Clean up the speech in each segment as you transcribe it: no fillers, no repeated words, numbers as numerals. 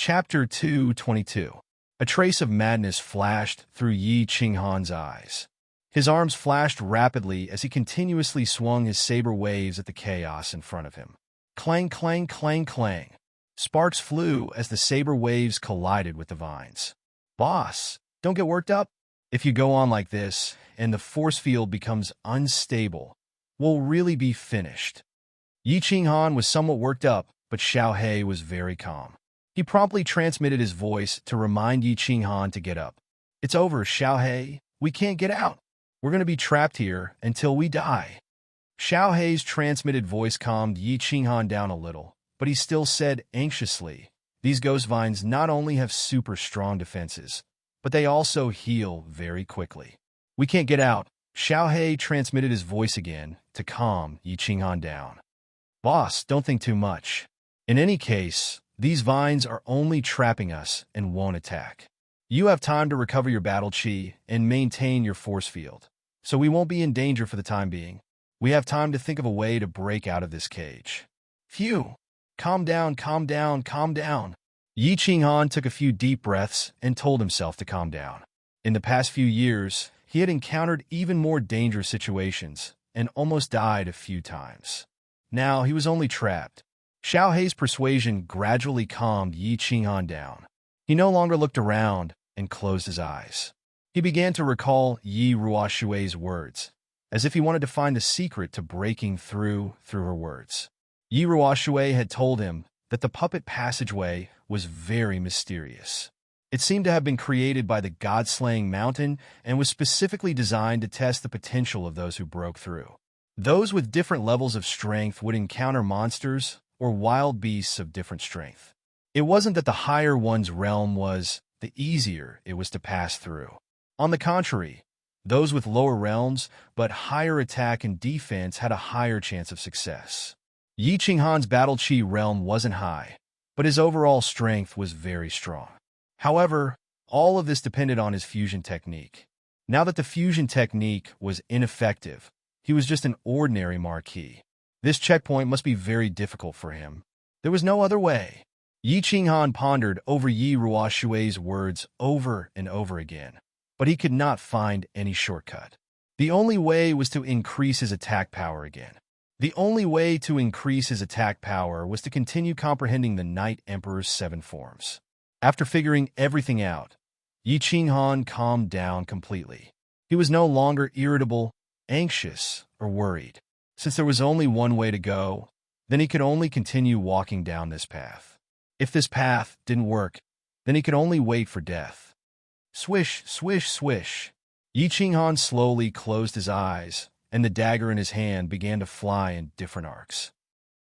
Chapter 222. A trace of madness flashed through Yi Qinghan's eyes. His arms flashed rapidly as he continuously swung his saber waves at the chaos in front of him. Clang, clang, clang, clang. Sparks flew as the saber waves collided with the vines. Boss, don't get worked up. If you go on like this, and the force field becomes unstable, we'll really be finished. Yi Qinghan was somewhat worked up, but Xiao He was very calm. He promptly transmitted his voice to remind Yi Qinghan to get up. It's over, Xiao He. We can't get out. We're going to be trapped here until we die. Xiao He's transmitted voice calmed Yi Qinghan down a little, but he still said anxiously, these ghost vines not only have super strong defenses, but they also heal very quickly. We can't get out. Xiao He transmitted his voice again to calm Yi Qinghan down. Boss, don't think too much. In any case, these vines are only trapping us and won't attack. You have time to recover your battle chi and maintain your force field, so we won't be in danger for the time being. We have time to think of a way to break out of this cage. Phew! Calm down, calm down, calm down. Yi Qinghan took a few deep breaths and told himself to calm down. In the past few years, he had encountered even more dangerous situations and almost died a few times. Now he was only trapped. Xiao He's persuasion gradually calmed Yi Qinghan down. He no longer looked around and closed his eyes. He began to recall Yi Ruoshui's words, as if he wanted to find the secret to breaking through her words. Yi Ruoshui had told him that the puppet passageway was very mysterious. It seemed to have been created by the God-slaying mountain and was specifically designed to test the potential of those who broke through. Those with different levels of strength would encounter monsters or wild beasts of different strength. It wasn't that the higher one's realm was, the easier it was to pass through. On the contrary, those with lower realms but higher attack and defense had a higher chance of success. Yi Qinghan's battle chi realm wasn't high, but his overall strength was very strong. However, all of this depended on his fusion technique. Now that the fusion technique was ineffective, he was just an ordinary marquis. This checkpoint must be very difficult for him. There was no other way. Yi Qinghan pondered over Yi Ruoshui's words over and over again, but he could not find any shortcut. The only way was to increase his attack power again. The only way to increase his attack power was to continue comprehending the Night Emperor's 7 forms. After figuring everything out, Yi Qinghan calmed down completely. He was no longer irritable, anxious, or worried. Since there was only one way to go, then he could only continue walking down this path. If this path didn't work, then he could only wait for death. Swish, swish, swish. Yi Qinghan slowly closed his eyes, and the dagger in his hand began to fly in different arcs.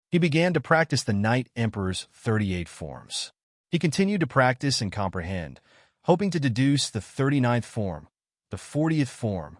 He began to practice the Night Emperor's 38 forms. He continued to practice and comprehend, hoping to deduce the 39th form, the 40th form.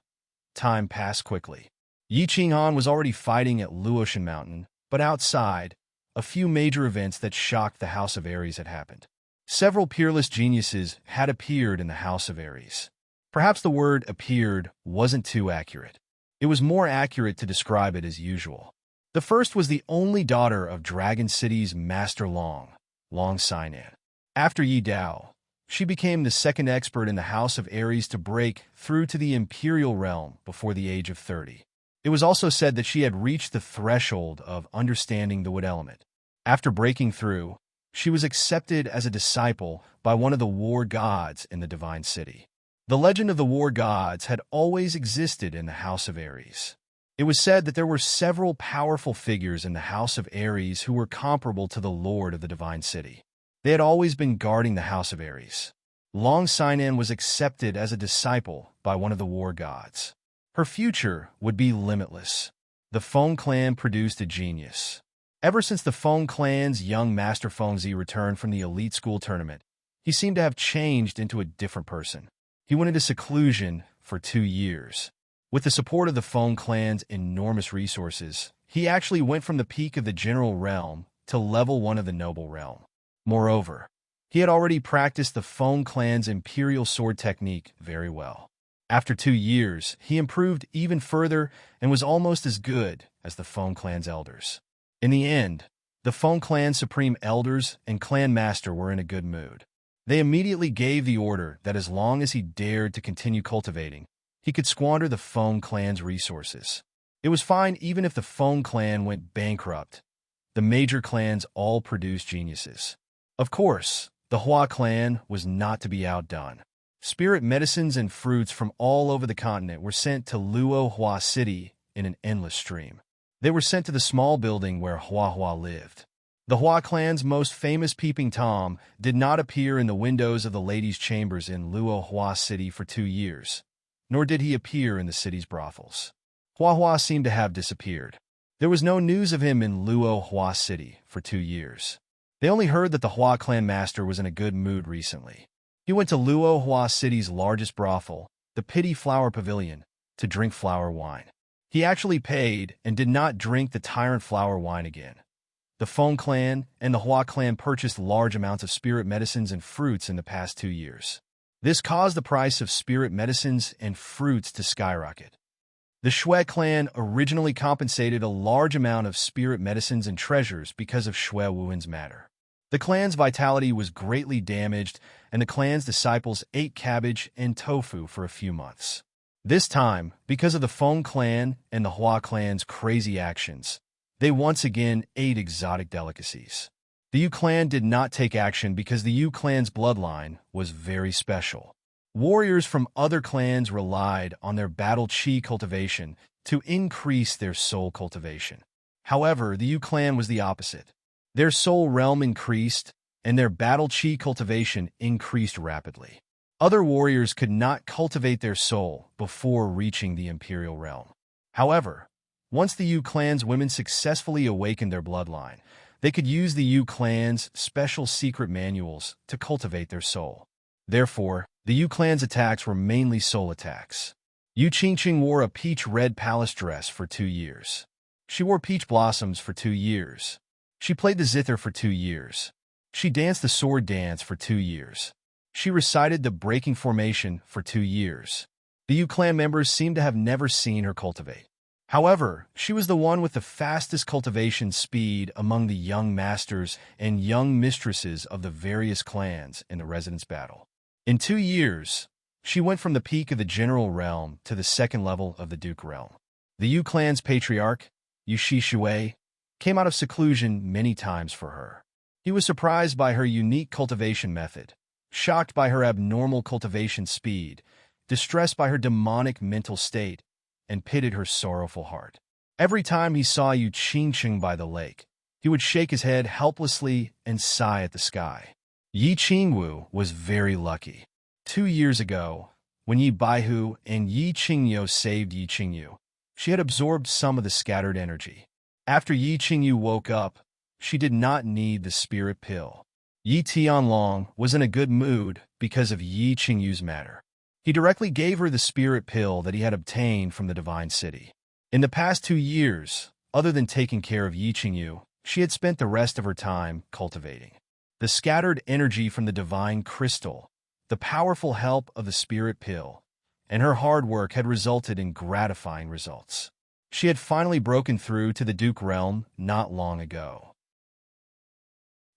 Time passed quickly. Yi Qinghan was already fighting at Luotian Mountain, but outside, a few major events that shocked the House of Aries had happened. Several peerless geniuses had appeared in the House of Aries. Perhaps the word appeared wasn't too accurate. It was more accurate to describe it as usual. The first was the only daughter of Dragon City's Master Long Sinan. After Yi Dao, she became the second expert in the House of Aries to break through to the Imperial realm before the age of 30. It was also said that she had reached the threshold of understanding the wood element. After breaking through, she was accepted as a disciple by one of the war gods in the Divine City. The legend of the war gods had always existed in the House of Aries. It was said that there were several powerful figures in the House of Aries who were comparable to the Lord of the Divine City. They had always been guarding the House of Aries. Long Sinan was accepted as a disciple by one of the war gods. Her future would be limitless. The Feng clan produced a genius. Ever since the Feng clan's young master Fengzi returned from the elite school tournament, he seemed to have changed into a different person. He went into seclusion for 2 years. With the support of the Feng clan's enormous resources, he actually went from the peak of the general realm to level 1 of the noble realm. Moreover, he had already practiced the Feng clan's imperial sword technique very well. After 2 years, he improved even further and was almost as good as the Feng clan's elders. In the end, The Feng clan's supreme elders and clan master were in a good mood. They immediately gave the order that as long as he dared to continue cultivating, he could squander the Feng clan's resources. It was fine even if the Feng clan went bankrupt. The major clans all produced geniuses. Of course, the Hua clan was not to be outdone. Spirit medicines and fruits from all over the continent were sent to Luo Hua City in an endless stream. They were sent to the small building where Hua Hua lived. The Hua clan's most famous peeping Tom did not appear in the windows of the ladies' chambers in Luo Hua City for 2 years, nor did he appear in the city's brothels. Hua Hua seemed to have disappeared. There was no news of him in Luo Hua City for 2 years. They only heard that the Hua clan master was in a good mood recently. He went to Luo Hua City's largest brothel, the Pity Flower Pavilion, to drink flower wine. He actually paid and did not drink the tyrant flower wine again. The Feng clan and the Hua clan purchased large amounts of spirit medicines and fruits in the past 2 years. This caused the price of spirit medicines and fruits to skyrocket. The Shui clan originally compensated a large amount of spirit medicines and treasures because of Shui Wuan's matter. The clan's vitality was greatly damaged, and the clan's disciples ate cabbage and tofu for a few months. This time, because of the Feng clan and the Hua clan's crazy actions, they once again ate exotic delicacies. The Yu clan did not take action because the Yu clan's bloodline was very special. Warriors from other clans relied on their battle chi cultivation to increase their soul cultivation. However, the Yu clan was the opposite. Their soul realm increased, and their battle chi cultivation increased rapidly. Other warriors could not cultivate their soul before reaching the imperial realm. However, once the Yu clan's women successfully awakened their bloodline, they could use the Yu clan's special secret manuals to cultivate their soul. Therefore, the Yu clan's attacks were mainly soul attacks. Yu Qingqing wore a peach-red palace dress for 2 years. She wore peach blossoms for 2 years. She played the zither for 2 years. She danced the sword dance for 2 years. She recited the breaking formation for 2 years. The Yu clan members seemed to have never seen her cultivate. However, she was the one with the fastest cultivation speed among the young masters and young mistresses of the various clans in the Residence Battle. In 2 years, she went from the peak of the general realm to the second level of the Duke realm. The Yu clan's patriarch, Yu Shui, came out of seclusion many times for her. He was surprised by her unique cultivation method, shocked by her abnormal cultivation speed, distressed by her demonic mental state, and pitied her sorrowful heart. Every time he saw Yu Qingqing by the lake, he would shake his head helplessly and sigh at the sky. Yi Qingwu was very lucky. 2 years ago, when Yi Baihu and Yi Qingyu saved Yi Qingyu, she had absorbed some of the scattered energy. After Yi Qingyu woke up, she did not need the spirit pill. Yi Tianlong was in a good mood because of Yi Qingyu's matter. He directly gave her the spirit pill that he had obtained from the Divine City. In the past 2 years, other than taking care of Yi Qingyu, she had spent the rest of her time cultivating. The scattered energy from the divine crystal, the powerful help of the spirit pill, and her hard work had resulted in gratifying results. She had finally broken through to the Duke realm not long ago.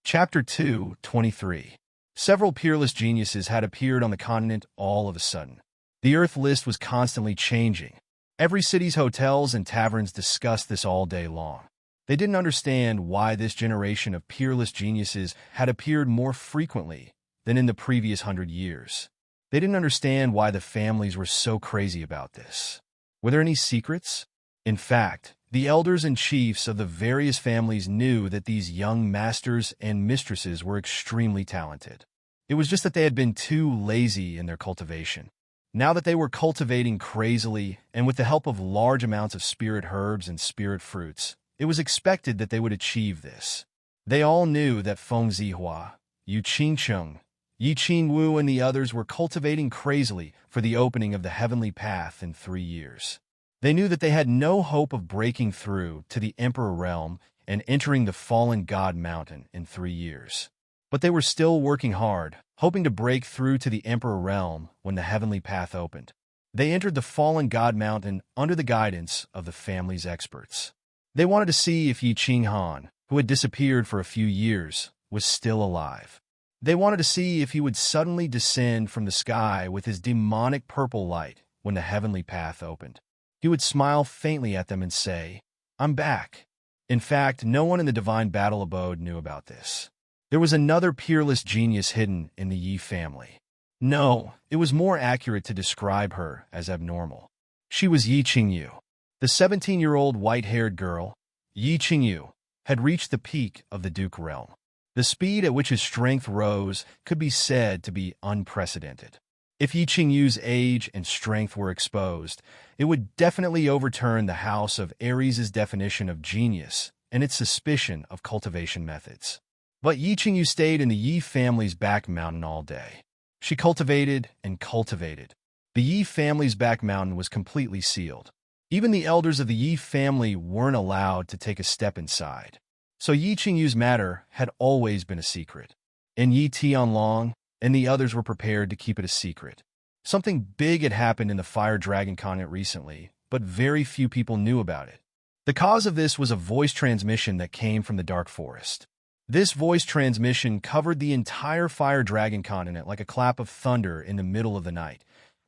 Chapter 2:23. Several peerless geniuses had appeared on the continent all of a sudden. The Earth list was constantly changing. Every city's hotels and taverns discussed this all day long. They didn't understand why this generation of peerless geniuses had appeared more frequently than in the previous 100 years. They didn't understand why the families were so crazy about this. Were there any secrets? In fact, the elders and chiefs of the various families knew that these young masters and mistresses were extremely talented. It was just that they had been too lazy in their cultivation. Now that they were cultivating crazily and with the help of large amounts of spirit herbs and spirit fruits, it was expected that they would achieve this. They all knew that Feng Zihua, Yu Qingcheng, Yi Qingwu, and the others were cultivating crazily for the opening of the heavenly path in 3 years. They knew that they had no hope of breaking through to the Emperor realm and entering the fallen God mountain in 3 years. But they were still working hard, hoping to break through to the Emperor realm when the heavenly path opened. They entered the fallen God mountain under the guidance of the family's experts. They wanted to see if Yi Qinghan, who had disappeared for a few years, was still alive. They wanted to see if he would suddenly descend from the sky with his demonic purple light when the heavenly path opened. He would smile faintly at them and say, "I'm back." In fact, no one in the divine battle abode knew about this. There was another peerless genius hidden in the Yi family. No, it was more accurate to describe her as abnormal. She was Yi Qingyu. The 17-year-old white-haired girl, Yi Qingyu, had reached the peak of the Duke realm. The speed at which his strength rose could be said to be unprecedented. If Yi Qingyu's age and strength were exposed, it would definitely overturn the House of Aries' definition of genius and its suspicion of cultivation methods. But Yi Qingyu stayed in the Yi family's back mountain all day. She cultivated and cultivated. The Yi family's back mountain was completely sealed. Even the elders of the Yi family weren't allowed to take a step inside. So Yi Qingyu's matter had always been a secret. And Yi Tianlong and the others were prepared to keep it a secret. Something big had happened in the Fire Dragon continent recently, but very few people knew about it. The cause of this was a voice transmission that came from the Dark Forest. This voice transmission covered the entire Fire Dragon continent like a clap of thunder in the middle of the night,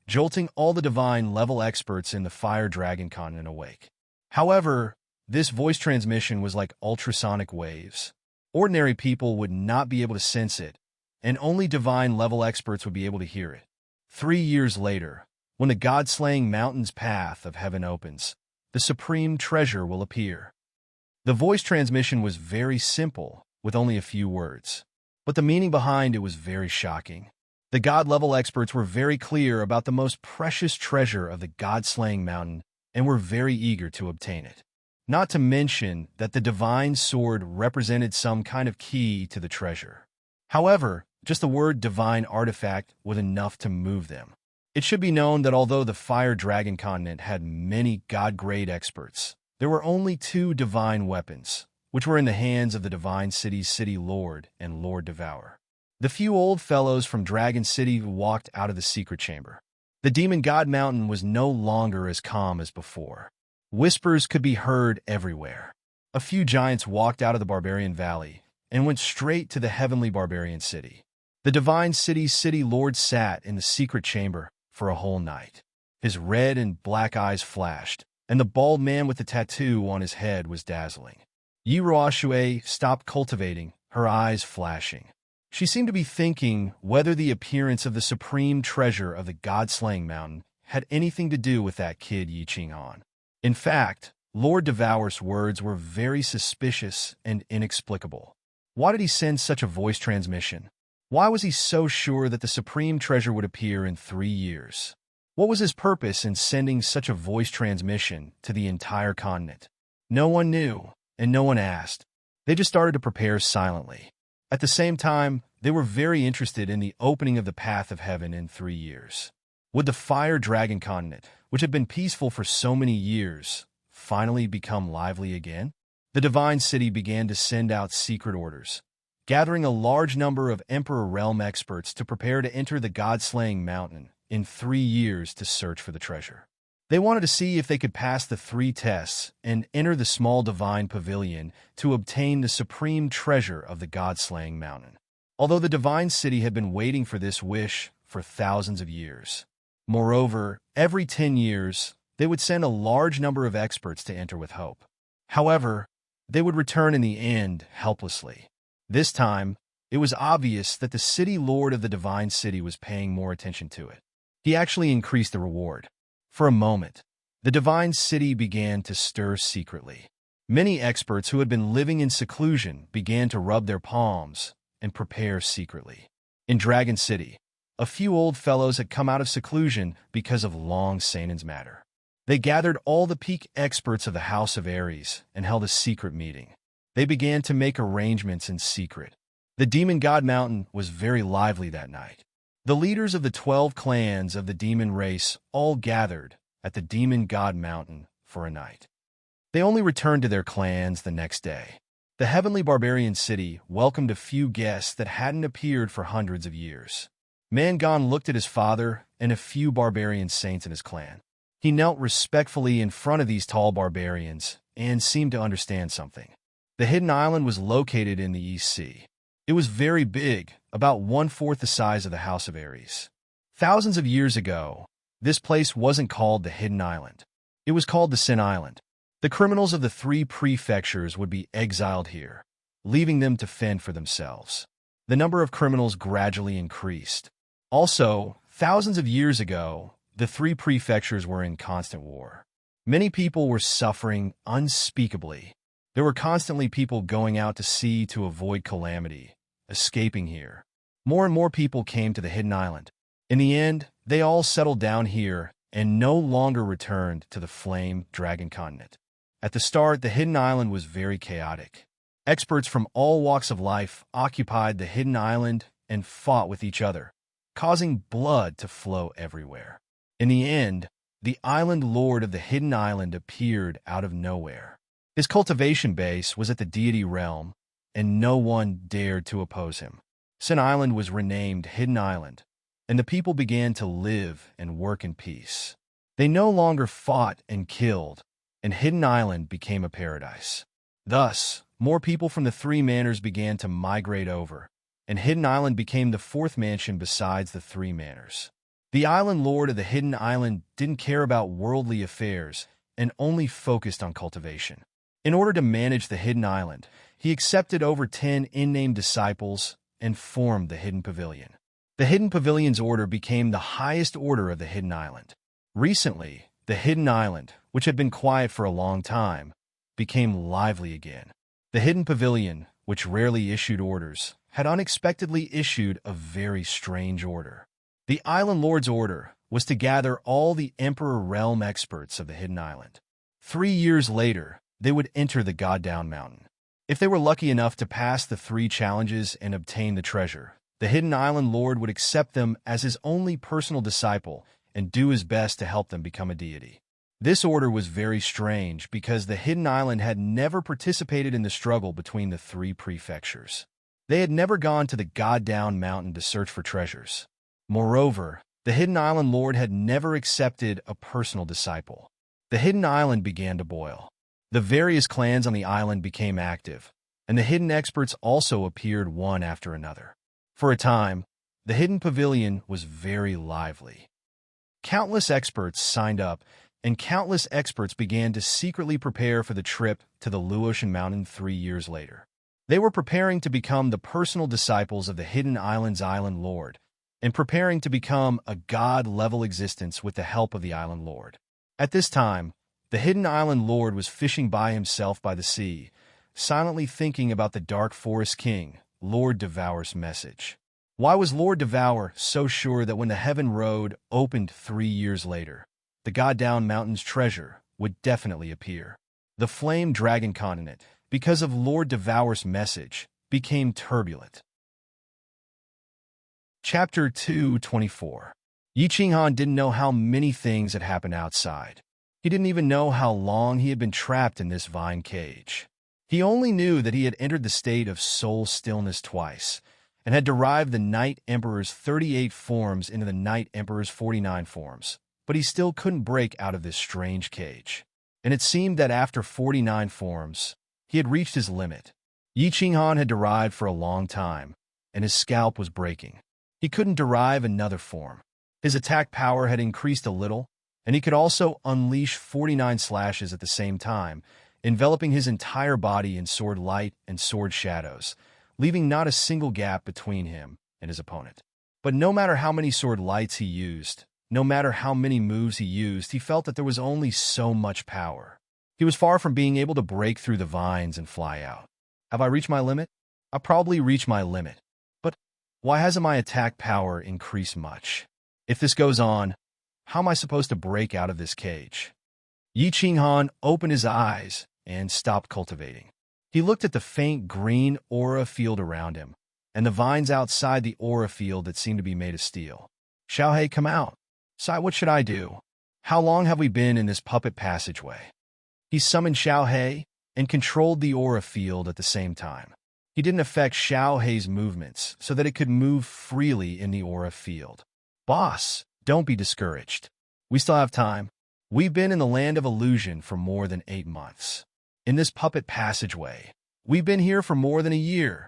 jolting all the divine-level experts in the Fire Dragon continent awake. However, this voice transmission was like ultrasonic waves. Ordinary people would not be able to sense it, and only divine-level experts would be able to hear it. 3 years later, when the God-slaying mountain's path of heaven opens, the supreme treasure will appear. The voice transmission was very simple, with only a few words. But the meaning behind it was very shocking. The God-level experts were very clear about the most precious treasure of the God-slaying mountain and were very eager to obtain it. Not to mention that the divine sword represented some kind of key to the treasure. However, just the word divine artifact was enough to move them. It should be known that although the Fire Dragon continent had many God-grade experts, there were only 2 divine weapons, which were in the hands of the Divine City's City Lord and Lord Devourer. The few old fellows from Dragon City walked out of the secret chamber. The Demon God Mountain was no longer as calm as before. Whispers could be heard everywhere. A few giants walked out of the Barbarian Valley and went straight to the Heavenly Barbarian City. The Divine City's City Lord sat in the secret chamber for a whole night. His red and black eyes flashed, and the bald man with the tattoo on his head was dazzling. Yi Ruoxue stopped cultivating, her eyes flashing. She seemed to be thinking whether the appearance of the supreme treasure of the God-slaying mountain had anything to do with that kid Yi Qinghan. In fact, Lord Devourer's words were very suspicious and inexplicable. Why did he send such a voice transmission? Why was he so sure that the supreme treasure would appear in 3 years? What was his purpose in sending such a voice transmission to the entire continent? No one knew, and no one asked. They just started to prepare silently. At the same time, they were very interested in the opening of the path of heaven in 3 years. Would the Fire Dragon continent, which had been peaceful for so many years, finally become lively again? The Divine City began to send out secret orders, gathering a large number of Emperor Realm experts to prepare to enter the God-slaying mountain in 3 years to search for the treasure. They wanted to see if they could pass the 3 tests and enter the small divine pavilion to obtain the supreme treasure of the God-slaying mountain. Although the Divine City had been waiting for this wish for thousands of years. Moreover, every 10 years, they would send a large number of experts to enter with hope. However, they would return in the end helplessly. This time, it was obvious that the City Lord of the Divine City was paying more attention to it. He actually increased the reward. For a moment, the Divine City began to stir secretly. Many experts who had been living in seclusion began to rub their palms and prepare secretly. In Dragon City, a few old fellows had come out of seclusion because of Long Sanan's matter. They gathered all the peak experts of the House of Aries and held a secret meeting. They began to make arrangements in secret. The Demon God Mountain was very lively that night. The leaders of the 12 clans of the demon race all gathered at the Demon God Mountain for a night. They only returned to their clans the next day. The Heavenly Barbarian City welcomed a few guests that hadn't appeared for hundreds of years. Mangon looked at his father and a few barbarian saints in his clan. He knelt respectfully in front of these tall barbarians and seemed to understand something. The hidden island was located in the East Sea. It was very big, about one-fourth the size of the House of Ares. Thousands of years ago, this place wasn't called the Hidden Island. It was called the Sin Island. The criminals of the three prefectures would be exiled here, leaving them to fend for themselves. The number of criminals gradually increased. Also, thousands of years ago, the three prefectures were in constant war. Many people were suffering unspeakably. There were constantly people going out to sea to avoid calamity, escaping here. More and more people came to the Hidden Island. In the end, they all settled down here and no longer returned to the flame dragon continent. At the start, the Hidden Island was very chaotic. Experts from all walks of life occupied the Hidden Island and fought with each other, causing blood to flow everywhere. In the end, the island lord of the Hidden Island appeared out of nowhere. His cultivation base was at the deity realm, and no one dared to oppose him. Sin Island was renamed Hidden Island, and the people began to live and work in peace. They no longer fought and killed, and Hidden Island became a paradise. Thus, more people from the three manors began to migrate over, and Hidden Island became the fourth mansion besides the three manors. The island lord of the Hidden Island didn't care about worldly affairs and only focused on cultivation. In order to manage the Hidden Island, he accepted over 10 unnamed disciples and formed the Hidden Pavilion. The Hidden Pavilion's order became the highest order of the Hidden Island. Recently, the Hidden Island, which had been quiet for a long time, became lively again. The Hidden Pavilion, which rarely issued orders, had unexpectedly issued a very strange order. The Island Lord's order was to gather all the Emperor Realm experts of the Hidden Island. 3 years later, they would enter the God-Down Mountain. If they were lucky enough to pass the 3 challenges and obtain the treasure, the Hidden Island Lord would accept them as his only personal disciple and do his best to help them become a deity. This order was very strange because the Hidden Island had never participated in the struggle between the 3 prefectures. They had never gone to the God-Down Mountain to search for treasures. Moreover, the Hidden Island Lord had never accepted a personal disciple. The Hidden Island began to boil. The various clans on the island became active, and the hidden experts also appeared one after another. For a time, the Hidden Pavilion was very lively. Countless experts signed up, and countless experts began to secretly prepare for the trip to the Luotian Mountain 3 years later. They were preparing to become the personal disciples of the Hidden Island's Island Lord, and preparing to become a god-level existence with the help of the Island Lord. At this time, the Hidden Island Lord was fishing by himself by the sea, silently thinking about the Dark Forest King, Lord Devour's message. Why was Lord Devour so sure that when the Heaven Road opened 3 years later, the God-Down Mountain's treasure would definitely appear? The Flame Dragon Continent, because of Lord Devour's message, became turbulent. Chapter 224. Yi Qinghan didn't know how many things had happened outside. He didn't even know how long he had been trapped in this vine cage. He only knew that he had entered the state of soul stillness twice, and had derived the Night Emperor's 38 forms into the Night Emperor's 49 forms, but he still couldn't break out of this strange cage. And it seemed that after 49 forms, he had reached his limit. Yi Qinghan had derived for a long time, and his scalp was breaking. He couldn't derive another form. His attack power had increased a little, and he could also unleash 49 slashes at the same time, enveloping his entire body in sword light and sword shadows, leaving not a single gap between him and his opponent. But no matter how many sword lights he used, no matter how many moves he used, he felt that there was only so much power. He was far from being able to break through the vines and fly out. Have I reached my limit? I've probably reached my limit. But why hasn't my attack power increased much? If this goes on, how am I supposed to break out of this cage? Yi Qinghan opened his eyes and stopped cultivating. He looked at the faint green aura field around him, and the vines outside the aura field that seemed to be made of steel. Xiaohei, come out. Sai, what should I do? How long have we been in this puppet passageway? He summoned Xiaohei and controlled the aura field at the same time. He didn't affect Xiaohei's movements so that it could move freely in the aura field. Boss, don't be discouraged. We still have time. We've been in the land of illusion for more than 8 months. In this puppet passageway, We've been here for more than a year.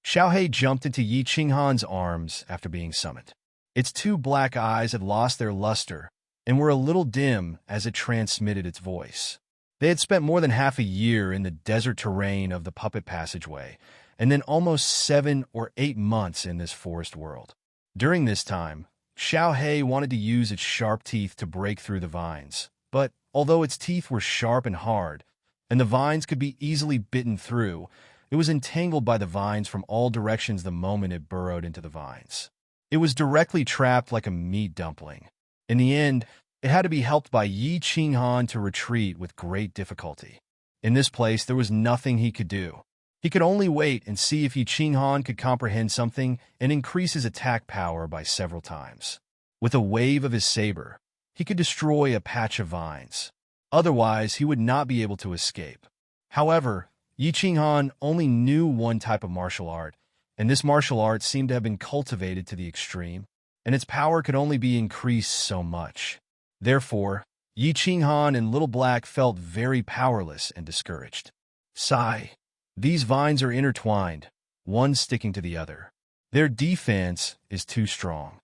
Xiaohei jumped into Yi Qinghan's arms after being summoned. Its two black eyes had lost their luster and were a little dim as it transmitted its voice. They had spent more than half a year in the desert terrain of the puppet passageway, and then almost 7 or 8 months in this forest world. During this time, Xiaohei wanted to use its sharp teeth to break through the vines, but although its teeth were sharp and hard, and the vines could be easily bitten through, it was entangled by the vines from all directions the moment it burrowed into the vines. It was directly trapped like a meat dumpling. In the end, it had to be helped by Yi Qinghan to retreat with great difficulty. In this place, there was nothing he could do. He could only wait and see if Yi Qinghan could comprehend something and increase his attack power by several times. With a wave of his saber, he could destroy a patch of vines. Otherwise, he would not be able to escape. However, Yi Qinghan only knew one type of martial art, and this martial art seemed to have been cultivated to the extreme, and its power could only be increased so much. Therefore, Yi Qinghan and Little Black felt very powerless and discouraged. Sigh. These vines are intertwined, one sticking to the other. Their defense is too strong.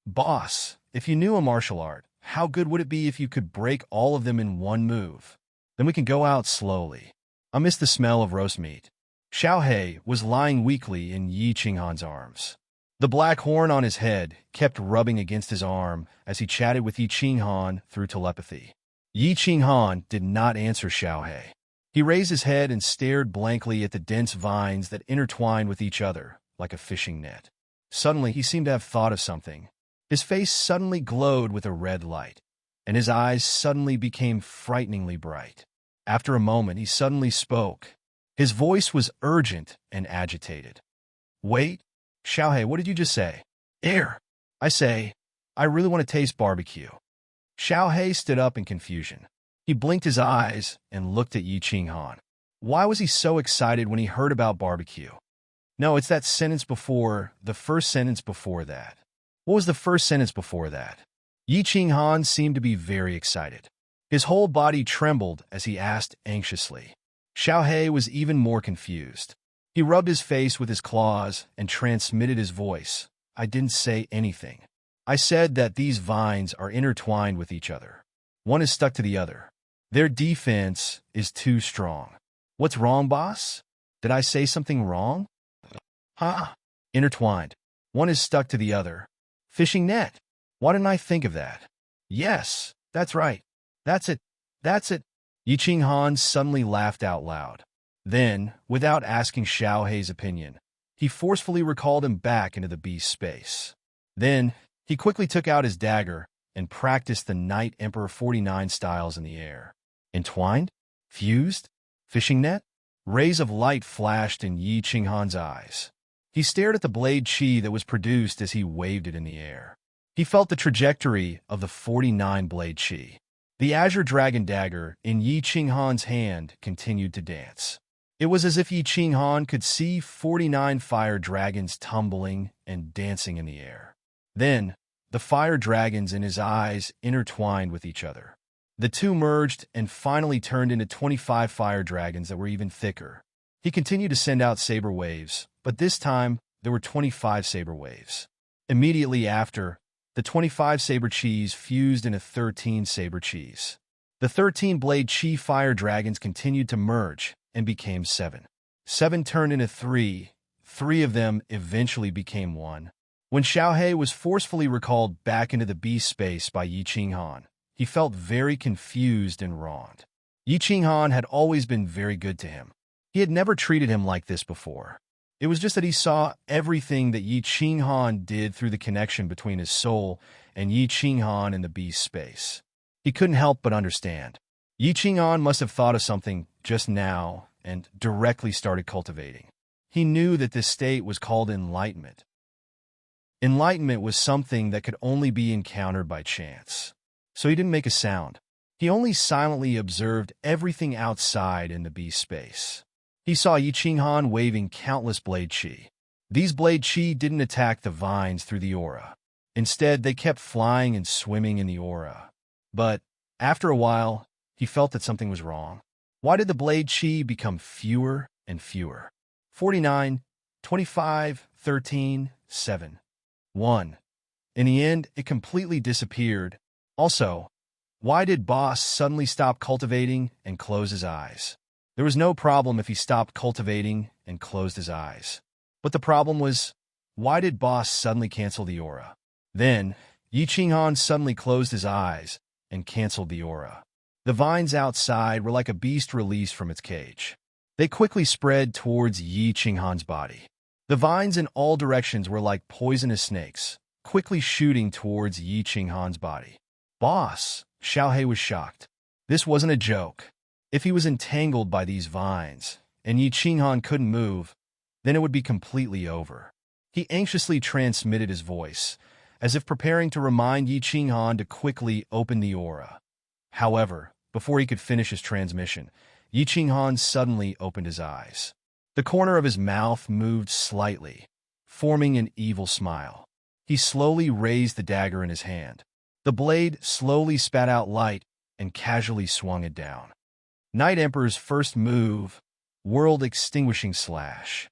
Boss, if you knew a martial art, how good would it be if you could break all of them in one move? Then we can go out slowly. I miss the smell of roast meat. Xiaohei was lying weakly in Yi Qinghan's arms. The black horn on his head kept rubbing against his arm as he chatted with Yi Qinghan through telepathy. Yi Qinghan did not answer Xiaohei. He raised his head and stared blankly at the dense vines that intertwined with each other like a fishing net. Suddenly, he seemed to have thought of something. His face suddenly glowed with a red light, and his eyes suddenly became frighteningly bright. After a moment, he suddenly spoke. His voice was urgent and agitated. Wait, Xiaohei, what did you just say? Air. I say, I really want to taste barbecue. Xiaohei stood up in confusion. He blinked his eyes and looked at Yi Qinghan. Why was he so excited when he heard about barbecue? No, it's that sentence before, the first sentence before that. What was the first sentence before that? Yi Qinghan seemed to be very excited. His whole body trembled as he asked anxiously. Xiaohei was even more confused. He rubbed his face with his claws and transmitted his voice. I didn't say anything. I said that these vines are intertwined with each other. One is stuck to the other. Their defense is too strong. What's wrong, boss? Did I say something wrong? Huh? Intertwined. One is stuck to the other. Fishing net. Why didn't I think of that? Yes, that's right. That's it. That's it. Yi Qinghan suddenly laughed out loud. Then, without asking Xiaohei's opinion, he forcefully recalled him back into the beast's space. Then, he quickly took out his dagger and practiced the Knight Emperor 49 styles in the air. Entwined? Fused? Fishing net? Rays of light flashed in Yi Qinghan's eyes. He stared at the blade chi that was produced as he waved it in the air. He felt the trajectory of the 49 blade chi. The azure dragon dagger in Yi Qinghan's hand continued to dance. It was as if Yi Qinghan could see 49 fire dragons tumbling and dancing in the air. Then, the fire dragons in his eyes intertwined with each other. The two merged and finally turned into 25 fire dragons that were even thicker. He continued to send out saber waves, but this time there were 25 saber waves. Immediately after, the 25 saber chis fused into 13 saber chis. The 13 blade chi fire dragons continued to merge and became 7. 7 turned into 3. 3 of them eventually became 1. When Xiaohei was forcefully recalled back into the beast space by Yi Qinghan, he felt very confused and wronged. Yi Qinghan had always been very good to him. He had never treated him like this before. It was just that he saw everything that Yi Qinghan did through the connection between his soul and Yi Qinghan in the beast space. He couldn't help but understand. Yi Qinghan must have thought of something just now and directly started cultivating. He knew that this state was called enlightenment. Enlightenment was something that could only be encountered by chance. So he didn't make a sound. He only silently observed everything outside in the beast space. He saw Yi Qinghan waving countless blade chi. These blade chi didn't attack the vines through the aura. Instead, they kept flying and swimming in the aura. But, after a while, he felt that something was wrong. Why did the blade chi become fewer and fewer? 49, 25, 13, 7, 1. In the end, it completely disappeared. Also, why did Boss suddenly stop cultivating and close his eyes? There was no problem if he stopped cultivating and closed his eyes. But the problem was, why did Boss suddenly cancel the aura? Then, Yi Qinghan suddenly closed his eyes and canceled the aura. The vines outside were like a beast released from its cage. They quickly spread towards Yi Qinghan's body. The vines in all directions were like poisonous snakes, quickly shooting towards Yi Qinghan's body. Boss, Xiaohe was shocked. This wasn't a joke. If he was entangled by these vines, and Yi Qinghan couldn't move, then it would be completely over. He anxiously transmitted his voice, as if preparing to remind Yi Qinghan to quickly open the aura. However, before he could finish his transmission, Yi Qinghan suddenly opened his eyes. The corner of his mouth moved slightly, forming an evil smile. He slowly raised the dagger in his hand. The blade slowly spat out light and casually swung it down. Night Emperor's first move, world-extinguishing slash.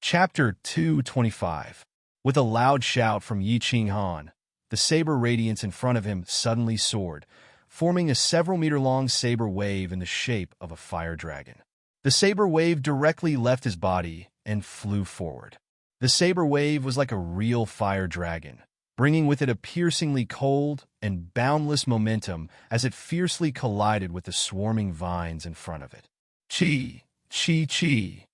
Chapter 225. With a loud shout from Yi Qinghan, the saber radiance in front of him suddenly soared, forming a several-meter-long saber wave in the shape of a fire dragon. The saber wave directly left his body and flew forward. The saber wave was like a real fire dragon, bringing with it a piercingly cold and boundless momentum as it fiercely collided with the swarming vines in front of it. Chi, chi, chi.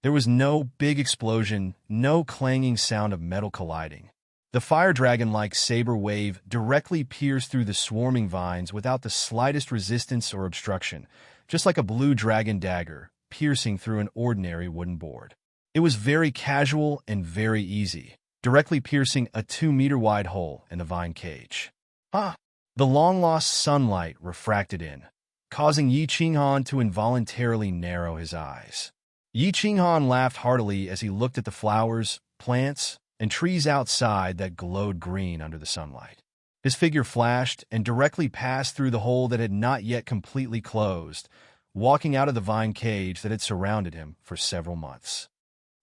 There was no big explosion, no clanging sound of metal colliding. The fire dragon-like saber wave directly pierced through the swarming vines without the slightest resistance or obstruction, just like a blue dragon dagger piercing through an ordinary wooden board. It was very casual and very easy, directly piercing a 2-meter-wide hole in the vine cage. The long-lost sunlight refracted in, causing Yi Qinghan to involuntarily narrow his eyes. Yi Qinghan laughed heartily as he looked at the flowers, plants, and trees outside that glowed green under the sunlight. His figure flashed and directly passed through the hole that had not yet completely closed, walking out of the vine cage that had surrounded him for several months.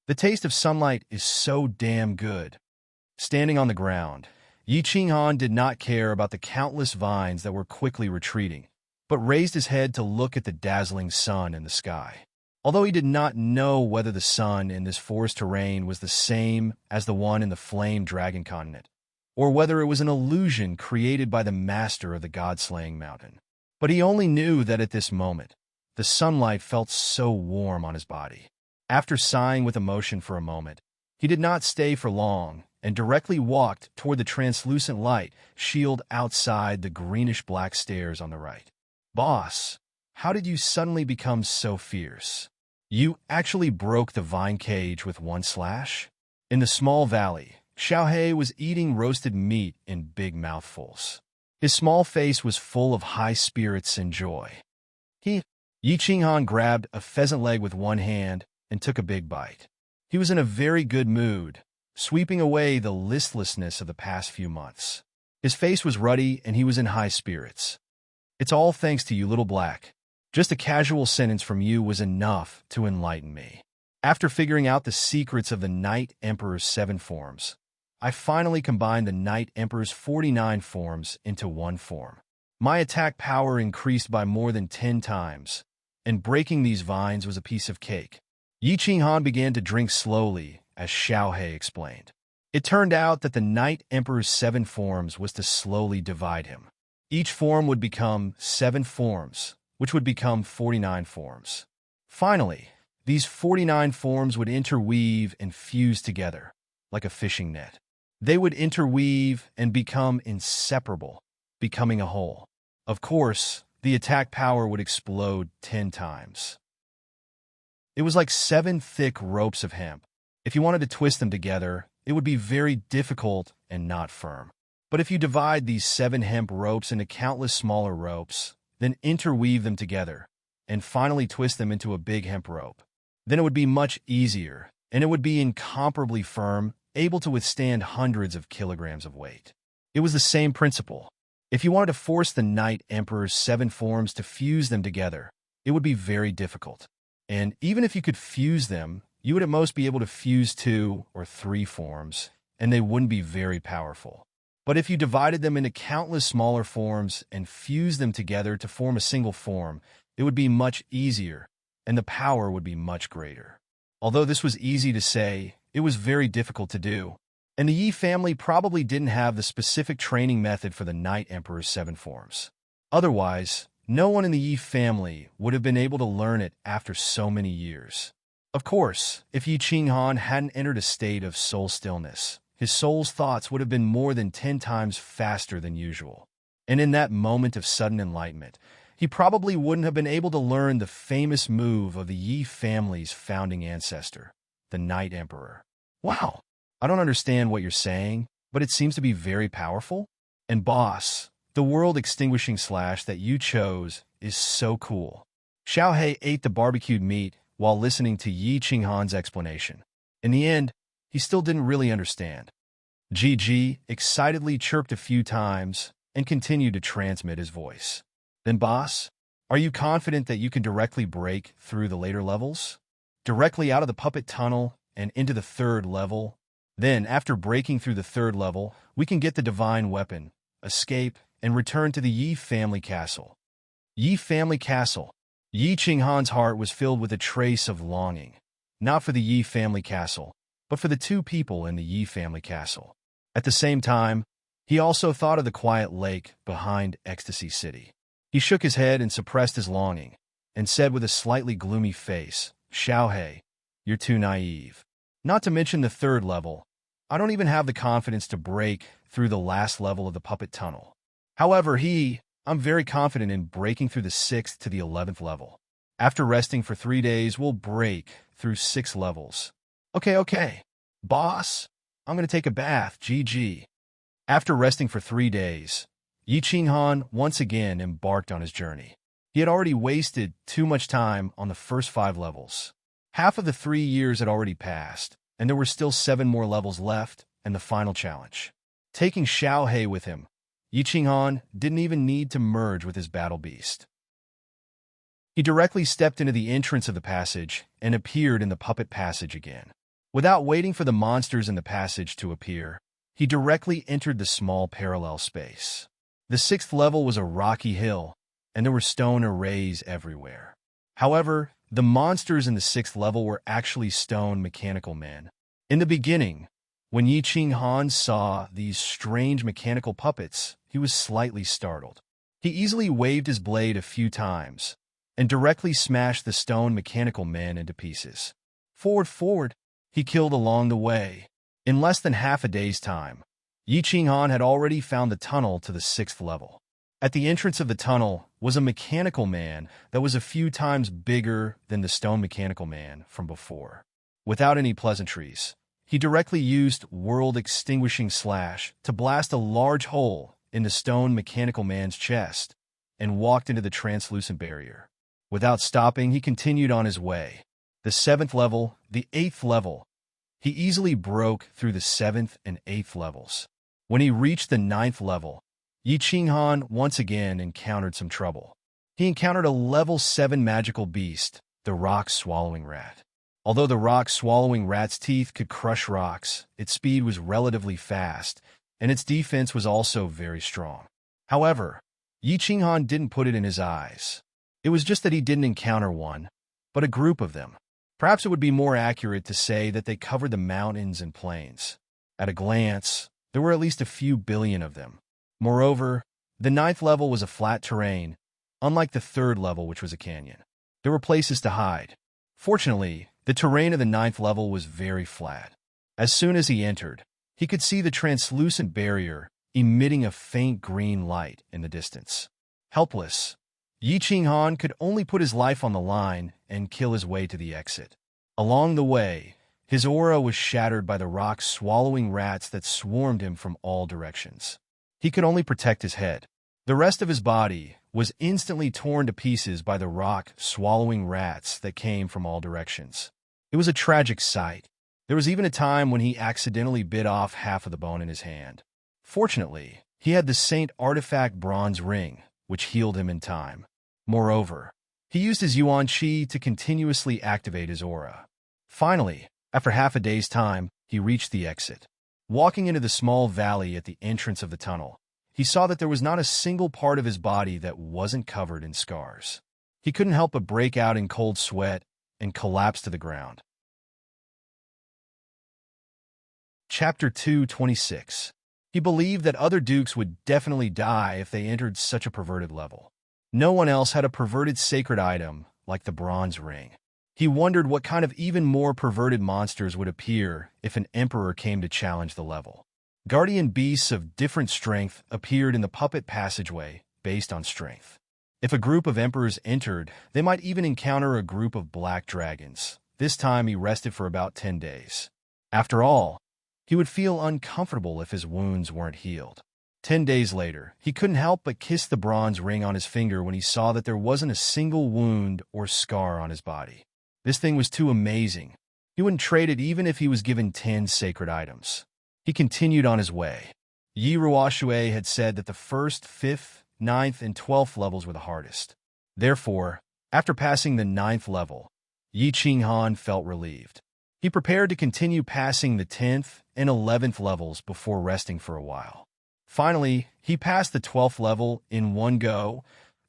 The taste of sunlight is so damn good. Standing on the ground, Yi Qinghan did not care about the countless vines that were quickly retreating, but raised his head to look at the dazzling sun in the sky. Although he did not know whether the sun in this forest terrain was the same as the one in the Flame Dragon continent, or whether it was an illusion created by the master of the god-slaying mountain. But he only knew that at this moment, the sunlight felt so warm on his body. After sighing with emotion for a moment, he did not stay for long and directly walked toward the translucent light shield outside the greenish-black stairs on the right. Boss, how did you suddenly become so fierce? You actually broke the vine cage with one slash? In the small valley, Xiaohe was eating roasted meat in big mouthfuls. His small face was full of high spirits and joy. Yi Qinghan grabbed a pheasant leg with one hand and took a big bite. He was in a very good mood, sweeping away the listlessness of the past few months. His face was ruddy and he was in high spirits. It's all thanks to you, little black. Just a casual sentence from you was enough to enlighten me. After figuring out the secrets of the Night Emperor's 7 forms, I finally combined the Night Emperor's 49 forms into one form. My attack power increased by more than 10 times, and breaking these vines was a piece of cake. Yi Qinghan began to drink slowly, as Xiaohe explained. It turned out that the Night Emperor's 7 forms was to slowly divide him. Each form would become 7 forms, which would become 49 forms. Finally, these 49 forms would interweave and fuse together, like a fishing net. They would interweave and become inseparable, becoming a whole. Of course, the attack power would explode 10 times. It was like 7 thick ropes of hemp. If you wanted to twist them together, it would be very difficult and not firm. But if you divide these 7 hemp ropes into countless smaller ropes, then interweave them together, and finally twist them into a big hemp rope, then it would be much easier, and it would be incomparably firm, able to withstand hundreds of kilograms of weight. It was the same principle. If you wanted to force the Night Emperor's 7 forms to fuse them together, it would be very difficult. And even if you could fuse them, you would at most be able to fuse 2 or 3 forms, and they wouldn't be very powerful. But if you divided them into countless smaller forms and fused them together to form a single form, it would be much easier, and the power would be much greater. Although this was easy to say, it was very difficult to do, and the Yi family probably didn't have the specific training method for the Night Emperor's 7 forms. Otherwise, no one in the Yi family would have been able to learn it after so many years. Of course, if Yi Qinghan hadn't entered a state of soul stillness, his soul's thoughts would have been more than 10 times faster than usual. And in that moment of sudden enlightenment, he probably wouldn't have been able to learn the famous move of the Yi family's founding ancestor, the Night Emperor. Wow, I don't understand what you're saying, but it seems to be very powerful. And boss, the world-extinguishing slash that you chose is so cool. Xiaohei ate the barbecued meat while listening to Yi Qinghan's explanation. In the end, he still didn't really understand. Gigi excitedly chirped a few times and continued to transmit his voice. Then boss, are you confident that you can directly break through the later levels? Directly out of the puppet tunnel and into the 3rd level? Then, after breaking through the 3rd level, we can get the divine weapon, escape, and return to the Yi family castle. Yi family castle. Yi Qinghan's heart was filled with a trace of longing, not for the Yi family castle, but for the 2 people in the Yi family castle. At the same time, he also thought of the quiet lake behind Ecstasy City. He shook his head and suppressed his longing, and said with a slightly gloomy face, Xiaohei, you're too naive. Not to mention the 3rd level, I don't even have the confidence to break through the last level of the puppet tunnel. However, I'm very confident in breaking through the 6th to the 11th level. After resting for 3 days, we'll break through 6 levels. Okay. Boss, I'm going to take a bath, GG. After resting for 3 days, Yi Qinghan once again embarked on his journey. He had already wasted too much time on the first 5 levels. Half of the 3 years had already passed, and there were still 7 more levels left and the final challenge. Taking Xiaohei with him, Yi Qinghan didn't even need to merge with his battle beast. He directly stepped into the entrance of the passage and appeared in the puppet passage again. Without waiting for the monsters in the passage to appear, he directly entered the small parallel space. The 6th level was a rocky hill, and there were stone arrays everywhere. However, the monsters in the 6th level were actually stone mechanical men. In the beginning, when Yi Qinghan saw these strange mechanical puppets, he was slightly startled. He easily waved his blade a few times and directly smashed the stone mechanical men into pieces. Forward, he killed along the way. In less than half a day's time, Yi Qinghan had already found the tunnel to the 6th level. At the entrance of the tunnel was a mechanical man that was a few times bigger than the stone mechanical man from before. Without any pleasantries, he directly used world-extinguishing slash to blast a large hole in the stone mechanical man's chest and walked into the translucent barrier. Without stopping, he continued on his way. The 7th level, the 8th level. He easily broke through the 7th and 8th levels. When he reached the 9th level, Yi Qinghan once again encountered some trouble. He encountered a level 7 magical beast, the rock-swallowing rat. Although the rock-swallowing rat's teeth could crush rocks, its speed was relatively fast, and its defense was also very strong. However, Yi Qinghan didn't put it in his eyes. It was just that he didn't encounter one, but a group of them. Perhaps it would be more accurate to say that they covered the mountains and plains. At a glance, there were at least a few billion of them. Moreover, the 9th level was a flat terrain, unlike the 3rd level, which was a canyon. There were places to hide. Fortunately, the terrain of the 9th level was very flat. As soon as he entered, he could see the translucent barrier emitting a faint green light in the distance. Helpless, Yi Qinghan could only put his life on the line and kill his way to the exit. Along the way, his aura was shattered by the rock-swallowing rats that swarmed him from all directions. He could only protect his head. The rest of his body was instantly torn to pieces by the rock-swallowing rats that came from all directions. It was a tragic sight. There was even a time when he accidentally bit off half of the bone in his hand. Fortunately, He had the Saint Artifact bronze ring, which healed him in time. Moreover, he used his Yuan Qi to continuously activate his aura. Finally, after half a day's time, he reached the exit. Walking into the small valley at the entrance of the tunnel, he saw that there was not a single part of his body that wasn't covered in scars. He couldn't help but break out in cold sweat and collapse to the ground. Chapter 226. He believed that other dukes would definitely die if they entered such a perverted level. No one else had a perverted sacred item like the bronze ring. He wondered what kind of even more perverted monsters would appear if an emperor came to challenge the level. Guardian beasts of different strength appeared in the puppet passageway based on strength. If a group of emperors entered, they might even encounter a group of black dragons. This time he rested for about 10 days. After all, he would feel uncomfortable if his wounds weren't healed. 10 days later, he couldn't help but kiss the bronze ring on his finger when he saw that there wasn't a single wound or scar on his body. This thing was too amazing. He wouldn't trade it even if he was given 10 sacred items. He continued on his way. Yi Ruoshui had said that the 1st, 5th, 9th, and 12th levels were the hardest. Therefore, after passing the 9th level, Yi Qinghan felt relieved. He prepared to continue passing the 10th and 11th levels before resting for a while. Finally, he passed the 12th level in one go.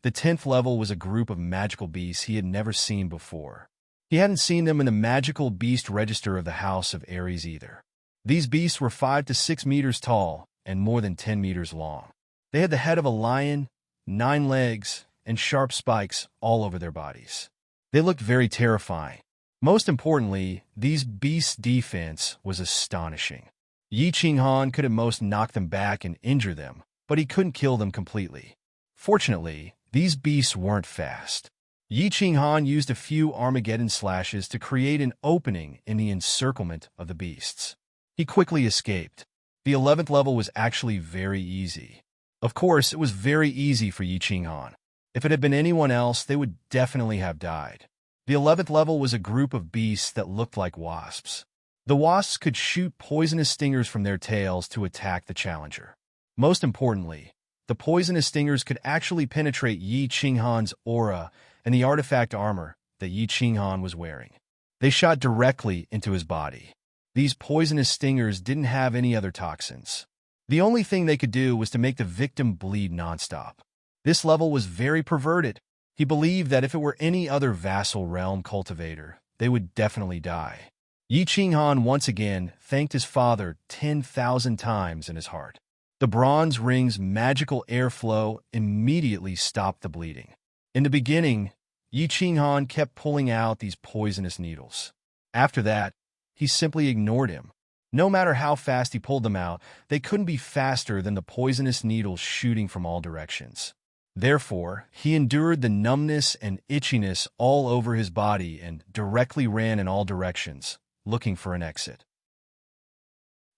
The 10th level was a group of magical beasts he had never seen before. He hadn't seen them in the magical beast register of the House of Aries either. These beasts were 5 to 6 meters tall and more than 10 meters long. They had the head of a lion, 9 legs, and sharp spikes all over their bodies. They looked very terrifying. Most importantly, these beasts' defense was astonishing. Yi Qinghan could at most knock them back and injure them, but he couldn't kill them completely. Fortunately, these beasts weren't fast. Yi Qinghan used a few Armageddon slashes to create an opening in the encirclement of the beasts. He quickly escaped. The 11th level was actually very easy. Of course, it was very easy for Yi Qinghan. If it had been anyone else, they would definitely have died. The 11th level was a group of beasts that looked like wasps. The wasps could shoot poisonous stingers from their tails to attack the challenger. Most importantly, the poisonous stingers could actually penetrate Yi Qinghan's aura and the artifact armor that Yi Qinghan was wearing. They shot directly into his body. These poisonous stingers didn't have any other toxins. The only thing they could do was to make the victim bleed nonstop. This level was very perverted. He believed that if it were any other vassal realm cultivator, they would definitely die. Yi Qinghan once again thanked his father 10,000 times in his heart. The bronze ring's magical airflow immediately stopped the bleeding. In the beginning, Yi Qinghan kept pulling out these poisonous needles. After that, he simply ignored him. No matter how fast he pulled them out, they couldn't be faster than the poisonous needles shooting from all directions. Therefore, he endured the numbness and itchiness all over his body and directly ran in all directions, looking for an exit.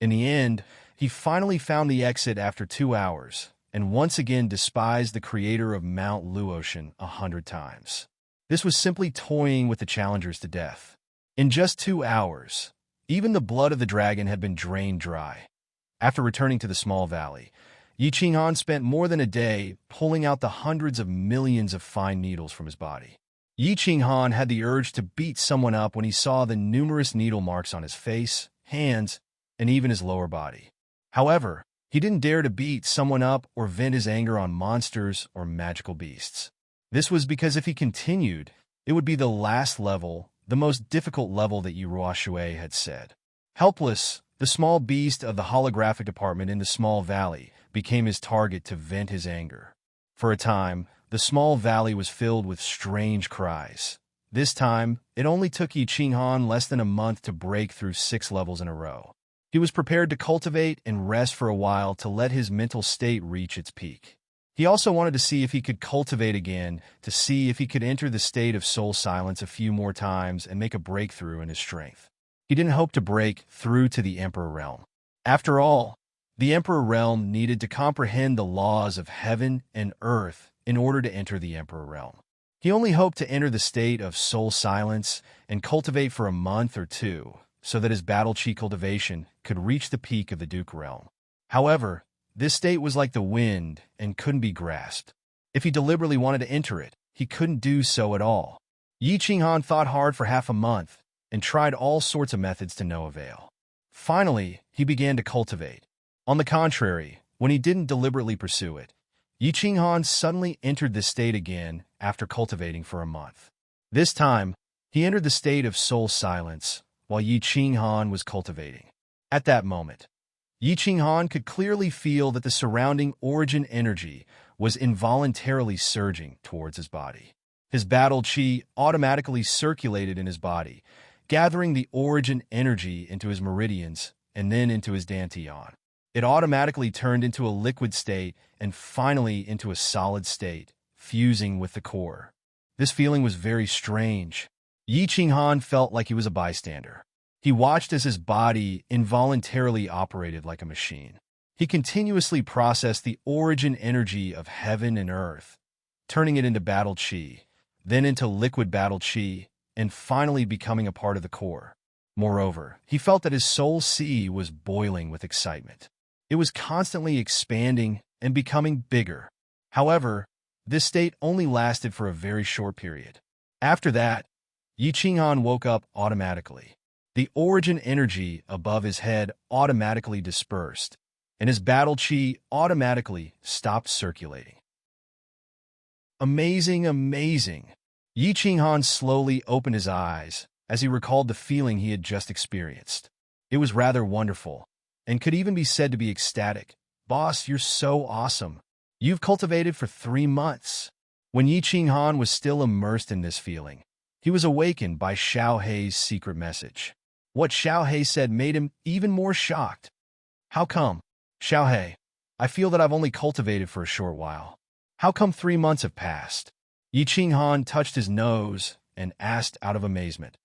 In the end, he finally found the exit after 2 hours, and once again despised the creator of Mount Luotian 100 times. This was simply toying with the challengers to death. In just 2 hours, even the blood of the dragon had been drained dry. After returning to the small valley, Yi Qinghan spent more than a day pulling out the hundreds of millions of fine needles from his body. Yi Qinghan had the urge to beat someone up when he saw the numerous needle marks on his face, hands, and even his lower body. However, he didn't dare to beat someone up or vent his anger on monsters or magical beasts. This was because if he continued, it would be the last level, the most difficult level that Yi Ruoshui had said. Helpless, the small beast of the holographic department in the small valley became his target to vent his anger. For a time, the small valley was filled with strange cries. This time, it only took Yi Qinghan less than a month to break through 6 levels in a row. He was prepared to cultivate and rest for a while to let his mental state reach its peak. He also wanted to see if he could cultivate again, to see if he could enter the state of soul silence a few more times and make a breakthrough in his strength. He didn't hope to break through to the Emperor Realm. After all, the Emperor Realm needed to comprehend the laws of heaven and earth in order to enter the Emperor Realm. He only hoped to enter the state of soul silence and cultivate for a month or 2, so that his battle chi cultivation could reach the peak of the Duke Realm. However, This state was like the wind and couldn't be grasped. If he deliberately wanted to enter it, he couldn't do so at all. Yi Qinghan thought hard for half a month and tried all sorts of methods to no avail. Finally, he began to cultivate. On the contrary, when he didn't deliberately pursue it, Yi Qinghan suddenly entered this state again after cultivating for a month. This time, he entered the state of soul silence while Yi Qinghan was cultivating. At that moment, Yi Qinghan could clearly feel that the surrounding origin energy was involuntarily surging towards his body. His battle chi automatically circulated in his body, gathering the origin energy into his meridians and then into his dantian. It automatically turned into a liquid state and finally into a solid state, fusing with the core. This feeling was very strange. Yi Qinghan felt like he was a bystander. He watched as his body involuntarily operated like a machine. He continuously processed the origin energy of heaven and earth, turning it into battle chi, then into liquid battle chi, and finally becoming a part of the core. Moreover, he felt that his soul chi was boiling with excitement. It was constantly expanding and becoming bigger. However, this state only lasted for a very short period. After that, Yi Qinghan woke up automatically. The origin energy above his head automatically dispersed, and his battle chi automatically stopped circulating. Amazing, amazing! Yi Qinghan slowly opened his eyes as he recalled the feeling he had just experienced. It was rather wonderful, and could even be said to be ecstatic. Boss, you're so awesome. You've cultivated for 3 months. When Yi Qinghan was still immersed in this feeling, he was awakened by Xiao Hei's secret message. What Xiao Hei said made him even more shocked. How come? Xiao Hei, I feel that I've only cultivated for a short while. How come 3 months have passed? Yi Qinghan touched his nose and asked out of amazement.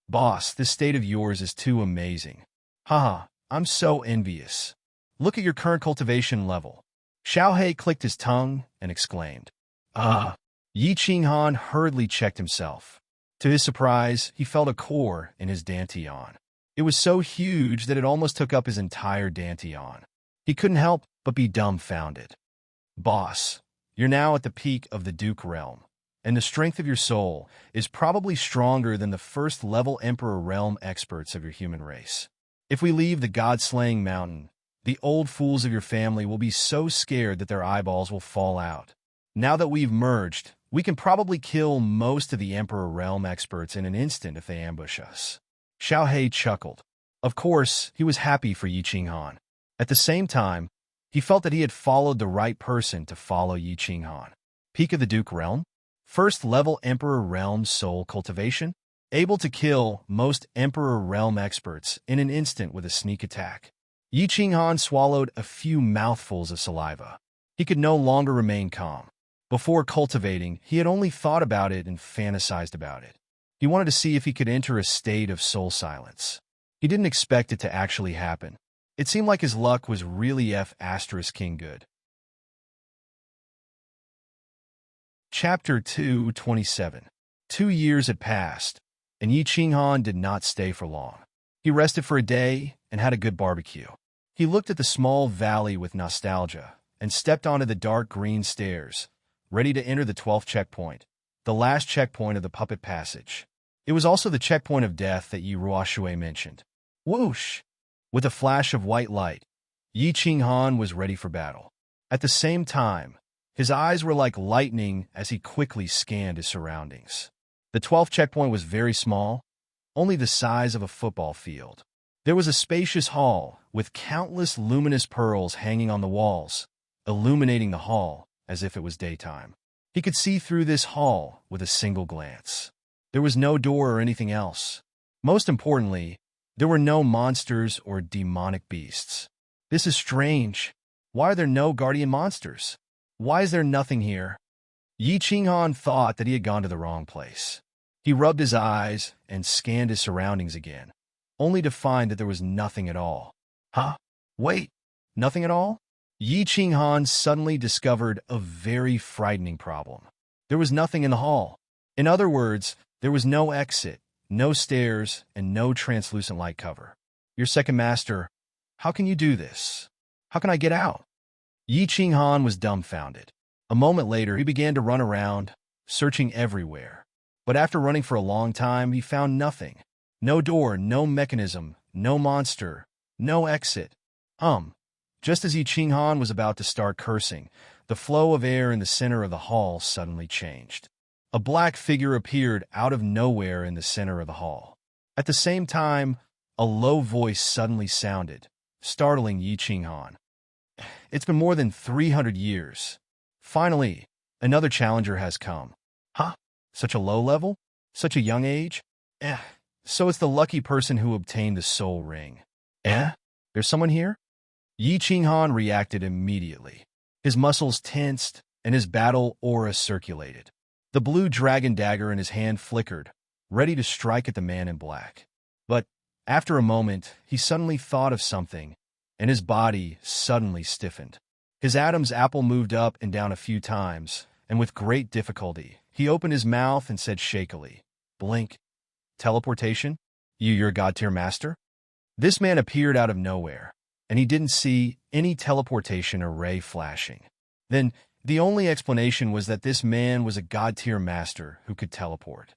Boss, this state of yours is too amazing. Haha, I'm so envious. Look at your current cultivation level. Xiao Hei clicked his tongue and exclaimed. Yi Qinghan hurriedly checked himself. To his surprise, he felt a core in his dantian. It was so huge that it almost took up his entire dantian. He couldn't help but be dumbfounded. Boss, you're now at the peak of the Duke realm, and the strength of your soul is probably stronger than the first-level Emperor realm experts of your human race. If we leave the God-slaying mountain, the old fools of your family will be so scared that their eyeballs will fall out. Now that we've merged, we can probably kill most of the Emperor realm experts in an instant if they ambush us. Xiao Hei chuckled. Of course, he was happy for Yi Qinghan. At the same time, he felt that he had followed the right person to follow Yi Qinghan. Peak of the Duke realm? First-level Emperor realm soul cultivation? Able to kill most Emperor realm experts in an instant with a sneak attack. Yi Qinghan swallowed a few mouthfuls of saliva. He could no longer remain calm. Before cultivating, he had only thought about it and fantasized about it. He wanted to see if he could enter a state of soul silence. He didn't expect it to actually happen. It seemed like his luck was really King good. Chapter 227. 2 years had passed, and Yi Qinghan did not stay for long. He rested for a day and had a good barbecue. He looked at the small valley with nostalgia and stepped onto the dark green stairs, ready to enter the 12th checkpoint, the last checkpoint of the puppet passage. It was also the checkpoint of death that Yi Ruoshui mentioned. Whoosh! With a flash of white light, Yi Qinghan was ready for battle. At the same time, his eyes were like lightning as he quickly scanned his surroundings. The 12th checkpoint was very small, only the size of a football field. There was a spacious hall with countless luminous pearls hanging on the walls, illuminating the hall as if it was daytime. He could see through this hall with a single glance. There was no door or anything else. Most importantly, there were no monsters or demonic beasts. This is strange. Why are there no guardian monsters? Why is there nothing here? Yi Qinghan thought that he had gone to the wrong place. He rubbed his eyes and scanned his surroundings again, only to find that there was nothing at all. Wait, nothing at all? Yi Qinghan suddenly discovered a very frightening problem. There was nothing in the hall. In other words, there was no exit, no stairs, and no translucent light cover. Your second master, how can you do this? How can I get out? Yi Qinghan was dumbfounded. A moment later, he began to run around, searching everywhere. But after running for a long time, he found nothing. No door, no mechanism, no monster, no exit. Just as Yi Qinghan was about to start cursing, the flow of air in the center of the hall suddenly changed. A black figure appeared out of nowhere in the center of the hall. At the same time, a low voice suddenly sounded, startling Yi Qinghan. It's been more than 300 years. Finally, another challenger has come. Huh? Such a low level? Such a young age? So it's the lucky person who obtained the soul ring. There's someone here? Yi Qinghan reacted immediately. His muscles tensed, and his battle aura circulated. The blue dragon dagger in his hand flickered, ready to strike at the man in black. But after a moment, he suddenly thought of something, and his body suddenly stiffened. His Adam's apple moved up and down a few times, and with great difficulty, he opened his mouth and said shakily, "Blink. Teleportation? You're God-tier master?" This man appeared out of nowhere, and he didn't see any teleportation or ray flashing. Then, the only explanation was that this man was a God-tier master who could teleport.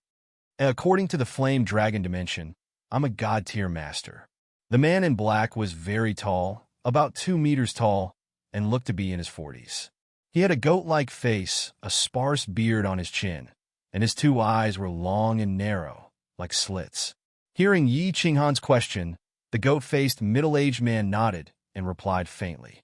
According to the Flame Dragon Dimension, I'm a God-tier master. The man in black was very tall, about 2 meters tall, and looked to be in his 40s. He had a goat-like face, a sparse beard on his chin, and his 2 eyes were long and narrow, like slits. Hearing Yi Qinghan's question, the goat-faced middle-aged man nodded and replied faintly.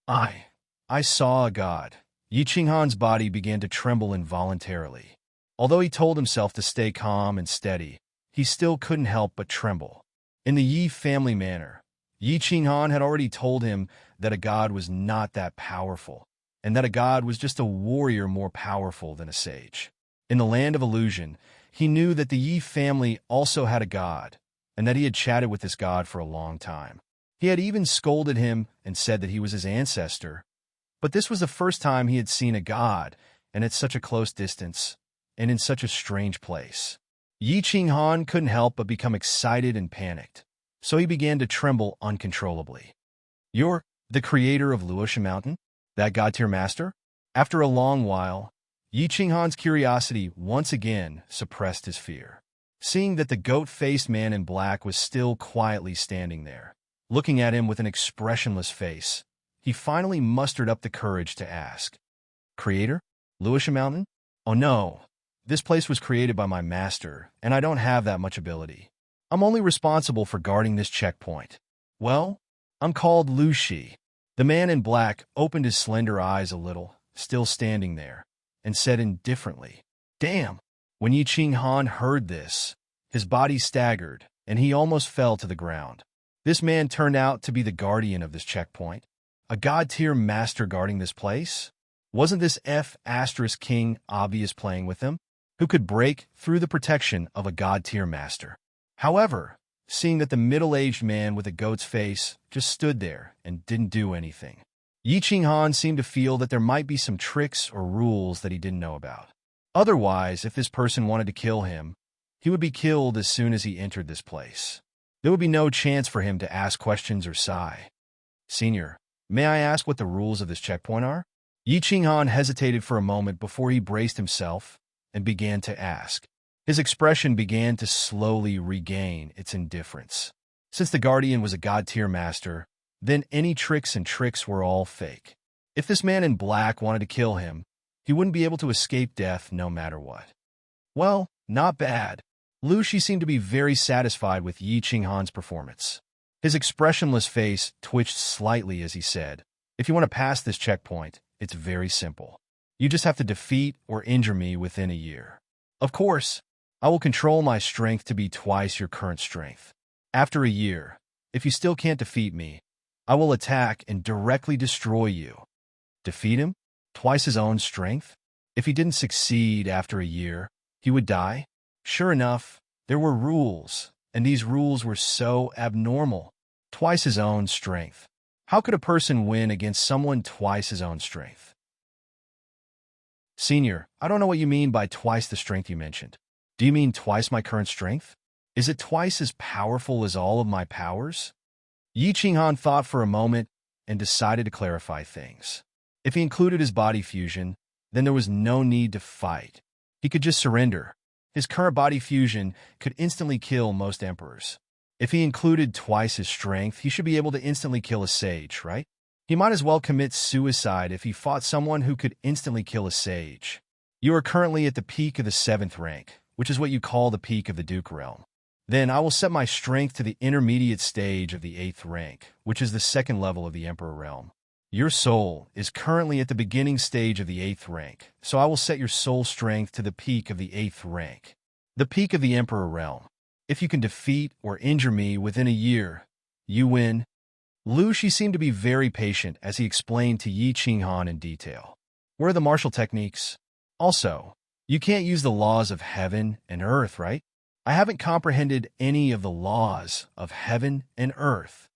I saw a god. Yi Qinghan's body began to tremble involuntarily. Although he told himself to stay calm and steady, he still couldn't help but tremble. In the Yi family manner, Yi Qinghan had already told him that a god was not that powerful, and that a god was just a warrior more powerful than a sage. In the land of illusion, he knew that the Yi family also had a god, and that he had chatted with this god for a long time. He had even scolded him and said that he was his ancestor, but this was the first time he had seen a god, and at such a close distance, and in such a strange place. Yi Qinghan couldn't help but become excited and panicked, so he began to tremble uncontrollably. "You're the creator of Luoshi Mountain? That god-tier master?" After a long while, Yi Qinghan's curiosity once again suppressed his fear. Seeing that the goat-faced man in black was still quietly standing there, looking at him with an expressionless face, he finally mustered up the courage to ask, "Creator? Luoshi Mountain? Oh no, this place was created by my master, and I don't have that much ability. I'm only responsible for guarding this checkpoint. Well, I'm called Lu Shi." The man in black opened his slender eyes a little, still standing there, and said indifferently, "Damn." When Yi Qinghan heard this, his body staggered, and he almost fell to the ground. This man turned out to be the guardian of this checkpoint. A god-tier master guarding this place? Wasn't this King obvious playing with him? Who could break through the protection of a god-tier master? However, seeing that the middle-aged man with a goat's face just stood there and didn't do anything, Yi Qinghan seemed to feel that there might be some tricks or rules that he didn't know about. Otherwise, if this person wanted to kill him, he would be killed as soon as he entered this place. There would be no chance for him to ask questions or sigh. "Senior, may I ask what the rules of this checkpoint are?" Yi Qinghan hesitated for a moment before he braced himself and began to ask. His expression began to slowly regain its indifference. Since the guardian was a god-tier master, then any tricks were all fake. If this man in black wanted to kill him, he wouldn't be able to escape death no matter what. Well, not bad. Lu Shi seemed to be very satisfied with Yi Qinghan's performance. His expressionless face twitched slightly as he said, "If you want to pass this checkpoint, it's very simple. You just have to defeat or injure me within a year. Of course, I will control my strength to be twice your current strength. After a year, if you still can't defeat me, I will attack and directly destroy you." Defeat him? Twice his own strength? If he didn't succeed after a year, he would die? Sure enough, there were rules, and these rules were so abnormal. Twice his own strength. How could a person win against someone twice his own strength? "Senior, I don't know what you mean by twice the strength you mentioned. Do you mean twice my current strength? Is it twice as powerful as all of my powers?" Yi Qinghan thought for a moment and decided to clarify things. If he included his body fusion, then there was no need to fight. He could just surrender. His current body fusion could instantly kill most emperors. If he included twice his strength, he should be able to instantly kill a sage, right? He might as well commit suicide if he fought someone who could instantly kill a sage. You are currently at the peak of the 7th rank, which is what you call the peak of the Duke realm. Then I will set my strength to the intermediate stage of the 8th rank, which is the 2nd level of the Emperor realm. Your soul is currently at the beginning stage of the 8th rank, so I will set your soul strength to the peak of the 8th rank. The peak of the Emperor realm. If you can defeat or injure me within a year, you win. Lu Shi seemed to be very patient as he explained to Yi Qinghan in detail. What are the martial techniques? Also, you can't use the laws of heaven and earth, right? I haven't comprehended any of the laws of heaven and earth.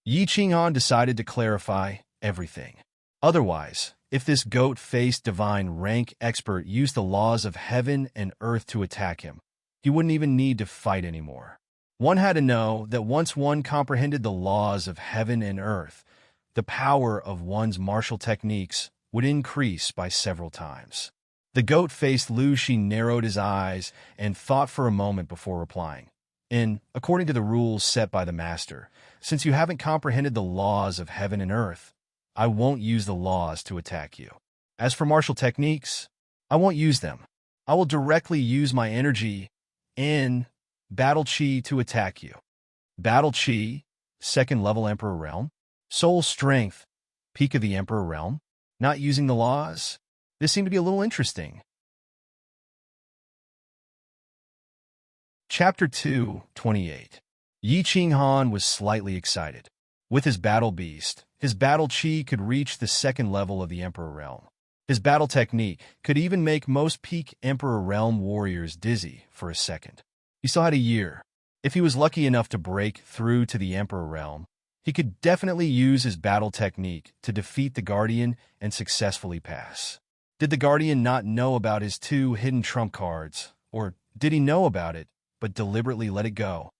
Yi Qinghan decided to clarify everything. Otherwise, if this goat-faced divine rank expert used the laws of heaven and earth to attack him, he wouldn't even need to fight anymore. One had to know that once one comprehended the laws of heaven and earth, the power of one's martial techniques would increase by several times. The goat-faced Lu Shi narrowed his eyes and thought for a moment before replying. According to the rules set by the master, since you haven't comprehended the laws of heaven and earth, I won't use the laws to attack you. As for martial techniques, I won't use them. I will directly use my energy in Battle Chi to attack you. Battle Chi, 2nd level Emperor realm. Soul strength, peak of the Emperor realm. Not using the laws. This seemed to be a little interesting. Chapter 2:28. Yi Qinghan was slightly excited. With his battle beast, his battle chi could reach the 2nd level of the Emperor realm. His battle technique could even make most peak Emperor realm warriors dizzy for a second. He still had a year. If he was lucky enough to break through to the Emperor realm, he could definitely use his battle technique to defeat the Guardian and successfully pass. Did the Guardian not know about his 2 hidden trump cards? Or did he know about it, but deliberately let it go?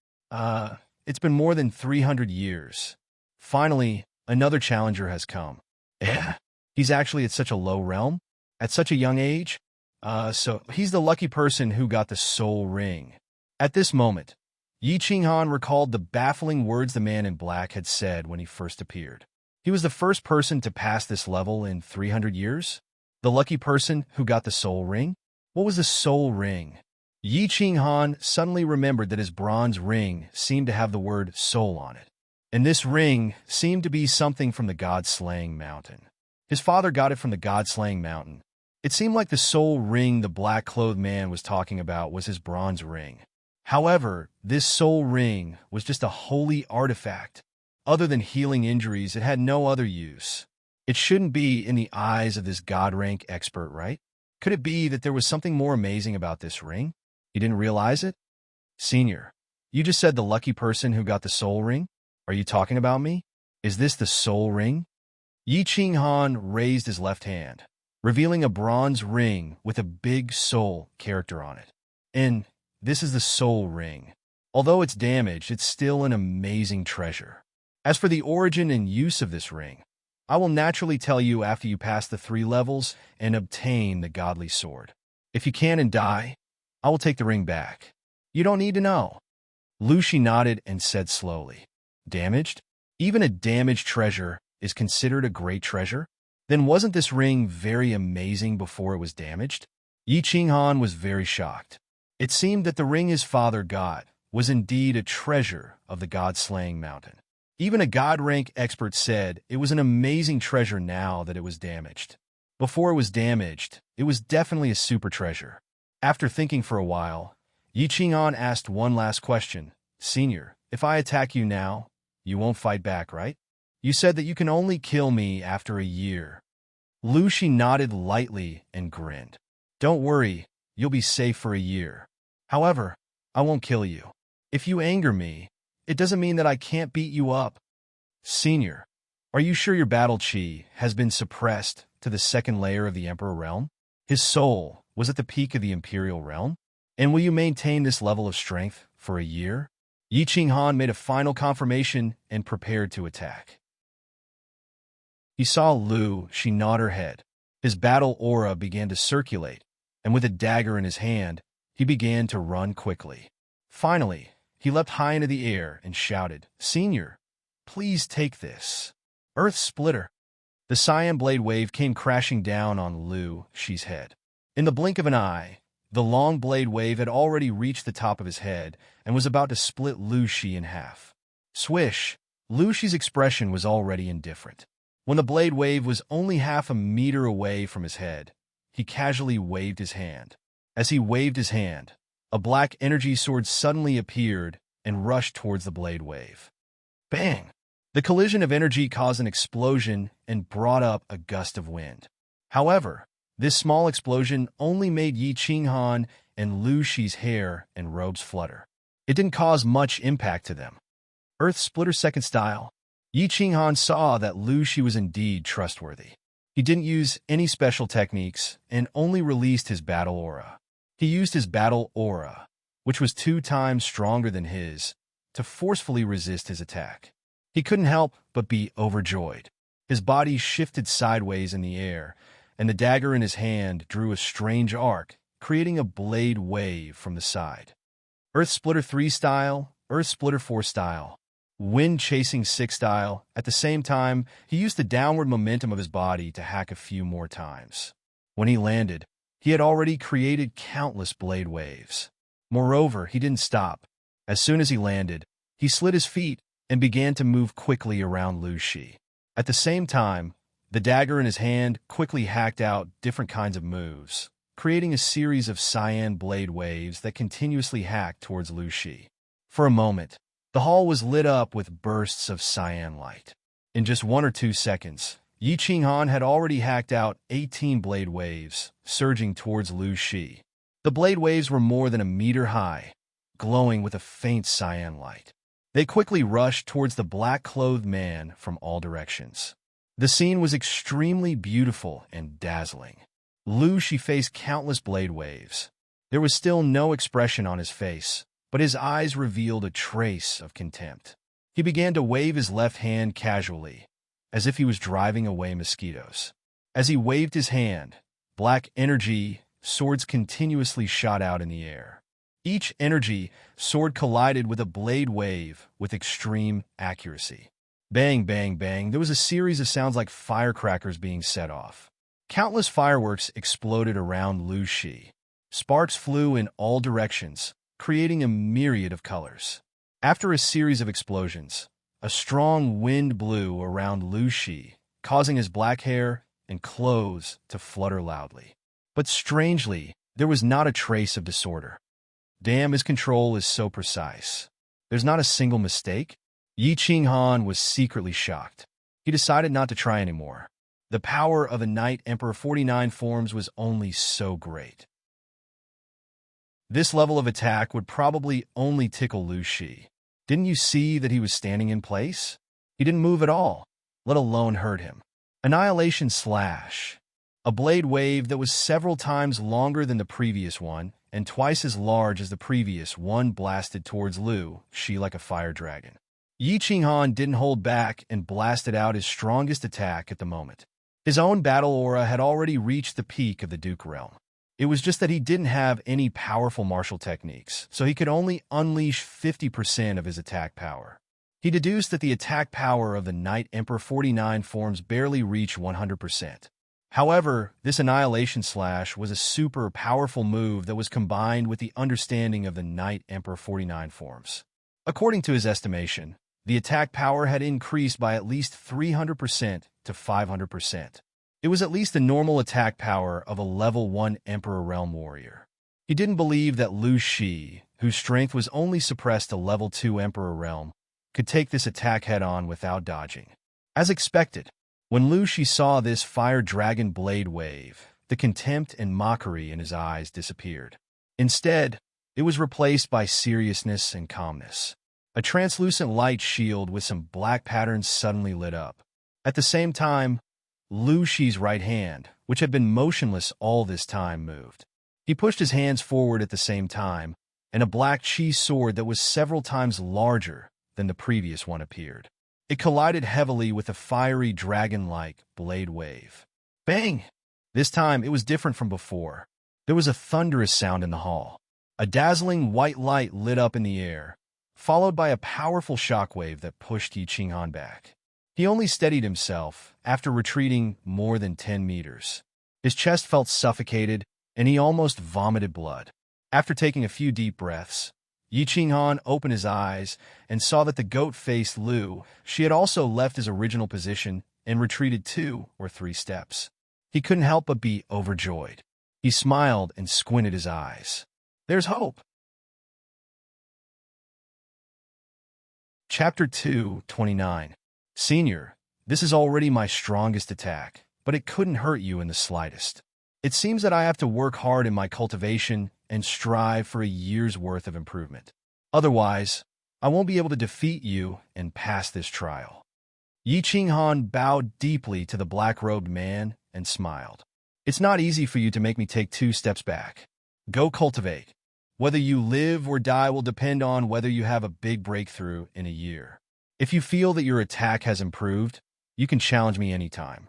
It's been more than 300 years. Finally, another challenger has come. He's actually at such a low realm? At such a young age? So he's the lucky person who got the soul ring. At this moment, Yi Qinghan recalled the baffling words the man in black had said when he first appeared. He was the first person to pass this level in 300 years? The lucky person who got the soul ring? What was the soul ring? Yi Qinghan suddenly remembered that his bronze ring seemed to have the word soul on it. And this ring seemed to be something from the God-slaying mountain. His father got it from the God-slaying mountain. It seemed like the soul ring the black-clothed man was talking about was his bronze ring. However, this soul ring was just a holy artifact. Other than healing injuries, it had no other use. It shouldn't be in the eyes of this God-rank expert, right? Could it be that there was something more amazing about this ring? He didn't realize it? Senior, you just said the lucky person who got the soul ring? Are you talking about me? Is this the soul ring? Yi Qinghan raised his left hand, revealing a bronze ring with a big soul character on it. And this is the soul ring. Although it's damaged, it's still an amazing treasure. As for the origin and use of this ring, I will naturally tell you after you pass the 3 levels and obtain the godly sword. If you can and die, I will take the ring back. You don't need to know. Lu Shi nodded and said slowly, damaged? Even a damaged treasure is considered a great treasure? Then wasn't this ring very amazing before it was damaged? Yi Qinghan was very shocked. It seemed that the ring his father got was indeed a treasure of the God-slaying mountain. Even a God-rank expert said it was an amazing treasure now that it was damaged. Before it was damaged, it was definitely a super treasure. After thinking for a while, Yi Qinghan asked one last question. Senior, if I attack you now, you won't fight back, right? You said that you can only kill me after a year. Lu Shi nodded lightly and grinned. Don't worry, you'll be safe for a year. However, I won't kill you. If you anger me, it doesn't mean that I can't beat you up. Senior, are you sure your battle chi has been suppressed to the 2nd layer of the Emperor realm? His soul was at the peak of the Imperial realm? And will you maintain this level of strength for a year? Yi Qinghan made a final confirmation and prepared to attack. He saw Lu. She nodded her head. His battle aura began to circulate, and with a dagger in his hand, he began to run quickly. Finally, he leapt high into the air and shouted, "Senior, please take this." Earth Splitter. The cyan blade wave came crashing down on Lu Shi's head. In the blink of an eye, the long blade wave had already reached the top of his head and was about to split Lu Shi in half. Swish! Lu Shi's expression was already indifferent. When the blade wave was only half a meter away from his head, he casually waved his hand. As he waved his hand, a black energy sword suddenly appeared and rushed towards the blade wave. Bang! The collision of energy caused an explosion and brought up a gust of wind. However, this small explosion only made Yi Qinghan and Lu Shi's hair and robes flutter. It didn't cause much impact to them. Earth Splitter Second Style. Yi Qinghan saw that Lu Shi was indeed trustworthy. He didn't use any special techniques and only released his battle aura. He used his battle aura, which was 2 times stronger than his, to forcefully resist his attack. He couldn't help but be overjoyed. His body shifted sideways in the air, and the dagger in his hand drew a strange arc, creating a blade wave from the side. Earth Splitter 3 Style, Earth Splitter 4 Style, Wind Chasing 6 Style. At the same time, he used the downward momentum of his body to hack a few more times. When he landed, he had already created countless blade waves. Moreover, he didn't stop. As soon as he landed, he slid his feet and began to move quickly around Lu Shi. At the same time, the dagger in his hand quickly hacked out different kinds of moves, creating a series of cyan blade waves that continuously hacked towards Lu Shi. For a moment, the hall was lit up with bursts of cyan light. In just 1 or 2 seconds, Yi Qinghan had already hacked out 18 blade waves, surging towards Lu Shi. The blade waves were more than a meter high, glowing with a faint cyan light. They quickly rushed towards the black-clothed man from all directions. The scene was extremely beautiful and dazzling. Lu Shi faced countless blade waves. There was still no expression on his face, but his eyes revealed a trace of contempt. He began to wave his left hand casually, as if he was driving away mosquitoes. As he waved his hand, black energy swords continuously shot out in the air. Each energy sword collided with a blade wave with extreme accuracy. Bang, bang, bang, there was a series of sounds like firecrackers being set off. Countless fireworks exploded around Lu Shi. Sparks flew in all directions, creating a myriad of colors. After a series of explosions, a strong wind blew around Lu Shi, causing his black hair and clothes to flutter loudly. But strangely, there was not a trace of disorder. Damn, his control is so precise. There's not a single mistake. Yi Qinghan was secretly shocked. He decided not to try anymore. The power of a Knight Emperor 49 forms was only so great. This level of attack would probably only tickle Lu Shi. Didn't you see that he was standing in place? He didn't move at all, let alone hurt him. Annihilation Slash. A blade wave that was several times longer than the previous one, and twice as large as the previous one, blasted towards Lu Shi like a fire dragon. Yi Qinghan didn't hold back and blasted out his strongest attack at the moment. His own battle aura had already reached the peak of the Duke realm. It was just that he didn't have any powerful martial techniques, so he could only unleash 50% of his attack power. He deduced that the attack power of the Knight Emperor 49 forms barely reached 100%. However, this Annihilation Slash was a super powerful move that was combined with the understanding of the Knight Emperor 49 forms. According to his estimation, the attack power had increased by at least 300% to 500%. It was at least the normal attack power of a level 1 Emperor Realm warrior. He didn't believe that Lu Shi, whose strength was only suppressed to level 2 Emperor Realm, could take this attack head-on without dodging. As expected, when Lu Shi saw this fire dragon blade wave, the contempt and mockery in his eyes disappeared. Instead, it was replaced by seriousness and calmness. A translucent light shield with some black patterns suddenly lit up. At the same time, Lu Shi's right hand, which had been motionless all this time, moved. He pushed his hands forward at the same time, and a black chi sword that was several times larger than the previous one appeared. It collided heavily with a fiery dragon-like blade wave. Bang! This time, it was different from before. There was a thunderous sound in the hall. A dazzling white light lit up in the air, followed by a powerful shockwave that pushed Yi Qinghan back. He only steadied himself after retreating more than 10 meters. His chest felt suffocated, and he almost vomited blood. After taking a few deep breaths, Yi Qinghan opened his eyes and saw that the goat-faced Lu, she had also left his original position and retreated 2 or 3 steps. He couldn't help but be overjoyed. He smiled and squinted his eyes. There's hope. Chapter 2:29. Senior, this is already my strongest attack, but it couldn't hurt you in the slightest. It seems that I have to work hard in my cultivation and strive for a year's worth of improvement. Otherwise, I won't be able to defeat you and pass this trial. Yi Qinghan bowed deeply to the black-robed man and smiled. It's not easy for you to make me take 2 steps back. Go cultivate. Whether you live or die will depend on whether you have a big breakthrough in a year. If you feel that your attack has improved, you can challenge me anytime.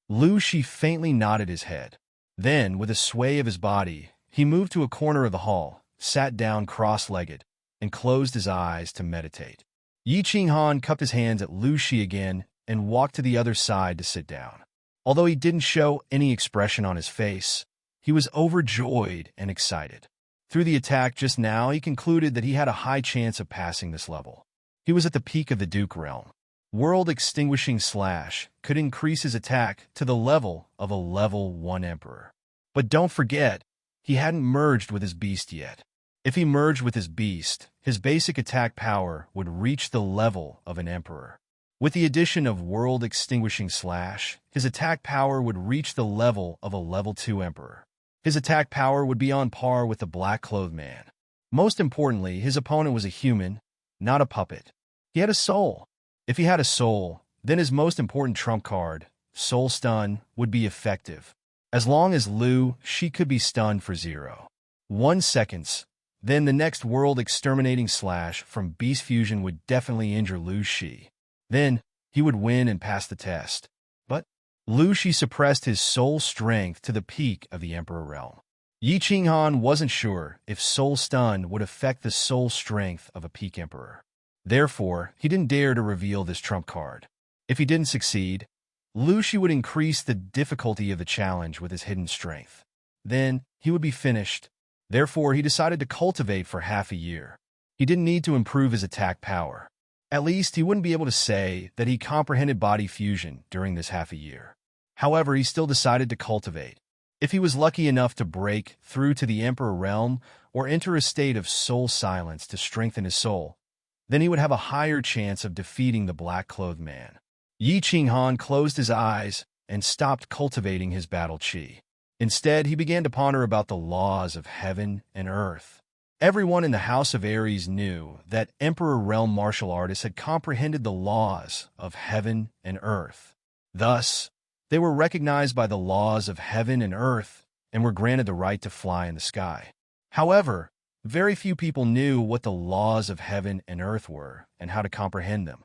Lu Shi faintly nodded his head. Then, with a sway of his body, he moved to a corner of the hall, sat down cross-legged, and closed his eyes to meditate. Yi Qinghan cupped his hands at Lu Shi again and walked to the other side to sit down. Although he didn't show any expression on his face, he was overjoyed and excited. Through the attack just now, he concluded that he had a high chance of passing this level. He was at the peak of the Duke realm. World Extinguishing Slash could increase his attack to the level of a level 1 emperor. But don't forget, he hadn't merged with his beast yet. If he merged with his beast, his basic attack power would reach the level of an emperor. With the addition of World Extinguishing Slash, his attack power would reach the level of a level 2 emperor. His attack power would be on par with the black-clothed man. Most importantly, his opponent was a human, not a puppet. He had a soul. If he had a soul, then his most important trump card, Soul Stun, would be effective. As long as Lu, she could be stunned for 0.1 seconds. Then the next World Exterminating Slash from Beast Fusion would definitely injure Lu Shi. Then, he would win and pass the test. But Lu Shi suppressed his soul strength to the peak of the Emperor realm. Yi Qinghan wasn't sure if Soul Stun would affect the soul strength of a peak Emperor. Therefore, he didn't dare to reveal this trump card. If he didn't succeed, Lu Shi would increase the difficulty of the challenge with his hidden strength. Then, he would be finished. Therefore, he decided to cultivate for half a year. He didn't need to improve his attack power. At least, he wouldn't be able to say that he comprehended body fusion during this half a year. However, he still decided to cultivate. If he was lucky enough to break through to the Emperor realm or enter a state of soul silence to strengthen his soul, then he would have a higher chance of defeating the black-clothed man. Yi Qinghan closed his eyes and stopped cultivating his battle chi. Instead, he began to ponder about the laws of heaven and earth. Everyone in the House of Aries knew that Emperor Realm martial artists had comprehended the laws of heaven and earth. Thus, they were recognized by the laws of heaven and earth and were granted the right to fly in the sky. However, very few people knew what the laws of heaven and earth were and how to comprehend them.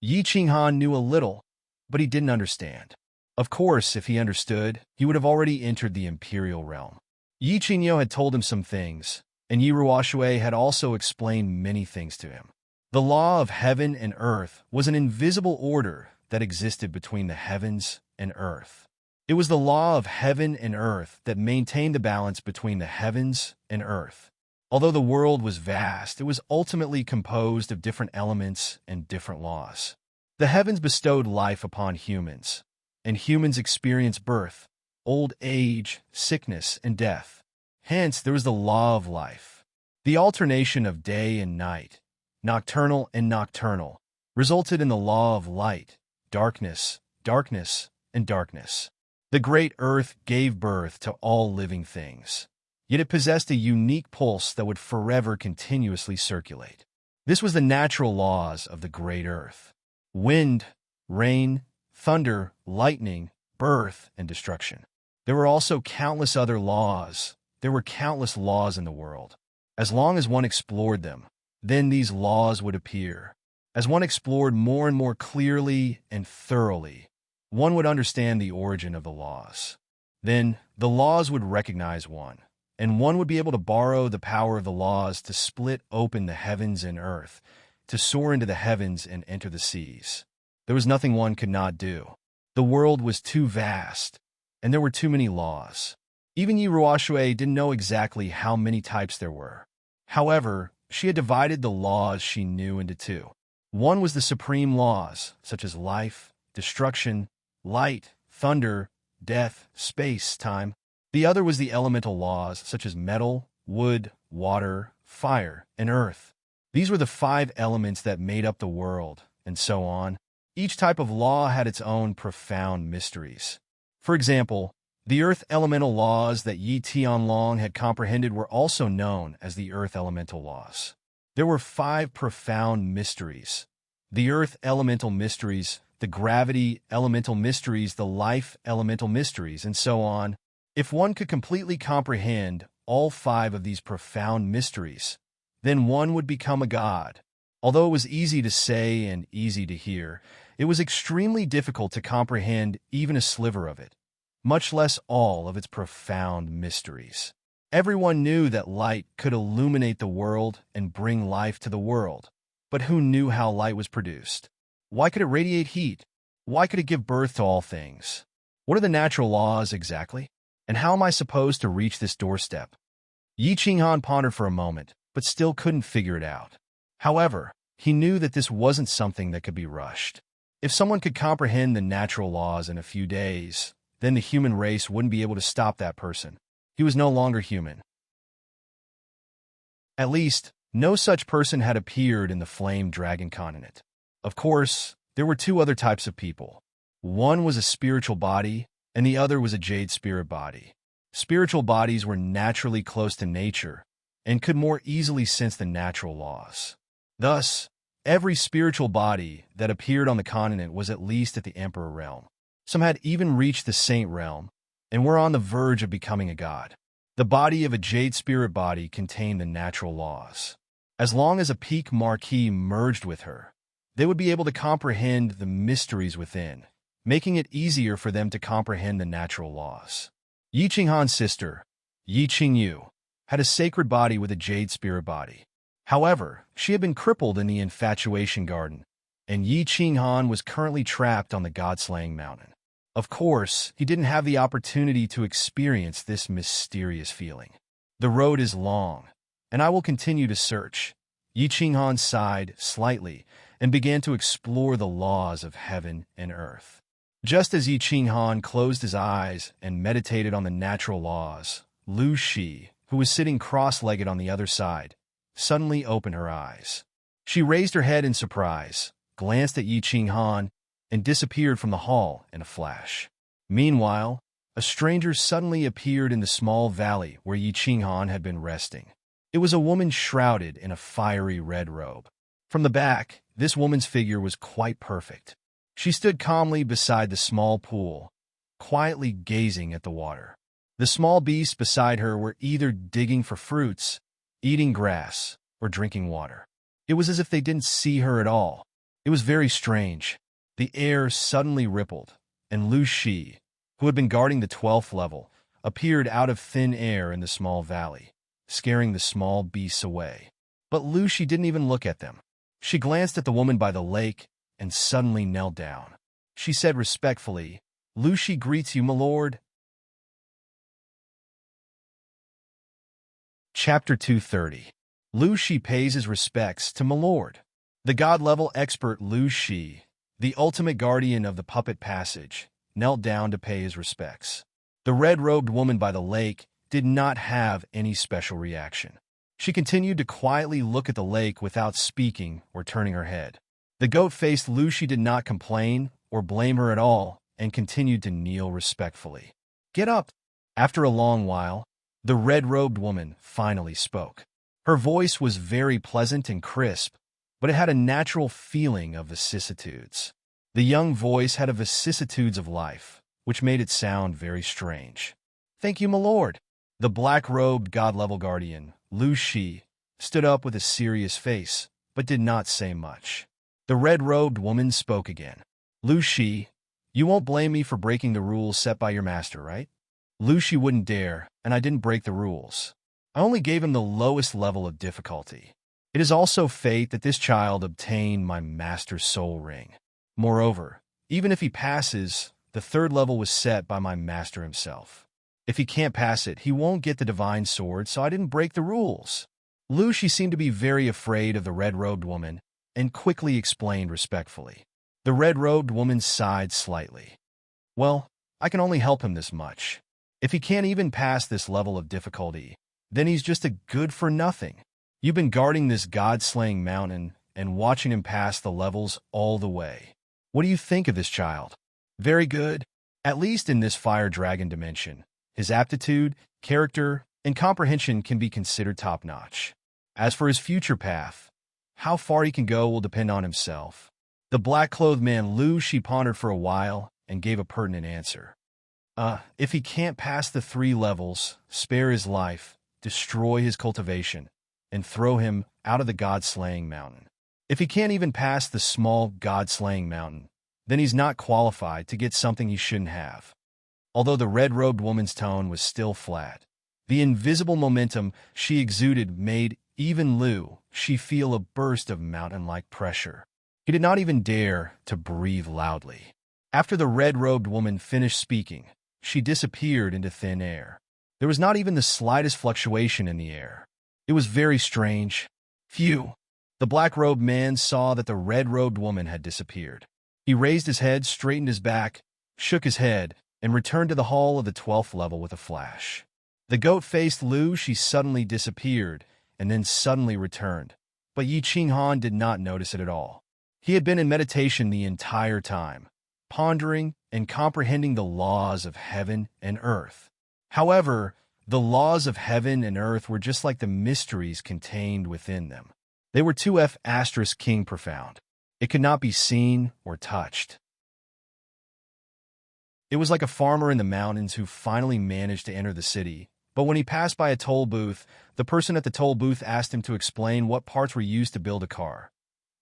Yi Qinghan knew a little, but he didn't understand. Of course, if he understood, he would have already entered the Imperial realm. Yi Qingyo had told him some things, and Yi Ruoshui had also explained many things to him. The law of heaven and earth was an invisible order that existed between the heavens and earth. It was the law of heaven and earth that maintained the balance between the heavens and earth. Although the world was vast, it was ultimately composed of different elements and different laws. The heavens bestowed life upon humans, and humans experienced birth, old age, sickness, and death. Hence, there was the law of life. The alternation of day and night, nocturnal and nocturnal, resulted in the law of light, darkness, darkness, and darkness. The great earth gave birth to all living things, yet it possessed a unique pulse that would forever continuously circulate. This was the natural laws of the great earth: wind, rain, thunder, lightning, birth, and destruction. There were also countless other laws, there were countless laws in the world. As long as one explored them, then these laws would appear. As one explored more and more clearly and thoroughly, one would understand the origin of the laws. Then the laws would recognize one, and one would be able to borrow the power of the laws to split open the heavens and earth, to soar into the heavens and enter the seas. There was nothing one could not do. The world was too vast, and there were too many laws. Even Yi Ruoxue didn't know exactly how many types there were. However, she had divided the laws she knew into two. One was the supreme laws, such as life, destruction, light, thunder, death, space, time. The other was the elemental laws, such as metal, wood, water, fire, and earth. These were the 5 elements that made up the world, and so on. Each type of law had its own profound mysteries. For example, the earth elemental laws that Yi Tianlong had comprehended were also known as the earth elemental laws. There were 5 profound mysteries: the earth elemental mysteries, the gravity elemental mysteries, the life elemental mysteries, and so on. If one could completely comprehend all 5 of these profound mysteries, then one would become a god. Although it was easy to say and easy to hear, it was extremely difficult to comprehend even a sliver of it, much less all of its profound mysteries. Everyone knew that light could illuminate the world and bring life to the world, but who knew how light was produced? Why could it radiate heat? Why could it give birth to all things? What are the natural laws exactly? And how am I supposed to reach this doorstep? Yi Qinghan pondered for a moment, but still couldn't figure it out. However, he knew that this wasn't something that could be rushed. If someone could comprehend the natural laws in a few days, then the human race wouldn't be able to stop that person. He was no longer human. At least, no such person had appeared in the Flame Dragon continent. Of course, there were 2 other types of people. One was a spiritual body, and the other was a jade spirit body. Spiritual bodies were naturally close to nature and could more easily sense the natural laws. Thus, every spiritual body that appeared on the continent was at least at the Emperor realm. Some had even reached the Saint realm and were on the verge of becoming a god. The body of a jade spirit body contained the natural laws. As long as a peak marquis merged with her, they would be able to comprehend the mysteries within, making it easier for them to comprehend the natural laws. Yi Qinghan's sister, Yi Qingyu, had a sacred body with a jade spirit body. However, she had been crippled in the infatuation garden, and Yi Qinghan was currently trapped on the god-slaying mountain. Of course, he didn't have the opportunity to experience this mysterious feeling. The road is long, and I will continue to search. Yi Qinghan sighed slightly and began to explore the laws of heaven and earth. Just as Yi Qinghan closed his eyes and meditated on the natural laws, Lu Shi, who was sitting cross-legged on the other side, suddenly opened her eyes. She raised her head in surprise, glanced at Yi Qinghan, and disappeared from the hall in a flash. Meanwhile, a stranger suddenly appeared in the small valley where Yi Qinghan had been resting. It was a woman shrouded in a fiery red robe. From the back, this woman's figure was quite perfect. She stood calmly beside the small pool, quietly gazing at the water. The small beasts beside her were either digging for fruits, eating grass, or drinking water. It was as if they didn't see her at all. It was very strange. The air suddenly rippled, and Lu Shi, who had been guarding the 12th level, appeared out of thin air in the small valley, scaring the small beasts away. But Lu Shi didn't even look at them. She glanced at the woman by the lake and suddenly knelt down. She said respectfully, "Lu Shi greets you, my lord." Chapter 230. Lu Shi pays his respects to my lord. The god-level expert Lu Shi, the ultimate guardian of the puppet passage, knelt down to pay his respects. The red-robed woman by the lake did not have any special reaction. She continued to quietly look at the lake without speaking or turning her head. The goat-faced Lu Shi did not complain or blame her at all and continued to kneel respectfully. "Get up." After a long while, the red-robed woman finally spoke. Her voice was very pleasant and crisp, but it had a natural feeling of vicissitudes. The young voice had a vicissitudes of life, which made it sound very strange. "Thank you, my lord. The black-robed god-level guardian, Lu Shi, stood up with a serious face, but did not say much. The red-robed woman spoke again. Lu Shi, you won't blame me for breaking the rules set by your master, right? Lu Shi wouldn't dare, and I didn't break the rules. I only gave him the lowest level of difficulty. It is also fate that this child obtain my master's soul ring. Moreover, even if he passes, the third level was set by my master himself. If he can't pass it, he won't get the divine sword, so I didn't break the rules. Lu Shi seemed to be very afraid of the red-robed woman, and quickly explained respectfully. The red-robed woman sighed slightly. Well, I can only help him this much. If he can't even pass this level of difficulty, then he's just a good-for-nothing. You've been guarding this god-slaying mountain and watching him pass the levels all the way. What do you think of this child? Very good. At least in this fire dragon dimension, his aptitude, character, and comprehension can be considered top-notch. As for his future path, how far he can go will depend on himself. The black-clothed man Lu Shi pondered for a while and gave a pertinent answer. If he can't pass the 3 levels, spare his life, destroy his cultivation, and throw him out of the god-slaying mountain. If he can't even pass the small god-slaying mountain, then he's not qualified to get something he shouldn't have. Although the red-robed woman's tone was still flat, the invisible momentum she exuded made even Lu Shi feel a burst of mountain-like pressure. He did not even dare to breathe loudly. After the red-robed woman finished speaking, she disappeared into thin air. There was not even the slightest fluctuation in the air. It was very strange. Phew! The black-robed man saw that the red-robed woman had disappeared. He raised his head, straightened his back, shook his head, and returned to the hall of the 12th level with a flash. The goat-faced Lu Shi suddenly disappeared, and then suddenly returned. But Yi Qinghan did not notice it at all. He had been in meditation the entire time, pondering and comprehending the laws of heaven and earth. However, the laws of heaven and earth were just like the mysteries contained within them. They were 2F** king profound. It could not be seen or touched. It was like a farmer in the mountains who finally managed to enter the city, but when he passed by a toll booth, the person at the toll booth asked him to explain what parts were used to build a car.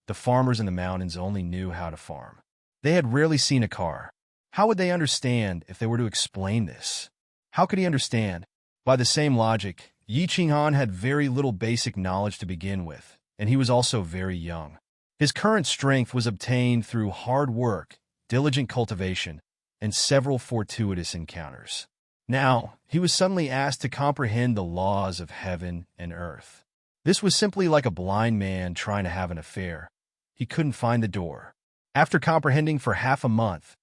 The farmers in the mountains only knew how to farm. They had rarely seen a car. How would they understand if they were to explain this? How could he understand? By the same logic, Yi Qinghan had very little basic knowledge to begin with, and he was also very young. His current strength was obtained through hard work, diligent cultivation, and several fortuitous encounters. Now, he was suddenly asked to comprehend the laws of heaven and earth. This was simply like a blind man trying to have an affair. He couldn't find the door. After comprehending for half a month,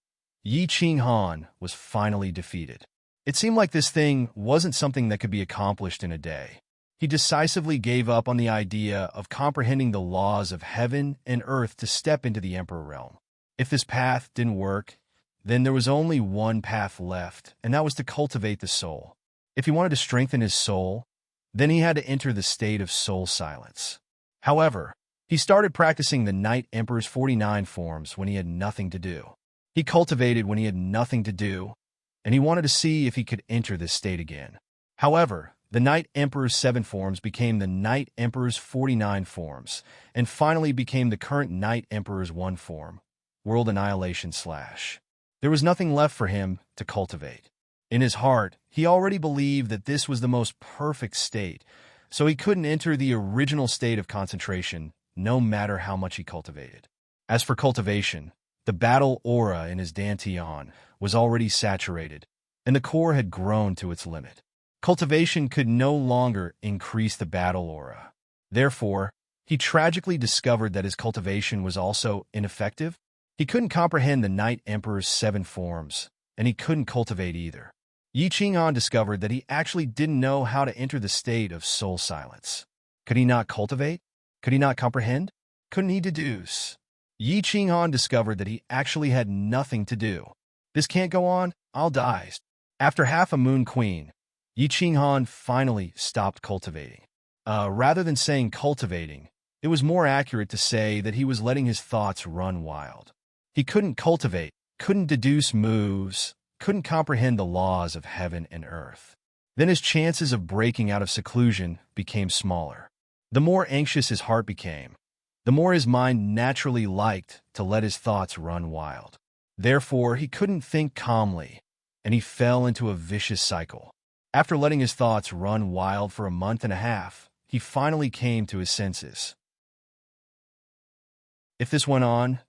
Yi Qinghan was finally defeated. It seemed like this thing wasn't something that could be accomplished in a day. He decisively gave up on the idea of comprehending the laws of heaven and earth to step into the Emperor realm. If this path didn't work, then there was only one path left, and that was to cultivate the soul. If he wanted to strengthen his soul, then he had to enter the state of soul silence. However, he started practicing the Night Emperor's 49 forms when he had nothing to do. He cultivated when he had nothing to do, and he wanted to see if he could enter this state again. However, the Night Emperor's 7 forms became the Night Emperor's 49 forms, and finally became the current Night Emperor's 1 form, World Annihilation / There was nothing left for him to cultivate. In his heart, he already believed that this was the most perfect state, so he couldn't enter the original state of concentration, no matter how much he cultivated. As for cultivation, the battle aura in his dantian was already saturated, and the core had grown to its limit. Cultivation could no longer increase the battle aura. Therefore, he tragically discovered that his cultivation was also ineffective. He couldn't comprehend the Night Emperor's 7 forms, and he couldn't cultivate either. Yi Qinghan discovered that he actually didn't know how to enter the state of soul silence. Could he not cultivate? Could he not comprehend? Couldn't he deduce? Yi Qinghan discovered that he actually had nothing to do. This can't go on, I'll die. After half a moon queen, Yi Qinghan finally stopped cultivating. Rather than saying cultivating, it was more accurate to say that he was letting his thoughts run wild. He couldn't cultivate, couldn't deduce moves, couldn't comprehend the laws of heaven and earth. Then his chances of breaking out of seclusion became smaller. The more anxious his heart became, the more his mind naturally liked to let his thoughts run wild. Therefore, he couldn't think calmly, and he fell into a vicious cycle. After letting his thoughts run wild for a month and a half, he finally came to his senses. If this went on,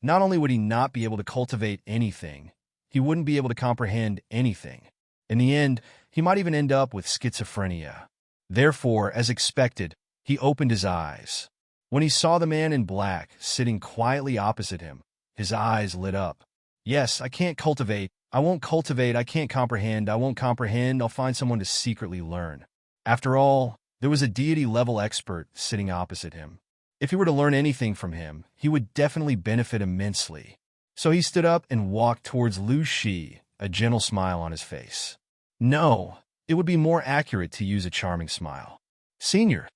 not only would he not be able to cultivate anything, he wouldn't be able to comprehend anything. In the end, he might even end up with schizophrenia. Therefore, as expected, he opened his eyes. When he saw the man in black sitting quietly opposite him, his eyes lit up. Yes, I can't cultivate. I won't cultivate. I can't comprehend. I won't comprehend. I'll find someone to secretly learn. After all, there was a deity-level expert sitting opposite him. If he were to learn anything from him, he would definitely benefit immensely. So he stood up and walked towards Lu Shi, a gentle smile on his face. No, it would be more accurate to use a charming smile. Senior.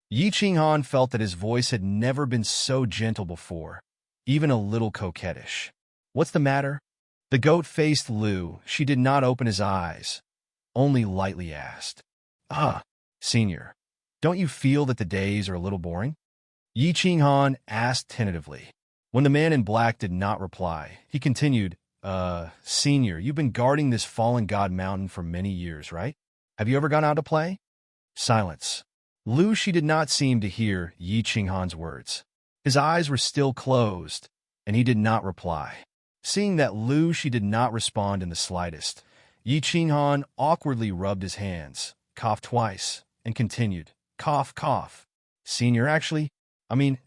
Yi Qinghan felt that his voice had never been so gentle before, even a little coquettish. What's the matter? The goat-faced Lu, she did not open his eyes, only lightly asked. Senior, don't you feel that the days are a little boring? Yi Qinghan asked tentatively. When the man in black did not reply, he continued, Senior, you've been guarding this fallen god mountain for many years, right? Have you ever gone out to play? Silence. Lu Shi did not seem to hear Yi Qinghan's words. His eyes were still closed, and he did not reply. Seeing that Lu Shi did not respond in the slightest, Yi Qinghan awkwardly rubbed his hands, coughed twice, and continued, cough, cough. Senior, actually,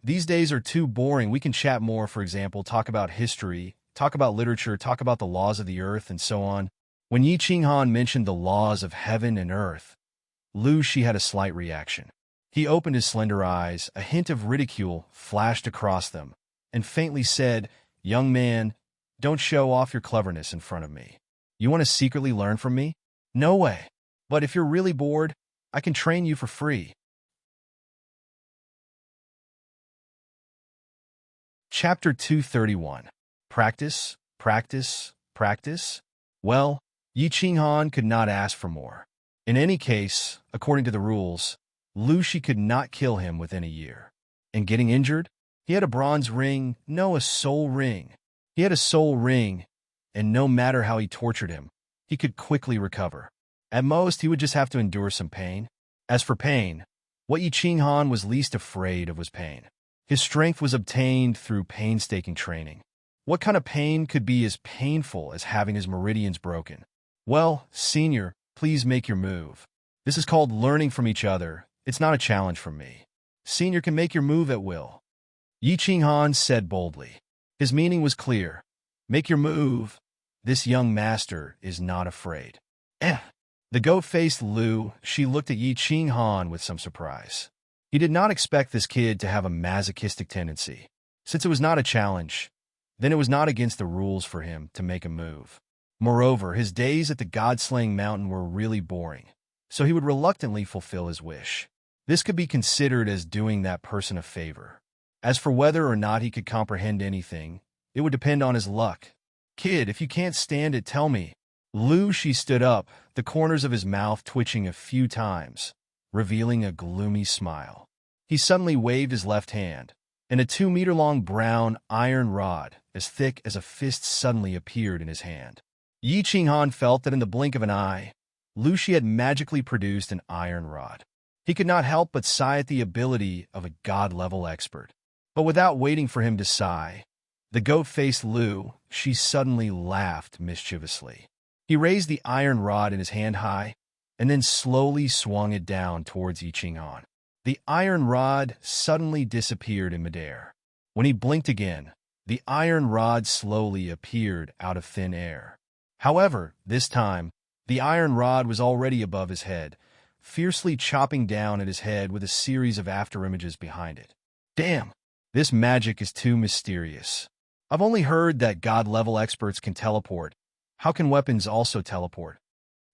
these days are too boring. We can chat more, for example, talk about history, talk about literature, talk about the laws of the earth, and so on. When Yi Qinghan mentioned the laws of heaven and earth, Lu Shi had a slight reaction. He opened his slender eyes, a hint of ridicule flashed across them, and faintly said, Young man, don't show off your cleverness in front of me. You want to secretly learn from me? No way. But if you're really bored, I can train you for free. Chapter 231. Practice, practice, practice? Well, Yi Qinghan could not ask for more. In any case, according to the rules, Lu Shi could not kill him within a year. And getting injured? He had a bronze ring, no, a soul ring. He had a soul ring, and no matter how he tortured him, he could quickly recover. At most, he would just have to endure some pain. As for pain, what Yi Qinghan was least afraid of was pain. His strength was obtained through painstaking training. What kind of pain could be as painful as having his meridians broken? Well, Senior, please make your move. This is called learning from each other. It's not a challenge from me. Senior can make your move at will. Yi Qinghan said boldly. His meaning was clear. Make your move. This young master is not afraid. The goat-faced Lu, she looked at Yi Qinghan with some surprise. He did not expect this kid to have a masochistic tendency. Since it was not a challenge, then it was not against the rules for him to make a move. Moreover, his days at the god-slaying mountain were really boring, so he would reluctantly fulfill his wish. This could be considered as doing that person a favor. As for whether or not he could comprehend anything, it would depend on his luck. Kid, if you can't stand it, tell me. Lu Shi stood up, the corners of his mouth twitching a few times, revealing a gloomy smile. He suddenly waved his left hand, and a 2-meter-long brown iron rod, as thick as a fist, suddenly appeared in his hand. Yi Qinghan felt that in the blink of an eye, Lu Shi had magically produced an iron rod. He could not help but sigh at the ability of a god-level expert. But without waiting for him to sigh, the goat-faced Lu, she suddenly laughed mischievously. He raised the iron rod in his hand high, and then slowly swung it down towards Yi Qinghan. The iron rod suddenly disappeared in midair. When he blinked again, the iron rod slowly appeared out of thin air. However, this time, the iron rod was already above his head, fiercely chopping down at his head with a series of afterimages behind it. Damn, this magic is too mysterious. I've only heard that god-level experts can teleport. How can weapons also teleport?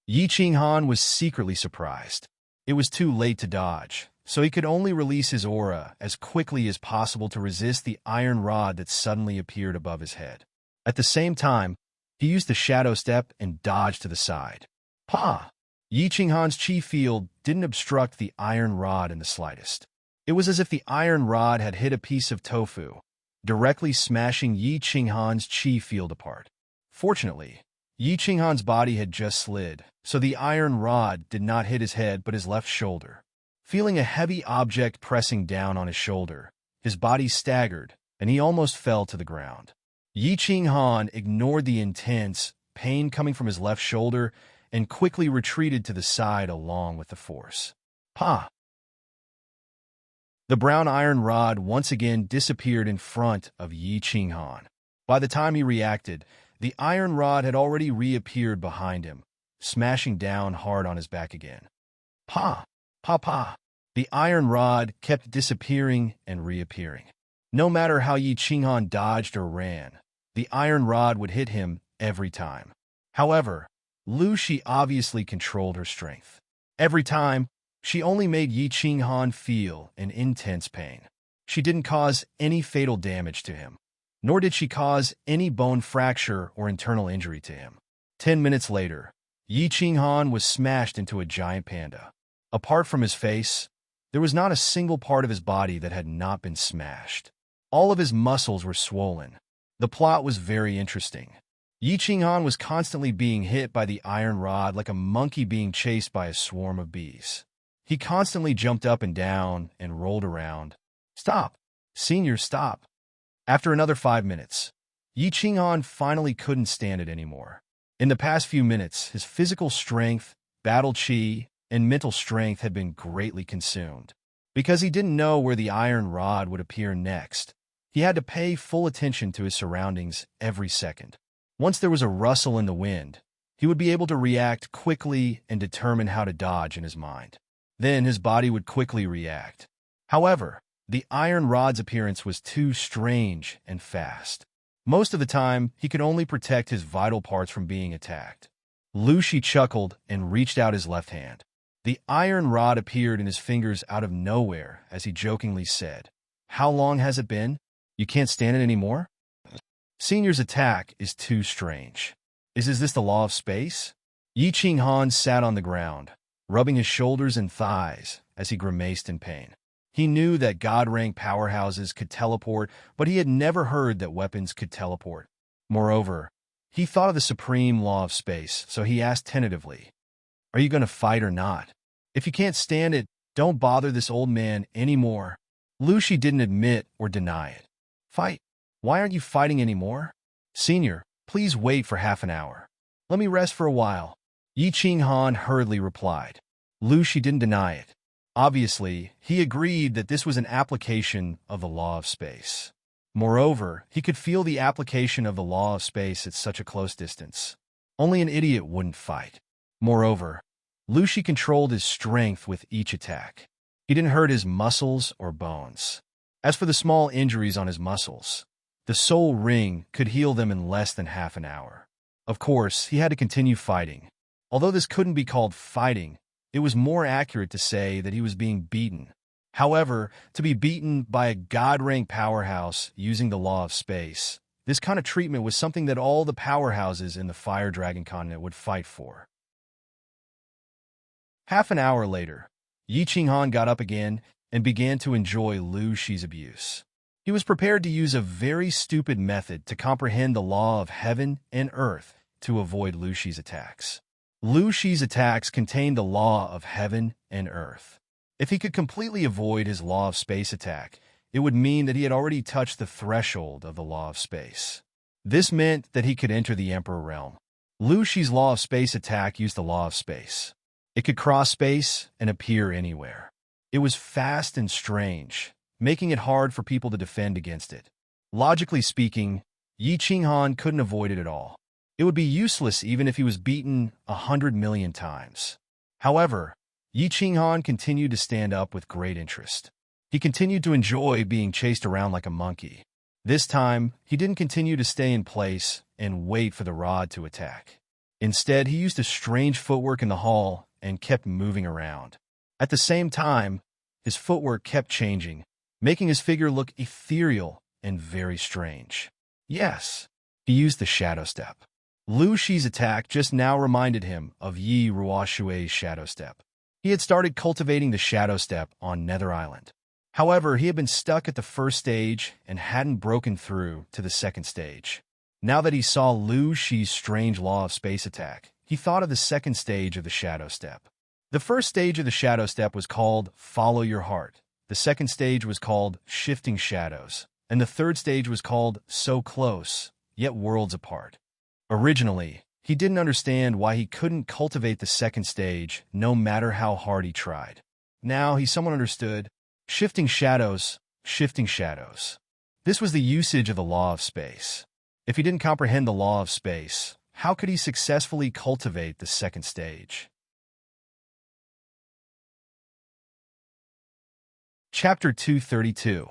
Yi Qinghan was secretly surprised. It was too late to dodge, so he could only release his aura as quickly as possible to resist the iron rod that suddenly appeared above his head. At the same time, he used the shadow step and dodged to the side. Pa! Yi Qinghan's chi field didn't obstruct the iron rod in the slightest. It was as if the iron rod had hit a piece of tofu, directly smashing Yi Qinghan's chi field apart. Fortunately, Yi Qinghan's body had just slid, so the iron rod did not hit his head but his left shoulder. Feeling a heavy object pressing down on his shoulder, his body staggered, and he almost fell to the ground. Yi Qinghan ignored the intense pain coming from his left shoulder and quickly retreated to the side along with the force. Pa! The brown iron rod once again disappeared in front of Yi Qinghan. By the time he reacted, the iron rod had already reappeared behind him, smashing down hard on his back again. Pa! Pa! Pa! The iron rod kept disappearing and reappearing. No matter how Yi Qinghan dodged or ran, the iron rod would hit him every time. However, Lu Shi obviously controlled her strength. Every time, she only made Yi Qinghan feel an intense pain. She didn't cause any fatal damage to him, nor did she cause any bone fracture or internal injury to him. 10 minutes later, Yi Qinghan was smashed into a giant panda. Apart from his face, there was not a single part of his body that had not been smashed. All of his muscles were swollen. The plot was very interesting. Yi Qinghan was constantly being hit by the iron rod like a monkey being chased by a swarm of bees. He constantly jumped up and down and rolled around. Stop! Senior, stop! After another 5 minutes, Yi Qinghan finally couldn't stand it anymore. In the past few minutes, his physical strength, battle chi, and mental strength had been greatly consumed. Because he didn't know where the iron rod would appear next, he had to pay full attention to his surroundings every second. Once there was a rustle in the wind, he would be able to react quickly and determine how to dodge in his mind. Then his body would quickly react. However, the iron rod's appearance was too strange and fast. Most of the time, he could only protect his vital parts from being attacked. Lu Shi chuckled and reached out his left hand. The iron rod appeared in his fingers out of nowhere as he jokingly said, "How long has it been? You can't stand it anymore?" Senior's attack is too strange. Is this the law of space? Yi Qinghan sat on the ground, rubbing his shoulders and thighs as he grimaced in pain. He knew that God-rank powerhouses could teleport, but he had never heard that weapons could teleport. Moreover, he thought of the supreme law of space, so he asked tentatively, "Are you going to fight or not? If you can't stand it, don't bother this old man anymore." Lu Shi didn't admit or deny it. "Fight? Why aren't you fighting anymore?" "Senior, please wait for half an hour. Let me rest for a while," Yi Qinghan hurriedly replied. Lu Shi didn't deny it. Obviously, he agreed that this was an application of the law of space. Moreover, he could feel the application of the law of space at such a close distance. Only an idiot wouldn't fight. Moreover, Lu Shi controlled his strength with each attack. He didn't hurt his muscles or bones. As for the small injuries on his muscles, the soul ring could heal them in less than half an hour. Of course, he had to continue fighting. Although this couldn't be called fighting, it was more accurate to say that he was being beaten. However, to be beaten by a God-rank powerhouse using the law of space, this kind of treatment was something that all the powerhouses in the Fire Dragon continent would fight for. Half an hour later, Yi Qinghan got up again and began to enjoy Lu Shi's abuse. He was prepared to use a very stupid method to comprehend the law of heaven and earth to avoid Lu Shi's attacks. Lu Shi's attacks contained the law of heaven and earth. If he could completely avoid his law of space attack, it would mean that he had already touched the threshold of the law of space. This meant that he could enter the Emperor realm. Lu Shi's law of space attack used the law of space. It could cross space and appear anywhere. It was fast and strange, making it hard for people to defend against it. Logically speaking, Yi Qinghan couldn't avoid it at all. It would be useless even if he was beaten 100 million times. However, Yi Qinghan continued to stand up with great interest. He continued to enjoy being chased around like a monkey. This time, he didn't continue to stay in place and wait for the rod to attack. Instead, he used a strange footwork in the hall and kept moving around. At the same time, his footwork kept changing, making his figure look ethereal and very strange. Yes, he used the shadow step. Lu Shi's attack just now reminded him of Yi Ruoshui's Shadow Step. He had started cultivating the Shadow Step on Nether Island. However, he had been stuck at the first stage and hadn't broken through to the second stage. Now that he saw Lu Shi's strange law of space attack, he thought of the second stage of the Shadow Step. The first stage of the Shadow Step was called Follow Your Heart. The second stage was called Shifting Shadows. And the third stage was called So Close, Yet Worlds Apart. Originally, he didn't understand why he couldn't cultivate the second stage no matter how hard he tried. Now he somewhat understood. Shifting shadows, shifting shadows. This was the usage of the law of space. If he didn't comprehend the law of space, how could he successfully cultivate the second stage? Chapter 232.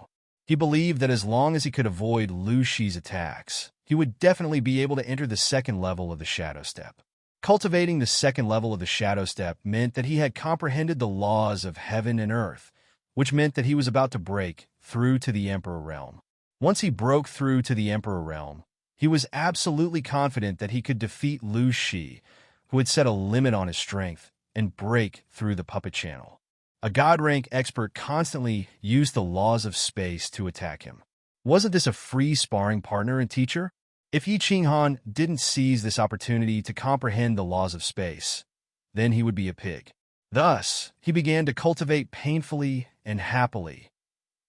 He believed that as long as he could avoid Lu Shi's attacks, he would definitely be able to enter the second level of the Shadow Step. Cultivating the second level of the Shadow Step meant that he had comprehended the laws of heaven and earth, which meant that he was about to break through to the Emperor Realm. Once he broke through to the Emperor Realm, he was absolutely confident that he could defeat Lu Shi, who had set a limit on his strength, and break through the puppet channel. A god-rank expert constantly used the laws of space to attack him. Wasn't this a free sparring partner and teacher? If Yi Qinghan didn't seize this opportunity to comprehend the laws of space, then he would be a pig. Thus, he began to cultivate painfully and happily.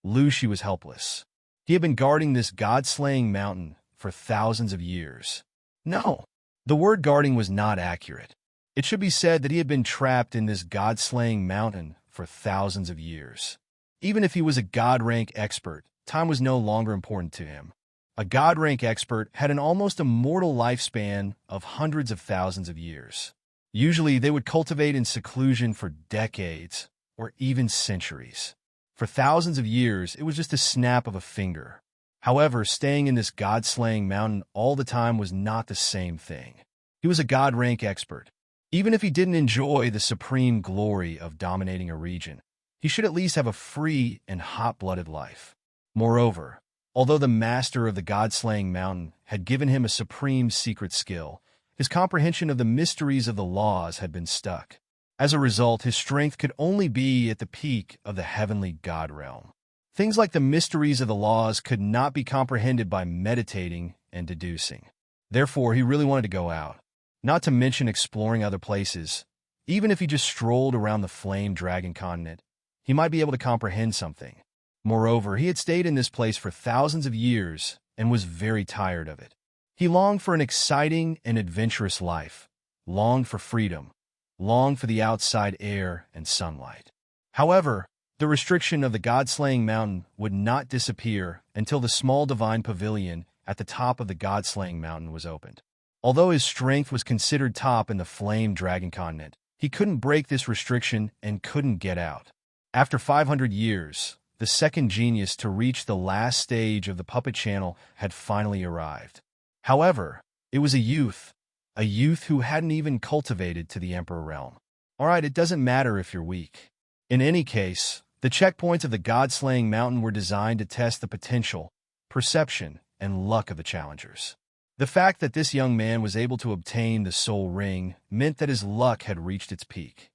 Lu Shi was helpless. He had been guarding this god-slaying mountain for thousands of years. No, the word guarding was not accurate. It should be said that he had been trapped in this god-slaying mountain for thousands of years. Even if he was a god-rank expert, time was no longer important to him. A god-rank expert had an almost immortal lifespan of hundreds of thousands of years. Usually, they would cultivate in seclusion for decades or even centuries. For thousands of years, it was just a snap of a finger. However, staying in this god-slaying mountain all the time was not the same thing. He was a god-rank expert. Even if he didn't enjoy the supreme glory of dominating a region, he should at least have a free and hot-blooded life. Moreover, although the master of the god-slaying mountain had given him a supreme secret skill, his comprehension of the mysteries of the laws had been stuck. As a result, his strength could only be at the peak of the heavenly god realm. Things like the mysteries of the laws could not be comprehended by meditating and deducing. Therefore, he really wanted to go out, not to mention exploring other places. Even if he just strolled around the flame dragon continent, he might be able to comprehend something. Moreover, he had stayed in this place for thousands of years and was very tired of it. He longed for an exciting and adventurous life, longed for freedom, longed for the outside air and sunlight. However, the restriction of the god-slaying mountain would not disappear until the small divine pavilion at the top of the god-slaying mountain was opened. Although his strength was considered top in the flame dragon continent, he couldn't break this restriction and couldn't get out. After 500 years, the second genius to reach the last stage of the puppet channel had finally arrived. However, it was a youth who hadn't even cultivated to the Emperor realm. Alright, it doesn't matter if you're weak. In any case, the checkpoints of the god-slaying mountain were designed to test the potential, perception, and luck of the challengers. The fact that this young man was able to obtain the soul ring meant that his luck had reached its peak.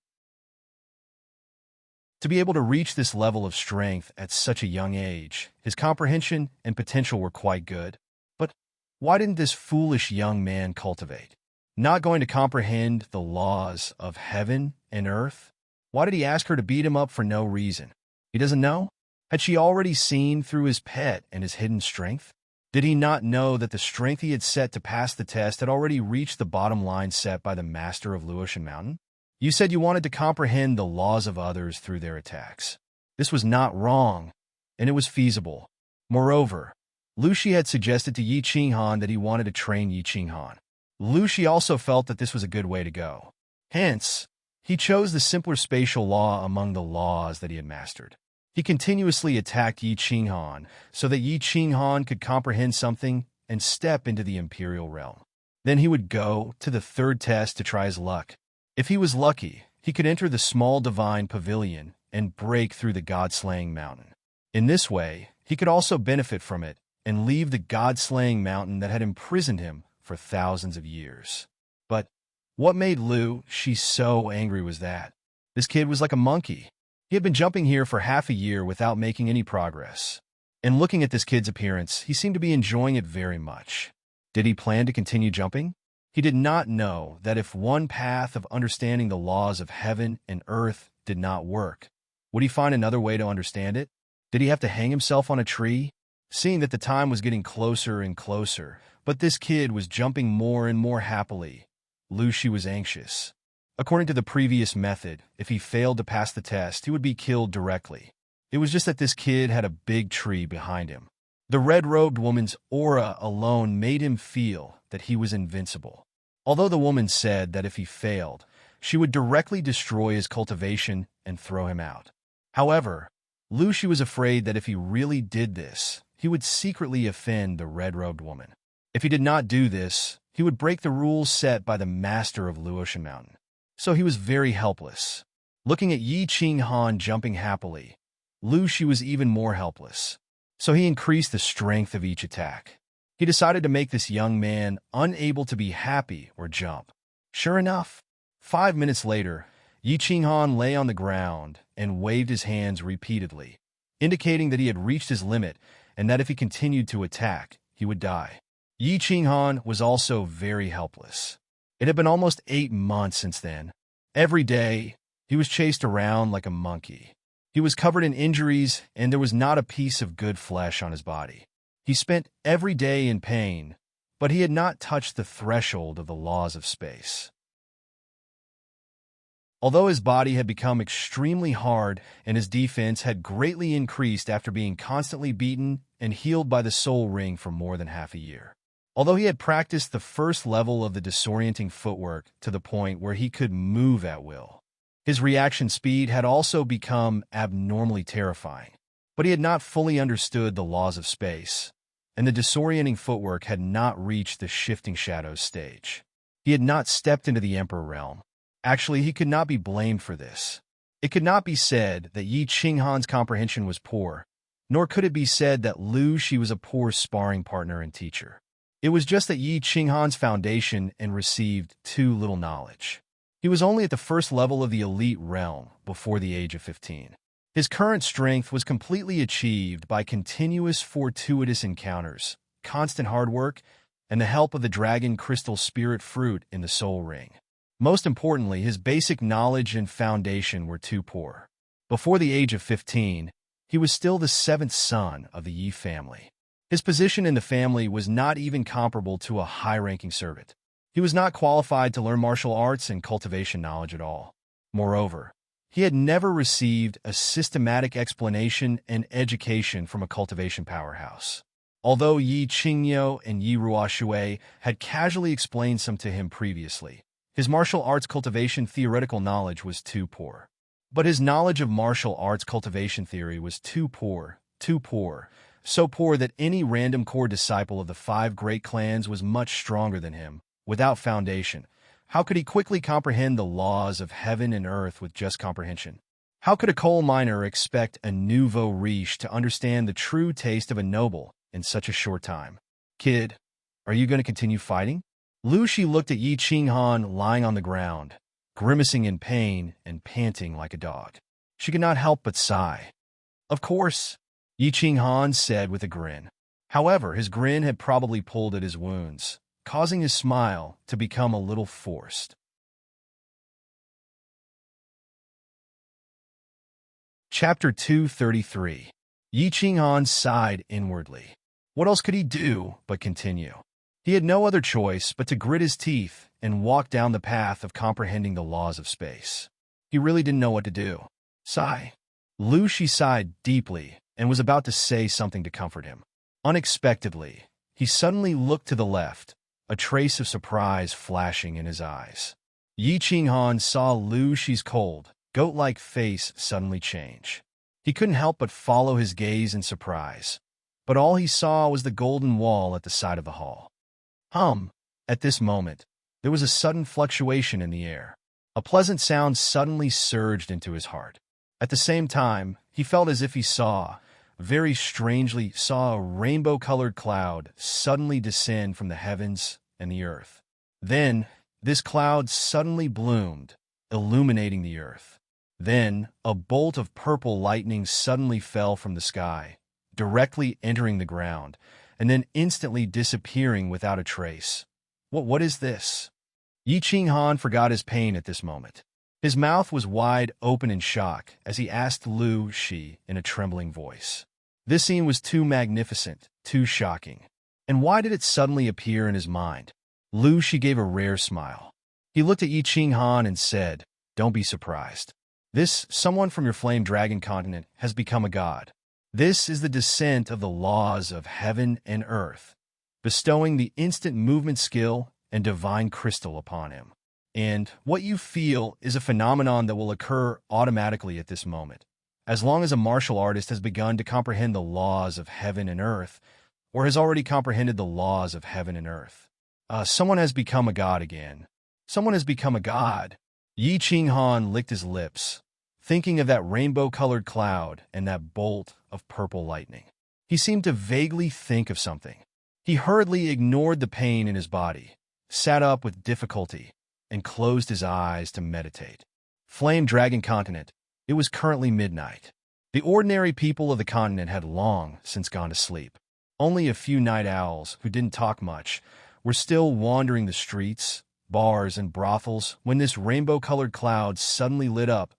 To be able to reach this level of strength at such a young age, his comprehension and potential were quite good. But why didn't this foolish young man cultivate? Not going to comprehend the laws of heaven and earth? Why did he ask her to beat him up for no reason? He doesn't know? Had she already seen through his pet and his hidden strength? Did he not know that the strength he had set to pass the test had already reached the bottom line set by the master of Luotian Mountain? You said you wanted to comprehend the laws of others through their attacks. This was not wrong, and it was feasible. Moreover, Lu Shi had suggested to Yi Qinghan that he wanted to train Yi Qinghan. Lu Shi also felt that this was a good way to go. Hence, he chose the simpler spatial law among the laws that he had mastered. He continuously attacked Yi Qinghan so that Yi Qinghan could comprehend something and step into the imperial realm. Then he would go to the third test to try his luck. If he was lucky, he could enter the small divine pavilion and break through the god-slaying mountain. In this way, he could also benefit from it and leave the god-slaying mountain that had imprisoned him for thousands of years. But what made Lu Shi so angry was that this kid was like a monkey. He had been jumping here for half a year without making any progress. And looking at this kid's appearance, he seemed to be enjoying it very much. Did he plan to continue jumping? He did not know that if one path of understanding the laws of heaven and earth did not work, would he find another way to understand it? Did he have to hang himself on a tree? Seeing that the time was getting closer and closer, but this kid was jumping more and more happily, Lu Shi was anxious. According to the previous method, if he failed to pass the test, he would be killed directly. It was just that this kid had a big tree behind him. The red-robed woman's aura alone made him feel that he was invincible. Although the woman said that if he failed, she would directly destroy his cultivation and throw him out. However, Lu Shi was afraid that if he really did this, he would secretly offend the red-robed woman. If he did not do this, he would break the rules set by the master of Luotian Mountain. So he was very helpless. Looking at Yi Qinghan jumping happily, Lu Shi was even more helpless. So he increased the strength of each attack. He decided to make this young man unable to be happy or jump. Sure enough, 5 minutes later, Yi Qinghan lay on the ground and waved his hands repeatedly, indicating that he had reached his limit and that if he continued to attack, he would die. Yi Qinghan was also very helpless. It had been almost 8 months since then. Every day, he was chased around like a monkey. He was covered in injuries, and there was not a piece of good flesh on his body. He spent every day in pain, but he had not touched the threshold of the laws of space. Although his body had become extremely hard and his defense had greatly increased after being constantly beaten and healed by the soul ring for more than half a year. Although he had practiced the first level of the disorienting footwork to the point where he could move at will, his reaction speed had also become abnormally terrifying. But he had not fully understood the laws of space, and the disorienting footwork had not reached the shifting shadows stage. He had not stepped into the Emperor realm. Actually, he could not be blamed for this. It could not be said that Yi Qinghan's comprehension was poor, nor could it be said that Lu Shi was a poor sparring partner and teacher. It was just that Yi Qinghan's foundation and received too little knowledge. He was only at the first level of the elite realm before the age of 15. His current strength was completely achieved by continuous fortuitous encounters, constant hard work, and the help of the dragon crystal spirit fruit in the soul ring. Most importantly, his basic knowledge and foundation were too poor. Before the age of 15, he was still the 7th son of the Yi family. His position in the family was not even comparable to a high-ranking servant. He was not qualified to learn martial arts and cultivation knowledge at all. Moreover, he had never received a systematic explanation and education from a cultivation powerhouse. Although Yi Qingyo and Yi Ruoshui had casually explained some to him previously, his martial arts cultivation theoretical knowledge was too poor. But his knowledge of martial arts cultivation theory was too poor, so poor that any random core disciple of the 5 great clans was much stronger than him. Without foundation, how could he quickly comprehend the laws of heaven and earth with just comprehension? How could a coal miner expect a nouveau riche to understand the true taste of a noble in such a short time? Kid, are you going to continue fighting? Lu Shi looked at Yi Qinghan lying on the ground, grimacing in pain and panting like a dog. She could not help but sigh. Of course, Yi Qinghan said with a grin. However, his grin had probably pulled at his wounds, causing his smile to become a little forced. Chapter 233. Yi Qinghan sighed inwardly. What else could he do but continue? He had no other choice but to grit his teeth and walk down the path of comprehending the laws of space. He really didn't know what to do. Sigh. Lu Shi sighed deeply and was about to say something to comfort him. Unexpectedly, he suddenly looked to the left, a trace of surprise flashing in his eyes. Yi Qinghan saw Lu Shi's cold, goat-like face suddenly change. He couldn't help but follow his gaze in surprise, but all he saw was the golden wall at the side of the hall. At this moment, there was a sudden fluctuation in the air. A pleasant sound suddenly surged into his heart. At the same time, he felt as if he very strangely saw a rainbow-colored cloud suddenly descend from the heavens and the earth. Then, this cloud suddenly bloomed, illuminating the earth. Then, a bolt of purple lightning suddenly fell from the sky, directly entering the ground, and then instantly disappearing without a trace. What is this? Yi Qinghan forgot his pain at this moment. His mouth was wide open in shock as he asked Lu Shi in a trembling voice. This scene was too magnificent, too shocking. And why did it suddenly appear in his mind? Lu Shi gave a rare smile. He looked at Yi Qinghan and said, "Don't be surprised. This someone from your flame dragon continent has become a god. This is the descent of the laws of heaven and earth, bestowing the instant movement skill and divine crystal upon him. And what you feel is a phenomenon that will occur automatically at this moment. As long as a martial artist has begun to comprehend the laws of heaven and earth, or has already comprehended the laws of heaven and earth. Someone has become a god again. Someone has become a god." Yi Qinghan licked his lips, thinking of that rainbow-colored cloud and that bolt of purple lightning. He seemed to vaguely think of something. He hurriedly ignored the pain in his body, sat up with difficulty, and closed his eyes to meditate. Flame Dragon Continent. It was currently midnight. The ordinary people of the continent had long since gone to sleep. Only a few night owls, who didn't talk much, were still wandering the streets, bars, and brothels when this rainbow-colored cloud suddenly lit up.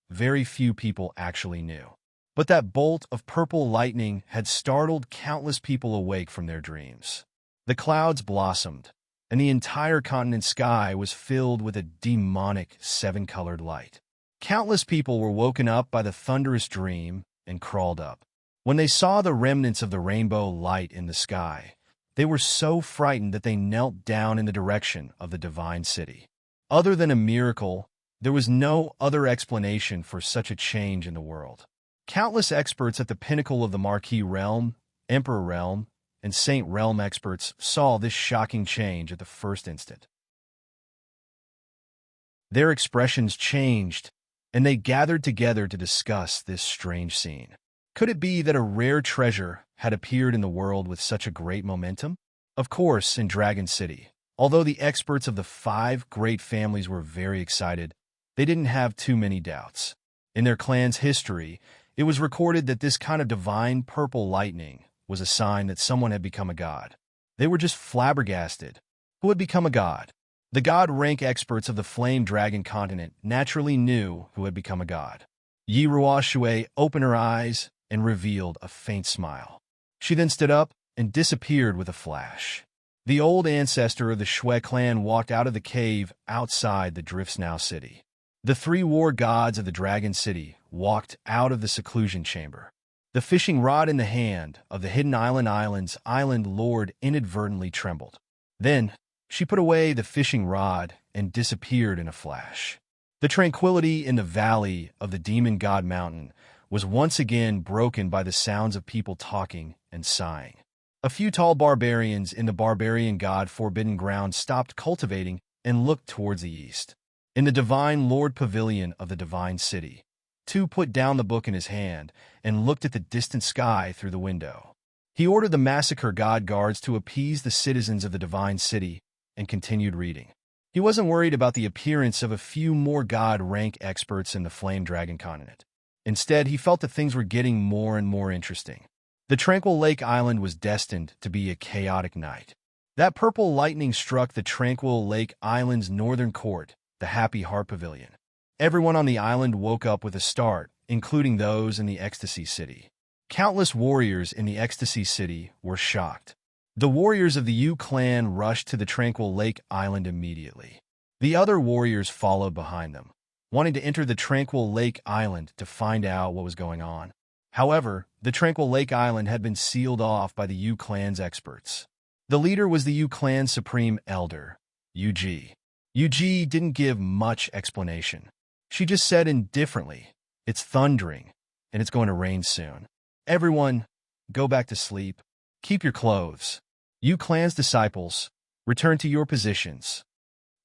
Very few people actually knew. But that bolt of purple lightning had startled countless people awake from their dreams. The clouds blossomed, and the entire continent sky was filled with a demonic seven-colored light. Countless people were woken up by the thunderous dream and crawled up. When they saw the remnants of the rainbow light in the sky, they were so frightened that they knelt down in the direction of the divine city. Other than a miracle, there was no other explanation for such a change in the world. Countless experts at the pinnacle of the Marquis realm, Emperor realm, and Saint realm experts saw this shocking change at the first instant. Their expressions changed, and they gathered together to discuss this strange scene. Could it be that a rare treasure had appeared in the world with such a great momentum? Of course, in Dragon City, although the experts of the 5 great families were very excited, they didn't have too many doubts. In their clan's history, it was recorded that this kind of divine purple lightning was a sign that someone had become a god. They were just flabbergasted. Who had become a god? The god rank experts of the Flame Dragon continent naturally knew who had become a god. Yi Ruoshui opened her eyes and revealed a faint smile. She then stood up and disappeared with a flash. The old ancestor of the Shui clan walked out of the cave outside the Driftsnow city. The 3 war gods of the Dragon City walked out of the seclusion chamber. The fishing rod in the hand of the Hidden Island's island lord inadvertently trembled. Then, she put away the fishing rod and disappeared in a flash. The tranquility in the valley of the Demon God Mountain was once again broken by the sounds of people talking and sighing. A few tall barbarians in the barbarian god Forbidden Ground stopped cultivating and looked towards the east. In the Divine Lord Pavilion of the Divine City, Tu put down the book in his hand and looked at the distant sky through the window. He ordered the massacre god guards to appease the citizens of the Divine City and continued reading. He wasn't worried about the appearance of a few more god rank experts in the Flame Dragon continent. Instead, he felt that things were getting more and more interesting. The Tranquil Lake Island was destined to be a chaotic night. That purple lightning struck the Tranquil Lake Island's northern court, the Happy Heart Pavilion. Everyone on the island woke up with a start, including those in the Ecstasy City. Countless warriors in the Ecstasy City were shocked. The warriors of the Yu clan rushed to the Tranquil Lake Island immediately. The other warriors followed behind them, wanting to enter the Tranquil Lake Island to find out what was going on. However, the Tranquil Lake Island had been sealed off by the Yu clan's experts. The leader was the Yu clan supreme elder, Yuji. Yuji didn't give much explanation. She just said indifferently, "It's thundering, and it's going to rain soon. Everyone, go back to sleep. Keep your clothes. Yu clan's disciples, return to your positions."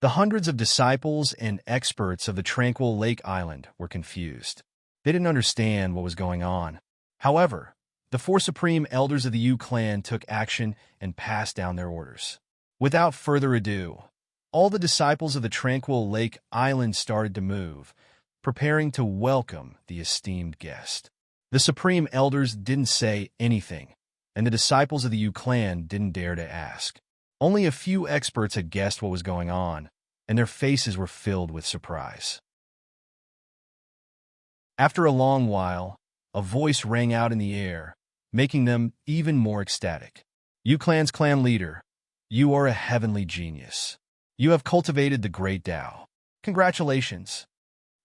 The hundreds of disciples and experts of the Tranquil Lake Island were confused. They didn't understand what was going on. However, the 4 supreme elders of the Yu clan took action and passed down their orders. Without further ado, all the disciples of the tranquil lake island started to move, preparing to welcome the esteemed guest. The supreme elders didn't say anything, and the disciples of the Yu clan didn't dare to ask. Only a few experts had guessed what was going on, and their faces were filled with surprise. After a long while, a voice rang out in the air, making them even more ecstatic. Yu clan's clan leader, you are a heavenly genius. You have cultivated the great Tao. Congratulations.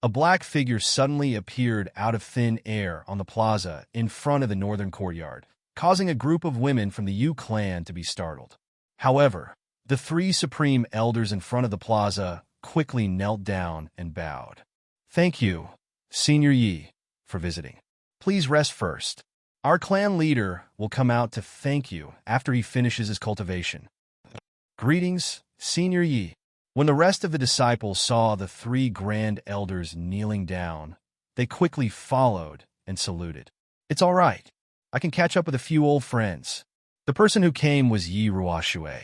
A black figure suddenly appeared out of thin air on the plaza in front of the northern courtyard, causing a group of women from the Yu clan to be startled. However, the three supreme elders in front of the plaza quickly knelt down and bowed. Thank you, Senior Yi, for visiting. Please rest first. Our clan leader will come out to thank you after he finishes his cultivation. Greetings, Senior Yi. When the rest of the disciples saw the three grand elders kneeling down, they quickly followed and saluted. It's all right. I can catch up with a few old friends. The person who came was Yi Ruoshui,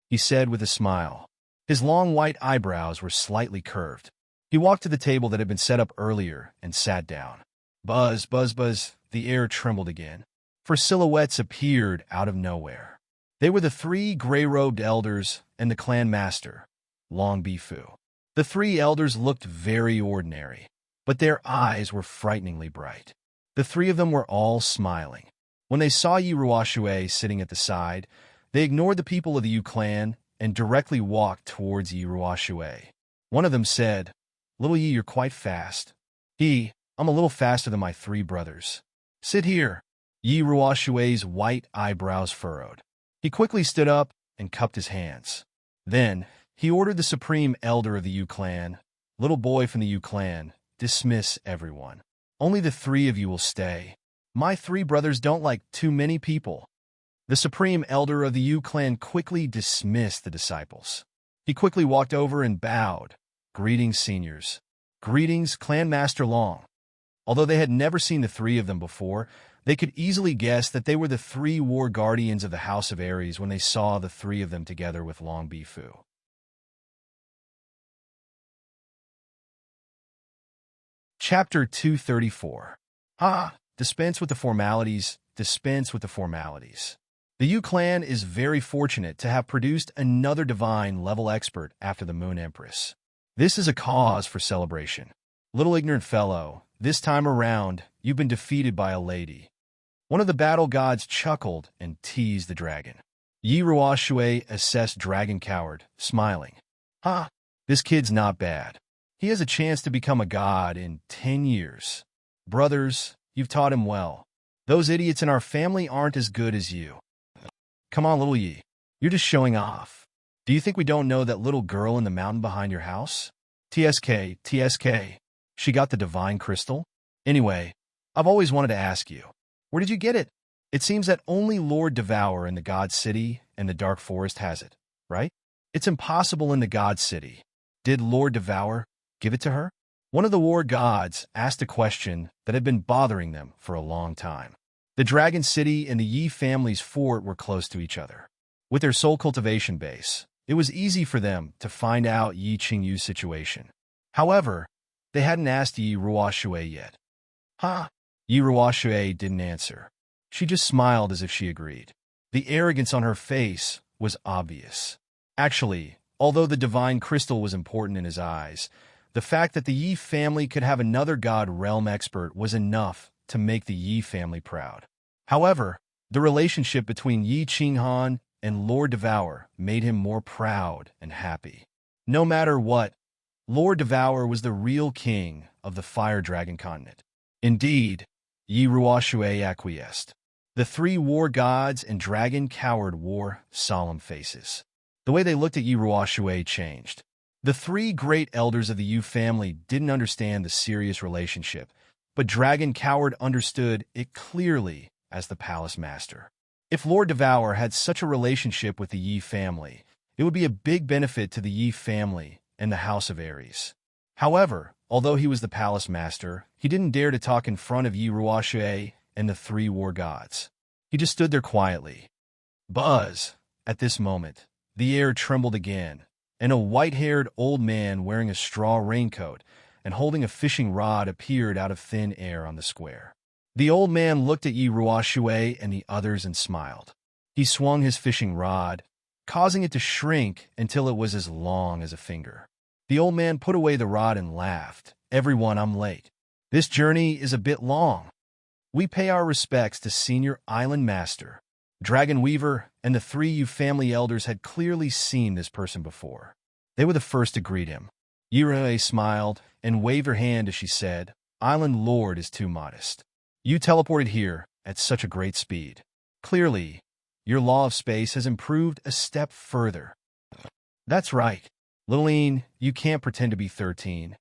he said with a smile. His long white eyebrows were slightly curved. He walked to the table that had been set up earlier and sat down. Buzz, buzz, buzz, the air trembled again, for silhouettes appeared out of nowhere. They were the three gray-robed elders and the clan master, Long Bifu. The three elders looked very ordinary, but their eyes were frighteningly bright. The three of them were all smiling. When they saw Yi Ruoshui sitting at the side, they ignored the people of the Yu clan and directly walked towards Yi Ruoshui. One of them said, Little Yi, you're quite fast. I'm a little faster than my three brothers. Sit here. Yi Ruoshui's white eyebrows furrowed. He quickly stood up and cupped his hands. Then, he ordered the supreme elder of the Yu clan, little boy from the Yu clan, dismiss everyone. Only the three of you will stay. My three brothers don't like too many people. The supreme elder of the Yu clan quickly dismissed the disciples. He quickly walked over and bowed. Greetings, seniors. Greetings, Clan Master Long. Although they had never seen the three of them before, they could easily guess that they were the three war guardians of the House of Aries when they saw the three of them together with Long Bifu. Chapter 234. Dispense with the formalities, dispense with the formalities. The Yu clan is very fortunate to have produced another divine-level expert after the Moon Empress. This is a cause for celebration. Little ignorant fellow, this time around, you've been defeated by a lady. One of the battle gods chuckled and teased the dragon. Yi Ruoshui assessed Dragon Coward, smiling. This kid's not bad. He has a chance to become a god in 10 years. Brothers, you've taught him well. Those idiots in our family aren't as good as you. Come on, little Yi. You're just showing off. Do you think we don't know that little girl in the mountain behind your house? TSK. She got the divine crystal? Anyway, I've always wanted to ask you, where did you get it? It seems that only Lord Devour in the God City and the Dark Forest has it, right? It's impossible in the God City. Did Lord Devour give it to her? One of the war gods asked a question that had been bothering them for a long time. The Dragon City and the Yi family's fort were close to each other. With their soul cultivation base, it was easy for them to find out Yi Qingyu's situation. However, they hadn't asked Yi Ruoshui yet. Yi Ruoshui didn't answer. She just smiled as if she agreed. The arrogance on her face was obvious. Actually, although the divine crystal was important in his eyes, the fact that the Yi family could have another god realm expert was enough to make the Yi family proud. However, the relationship between Yi Qinghan and Lord Devour made him more proud and happy. No matter what, Lord Devour was the real king of the Fire Dragon continent. Indeed, Yi Ruoshui acquiesced. The three war gods and Dragon Coward wore solemn faces. The way they looked at Yi Ruoshui changed. The three great elders of the Yu family didn't understand the serious relationship, but Dragon Coward understood it clearly as the palace master. If Lord Devour had such a relationship with the Yi family, it would be a big benefit to the Yi family and the House of Aries. However, although he was the palace master, he didn't dare to talk in front of Yi Ruoshui and the three war gods. He just stood there quietly. Buzz! At this moment, The air trembled again, and a white-haired old man wearing a straw raincoat and holding a fishing rod appeared out of thin air on the square. The old man looked at Yi Ruoshui and the others and smiled. He swung his fishing rod, causing it to shrink until it was as long as a finger. The old man put away the rod and laughed. "Everyone, I'm late. This journey is a bit long. We pay our respects to Senior Island Master, Dragon Weaver, and the 3 family elders had clearly seen this person before. They were the first to greet him. Yirue smiled and waved her hand as she said, "Island Lord is too modest. You teleported here at such a great speed. Clearly, your law of space has improved a step further." "That's right. Liline, you can't pretend to be 13.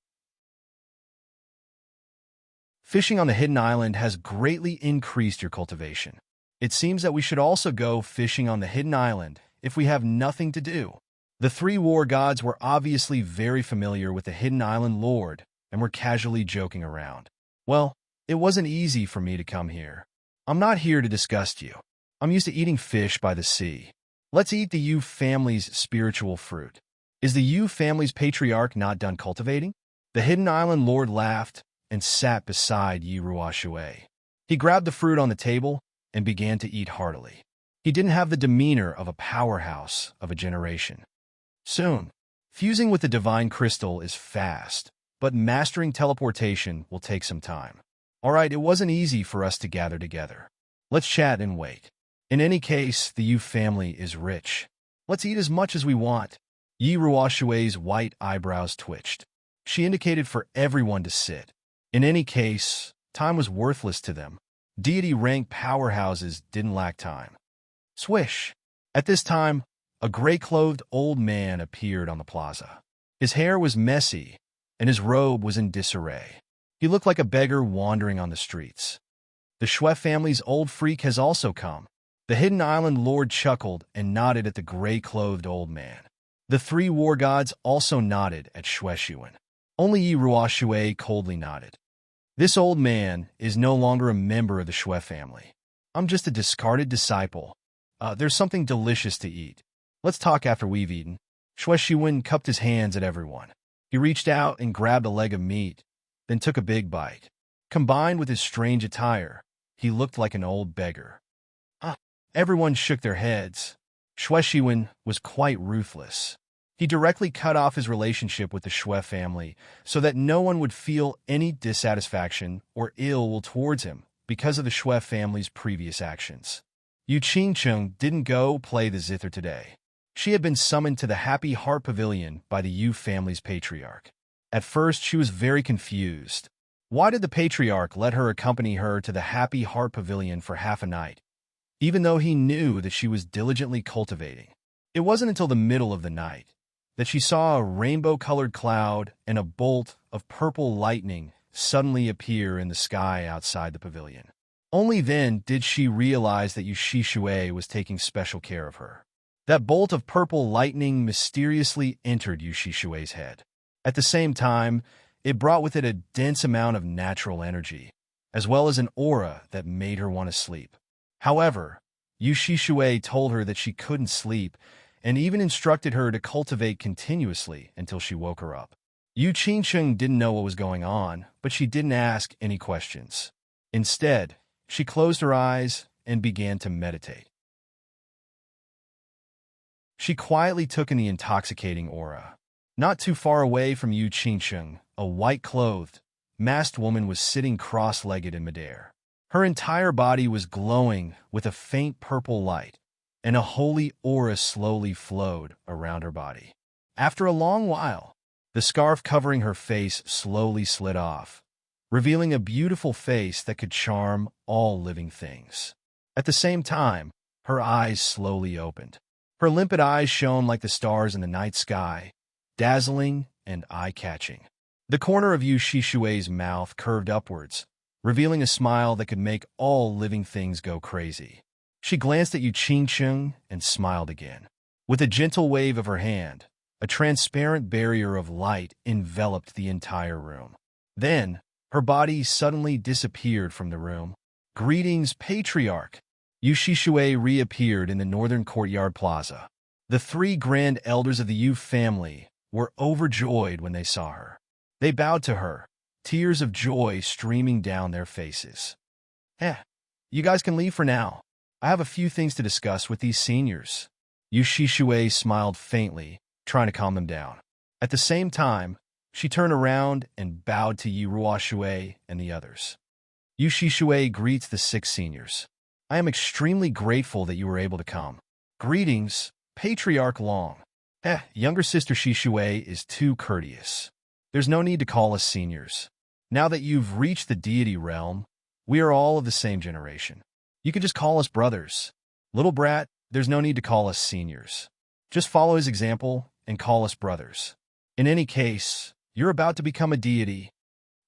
Fishing on the hidden island has greatly increased your cultivation. It seems that we should also go fishing on the hidden island if we have nothing to do." The 3 war gods were obviously very familiar with the hidden island lord and were casually joking around. "Well, it wasn't easy for me to come here. I'm not here to disgust you. I'm used to eating fish by the sea. Let's eat the Yu family's spiritual fruit. Is the Yu family's patriarch not done cultivating?" The hidden island lord laughed and sat beside Yi Ruoshui. He grabbed the fruit on the table and began to eat heartily. He didn't have the demeanor of a powerhouse of a generation. Soon, fusing with the divine crystal is fast, but mastering teleportation will take some time. All right, it wasn't easy for us to gather together. Let's chat and wait. In any case, the Yu family is rich. Let's eat as much as we want. Yi Ruoshui's white eyebrows twitched. She indicated for everyone to sit. In any case, time was worthless to them. Deity-ranked powerhouses didn't lack time. Swish! At this time, a gray-clothed old man appeared on the plaza. His hair was messy, and his robe was in disarray. He looked like a beggar wandering on the streets. "The Shui family's old freak has also come." The hidden island lord chuckled and nodded at the gray-clothed old man. The 3 war gods also nodded at Shueshuan. Only Yi Ruoshui coldly nodded. "This old man is no longer a member of the Shui family. I'm just a discarded disciple. There's something delicious to eat. Let's talk after we've eaten." Shueshuan cupped his hands at everyone. He reached out and grabbed a leg of meat, then took a big bite. Combined with his strange attire, he looked like an old beggar. Everyone shook their heads. Shueshuan was quite ruthless. He directly cut off his relationship with the Shui family so that no one would feel any dissatisfaction or ill will towards him because of the Shui family's previous actions. Yu Qingcheng didn't go play the zither today. She had been summoned to the Happy Heart Pavilion by the Yu family's patriarch. At first, she was very confused. Why did the patriarch let her accompany her to the Happy Heart Pavilion for half a night, even though he knew that she was diligently cultivating? It wasn't until the middle of the night that she saw a rainbow-colored cloud and a bolt of purple lightning suddenly appear in the sky outside the pavilion. Only then did she realize that Yu Shishui was taking special care of her. That bolt of purple lightning mysteriously entered Yu Shishui's head. At the same time, it brought with it a dense amount of natural energy, as well as an aura that made her want to sleep. However, Yu Shishui told her that she couldn't sleep and even instructed her to cultivate continuously until she woke her up. Yu Qingcheng didn't know what was going on, but she didn't ask any questions. Instead, she closed her eyes and began to meditate. She quietly took in the intoxicating aura. Not too far away from Yu Qingcheng, a white-clothed, masked woman was sitting cross-legged in midair. Her entire body was glowing with a faint purple light, and a holy aura slowly flowed around her body. After a long while, the scarf covering her face slowly slid off, revealing a beautiful face that could charm all living things. At the same time, her eyes slowly opened. Her limpid eyes shone like the stars in the night sky, dazzling and eye-catching. The corner of Yu Shishui's mouth curved upwards, revealing a smile that could make all living things go crazy. She glanced at Yu Qingcheng and smiled again. With a gentle wave of her hand, a transparent barrier of light enveloped the entire room. Then, her body suddenly disappeared from the room. "Greetings, Patriarch!" Yu Shishui reappeared in the northern courtyard plaza. The three grand elders of the Yu family were overjoyed when they saw her. They bowed to her, tears of joy streaming down their faces. You guys can leave for now. I have a few things to discuss with these seniors. Yu Shishui smiled faintly, trying to calm them down. At the same time, she turned around and bowed to Yi Ruoshui and the others. Yu Shishui greets the 6 seniors. I am extremely grateful that you were able to come. Greetings, Patriarch Long. Younger sister Shishui is too courteous. There's no need to call us seniors. Now that you've reached the deity realm, we are all of the same generation. You can just call us brothers. Little brat, there's no need to call us seniors. Just follow his example and call us brothers. In any case, you're about to become a deity.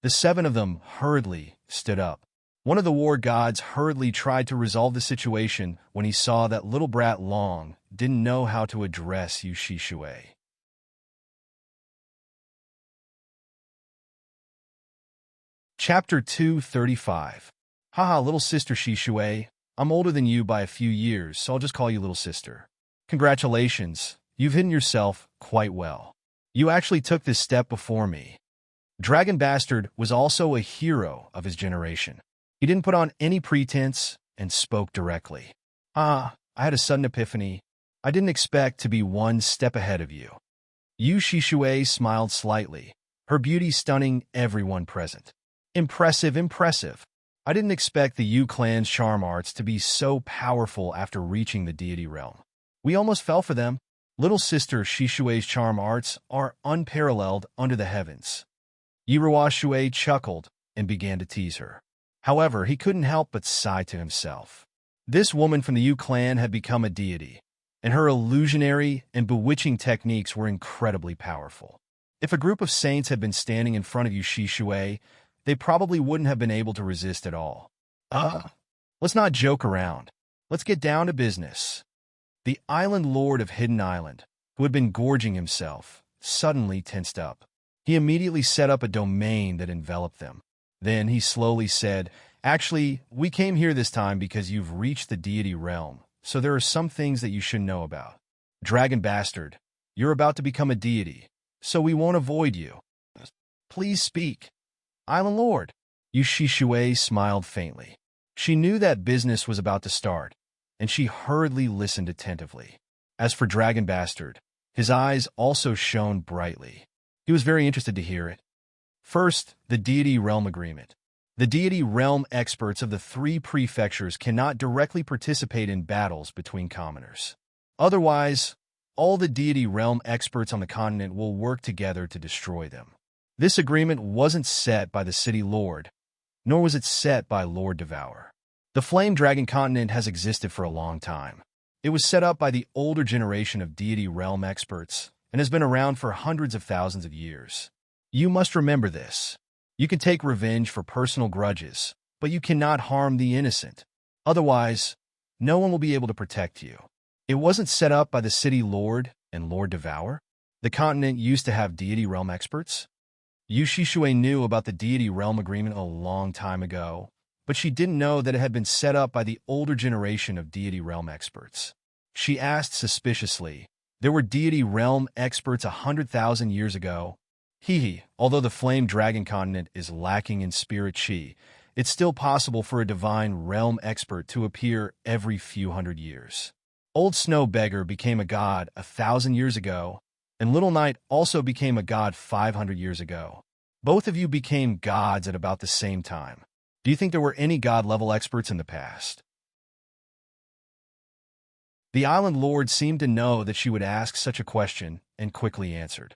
The 7 of them hurriedly stood up. One of the war gods hurriedly tried to resolve the situation when he saw that little brat Long didn't know how to address Yu Shishui. Chapter 235. Haha, little sister Shishui, I'm older than you by a few years, so I'll just call you little sister. Congratulations, you've hidden yourself quite well. You actually took this step before me. Dragon Bastard was also a hero of his generation. He didn't put on any pretense and spoke directly. I had a sudden epiphany. I didn't expect to be one step ahead of you. Yu Shishui smiled slightly, her beauty stunning everyone present. Impressive, impressive. I didn't expect the Yu clan's charm arts to be so powerful after reaching the deity realm. We almost fell for them. Little sister Shishui's charm arts are unparalleled under the heavens. Yi Ruoshui chuckled and began to tease her. However, he couldn't help but sigh to himself. This woman from the Yu clan had become a deity, and her illusionary and bewitching techniques were incredibly powerful. If a group of saints had been standing in front of Yu Shishui, they probably wouldn't have been able to resist at all. Let's not joke around. Let's get down to business. The island lord of Hidden Island, who had been gorging himself, suddenly tensed up. He immediately set up a domain that enveloped them. Then he slowly said, Actually, we came here this time because you've reached the deity realm, so there are some things that you should know about. Dragon Bastard, you're about to become a deity, so we won't avoid you. Please speak. Island Lord. Yu Shishui smiled faintly. She knew that business was about to start, and she hurriedly listened attentively. As for Dragon Bastard, his eyes also shone brightly. He was very interested to hear it. First, the deity realm agreement. The deity realm experts of the 3 prefectures cannot directly participate in battles between commoners. Otherwise, all the deity realm experts on the continent will work together to destroy them. This agreement wasn't set by the city lord, nor was it set by Lord Devour. The Flame Dragon continent has existed for a long time. It was set up by the older generation of deity realm experts and has been around for hundreds of thousands of years. You must remember this. You can take revenge for personal grudges, but you cannot harm the innocent. Otherwise, no one will be able to protect you. It wasn't set up by the city lord and Lord Devour. The continent used to have deity realm experts. Yu Shishui knew about the deity realm agreement a long time ago, but she didn't know that it had been set up by the older generation of deity realm experts. She asked suspiciously, there were deity realm experts 100,000 years ago. Although the Flame Dragon continent is lacking in spirit chi, it's still possible for a divine realm expert to appear every few hundred years. Old Snow Beggar became a god 1,000 years ago, and Little Knight also became a god 500 years ago. Both of you became gods at about the same time. Do you think there were any god-level experts in the past? The Island Lord seemed to know that she would ask such a question and quickly answered.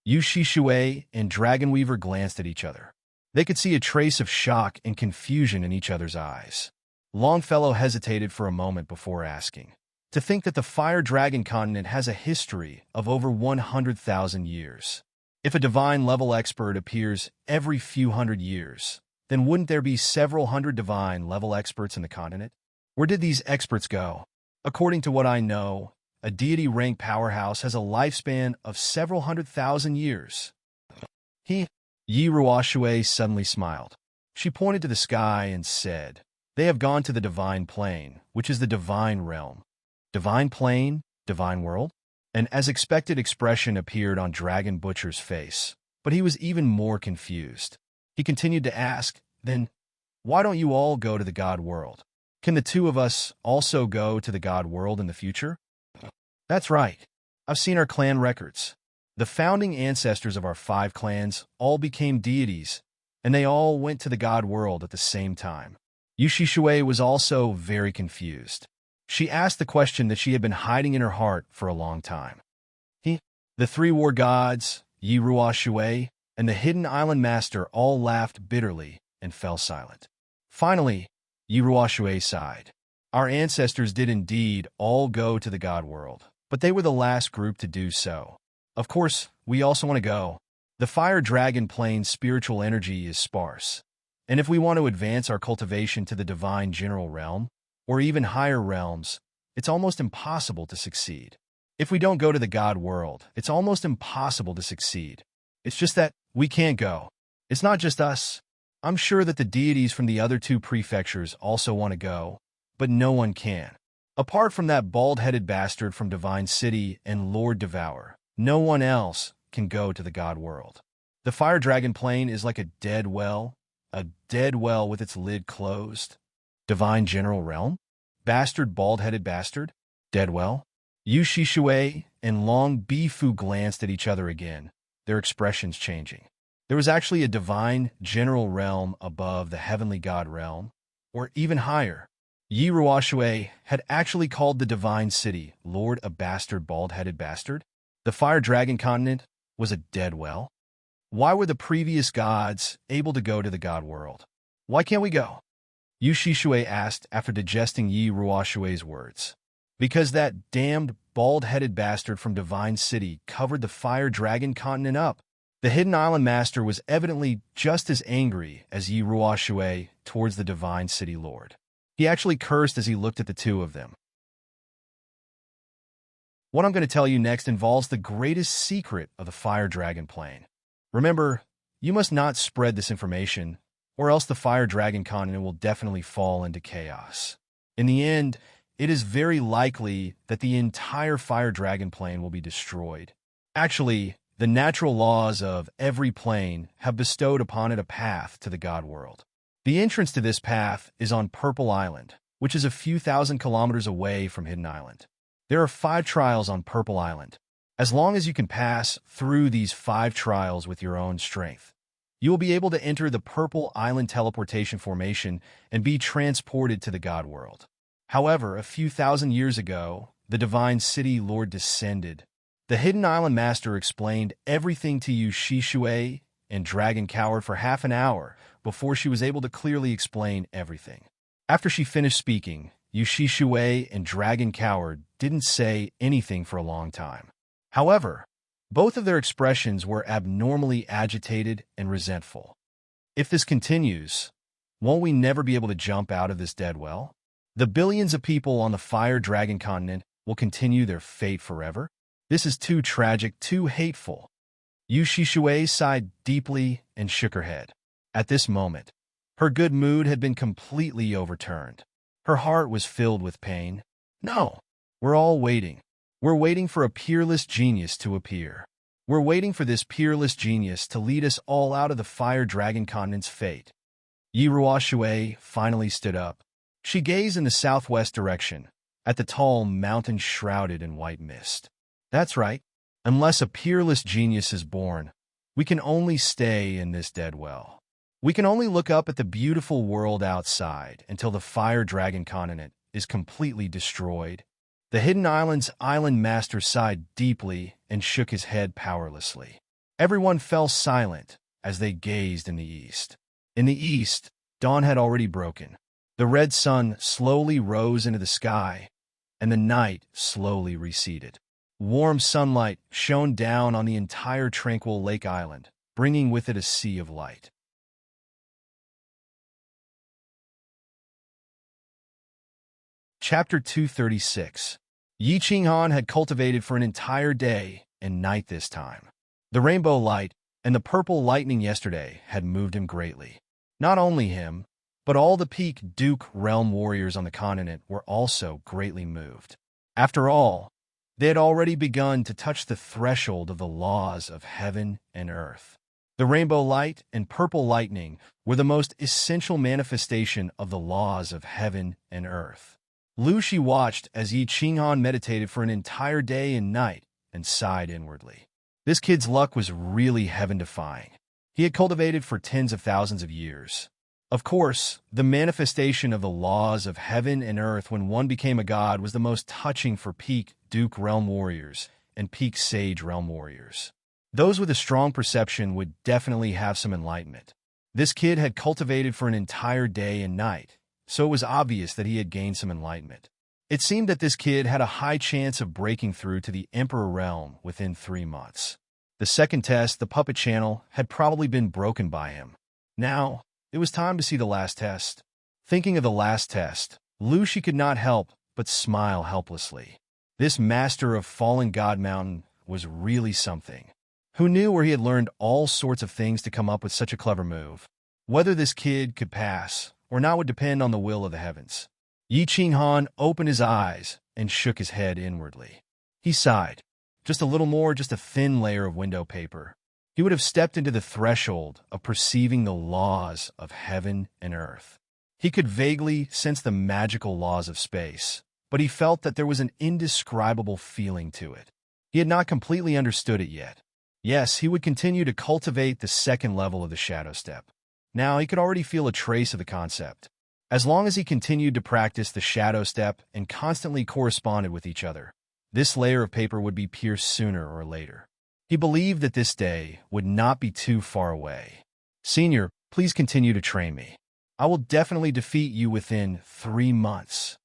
Yu Shishui and Dragonweaver glanced at each other. They could see a trace of shock and confusion in each other's eyes. Longfellow hesitated for a moment before asking. To think that the Fire Dragon continent has a history of over 100,000 years. If a divine-level expert appears every few hundred years, then wouldn't there be several hundred divine-level experts in the continent? Where did these experts go? According to what I know, a deity-rank powerhouse has a lifespan of several 100,000 years. Yi Ruoshui suddenly smiled. She pointed to the sky and said, They have gone to the divine plane, which is the divine realm. Divine plane? Divine world? An as expected expression appeared on Dragon Butcher's face, but he was even more confused. He continued to ask, then, why don't you all go to the God world? Can the two of us also go to the God world in the future? That's right. I've seen our clan records. The founding ancestors of our 5 clans all became deities, and they all went to the God world at the same time. Yushi Shui was also very confused. She asked the question that she had been hiding in her heart for a long time. The 3 war gods, Yi Ruo Shui, and the Hidden Island Master all laughed bitterly and fell silent. Finally, Yi Ruo Shui sighed. Our ancestors did indeed all go to the God world, but they were the last group to do so. Of course, we also want to go. The Fire Dragon Plane's spiritual energy is sparse, and if we want to advance our cultivation to the Divine General Realm, or even higher realms, it's almost impossible to succeed. If we don't go to the God world, it's almost impossible to succeed. It's just that we can't go. It's not just us. I'm sure that the deities from the other 2 prefectures also want to go, but no one can. Apart from that bald-headed bastard from Divine City and Lord Devour, no one else can go to the God world. The Fire Dragon Plane is like a dead well with its lid closed. Divine General Realm? Bastard, bald-headed bastard? Dead well? Yushi Shui and Long Bifu glanced at each other again, their expressions changing. There was actually a divine general realm above the heavenly god realm, or even higher. Yi Ruo Shui had actually called the divine city Lord a bastard, bald-headed bastard. The Fire Dragon continent was a dead well. Why were the previous gods able to go to the god world? Why can't we go? Yushi Shui asked after digesting Yi Ruo Shui's words. Because that damned bald-headed bastard from Divine City covered the Fire Dragon continent up. The Hidden Island Master was evidently just as angry as Yi Ruo Shui towards the Divine City Lord. He actually cursed as he looked at the 2 of them. What I'm going to tell you next involves the greatest secret of the Fire Dragon Plane. Remember, you must not spread this information, or else the Fire Dragon continent will definitely fall into chaos. In the end, it is very likely that the entire Fire Dragon Plane will be destroyed. Actually, the natural laws of every plane have bestowed upon it a path to the God world. The entrance to this path is on Purple Island, which is a few thousand kilometers away from Hidden Island. There are 5 trials on Purple Island. As long as you can pass through these 5 trials with your own strength, you will be able to enter the Purple Island teleportation formation and be transported to the God world. However, a few thousand years ago, the Divine City Lord descended. The Hidden Island Master explained everything to Yushi Shui and Dragon Coward for half an hour before she was able to clearly explain everything. After she finished speaking, Yushi Shui and Dragon Coward didn't say anything for a long time. However, both of their expressions were abnormally agitated and resentful. If this continues, won't we never be able to jump out of this dead well? The billions of people on the Fire Dragon continent will continue their fate forever? This is too tragic, too hateful. Yushi Shui sighed deeply and shook her head. At this moment, her good mood had been completely overturned. Her heart was filled with pain. No, we're all waiting. We're waiting for a peerless genius to appear. We're waiting for this peerless genius to lead us all out of the Fire Dragon continent's fate. Yi Ruo Shui finally stood up. She gazed in the southwest direction, at the tall mountain shrouded in white mist. That's right. Unless a peerless genius is born, we can only stay in this dead well. We can only look up at the beautiful world outside until the Fire Dragon continent is completely destroyed. The Hidden Island's island master sighed deeply and shook his head powerlessly. Everyone fell silent as they gazed in the east. In the east, dawn had already broken. The red sun slowly rose into the sky, and the night slowly receded. Warm sunlight shone down on the entire tranquil lake island, bringing with it a sea of light. Chapter 236. Yi Qinghan had cultivated for an entire day and night this time. The rainbow light and the purple lightning yesterday had moved him greatly. Not only him, but all the peak Duke realm warriors on the continent were also greatly moved. After all, They had already begun to touch the threshold of the laws of heaven and earth. The rainbow light and purple lightning were the most essential manifestation of the laws of heaven and earth. Lu Shi watched as Yi Qinghan meditated for an entire day and night and sighed inwardly. This kid's luck was really heaven-defying. He had cultivated for tens of thousands of years. Of course, the manifestation of the laws of heaven and earth when one became a god was the most touching for peak Duke Realm warriors and peak Sage Realm warriors. Those with a strong perception would definitely have some enlightenment. This kid had cultivated for an entire day and night, so it was obvious that he had gained some enlightenment. It seemed that this kid had a high chance of breaking through to the Emperor Realm within 3 months. The second test, the puppet channel, had probably been broken by him. Now, it was time to see the last test. Thinking of the last test, Lu Shi could not help but smile helplessly. This master of Fallen God Mountain was really something. Who knew where he had learned all sorts of things to come up with such a clever move? Whether this kid could pass or not would depend on the will of the heavens. Yi Qinghan opened his eyes and shook his head inwardly. He sighed. Just a little more, just a thin layer of window paper. He would have stepped into the threshold of perceiving the laws of heaven and earth. He could vaguely sense the magical laws of space, but he felt that there was an indescribable feeling to it. He had not completely understood it yet. Yes, he would continue to cultivate the second level of the shadow step. Now he could already feel a trace of the concept. As long as he continued to practice the shadow step and constantly corresponded with each other, this layer of paper would be pierced sooner or later. He believed that this day would not be too far away. Senior, please continue to train me. I will definitely defeat you within 3 months.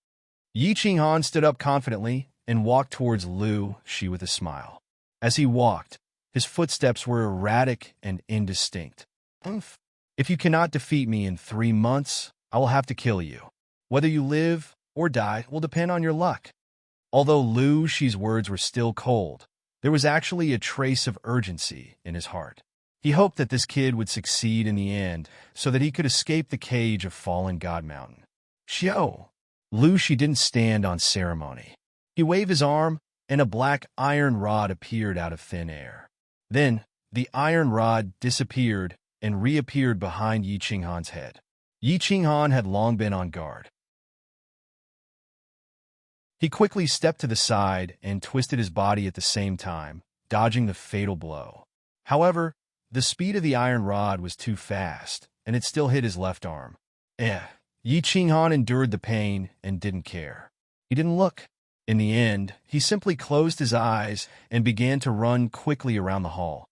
Yi Qinghan stood up confidently and walked towards Lu Shi with a smile. As he walked, his footsteps were erratic and indistinct. If you cannot defeat me in 3 months, I will have to kill you. Whether you live or die will depend on your luck. Although Lu Shi's words were still cold, there was actually a trace of urgency in his heart. He hoped that this kid would succeed in the end so that he could escape the cage of Fallen God Mountain. Xiao! Lu Shi didn't stand on ceremony. He waved his arm, and a black iron rod appeared out of thin air. Then, the iron rod disappeared and reappeared behind Yi Qinghan's head. Yi Qinghan had long been on guard. He quickly stepped to the side and twisted his body at the same time, dodging the fatal blow. However, the speed of the iron rod was too fast, and it still hit his left arm. Yi Qinghan endured the pain and didn't care. He didn't look. In the end, he simply closed his eyes and began to run quickly around the hall.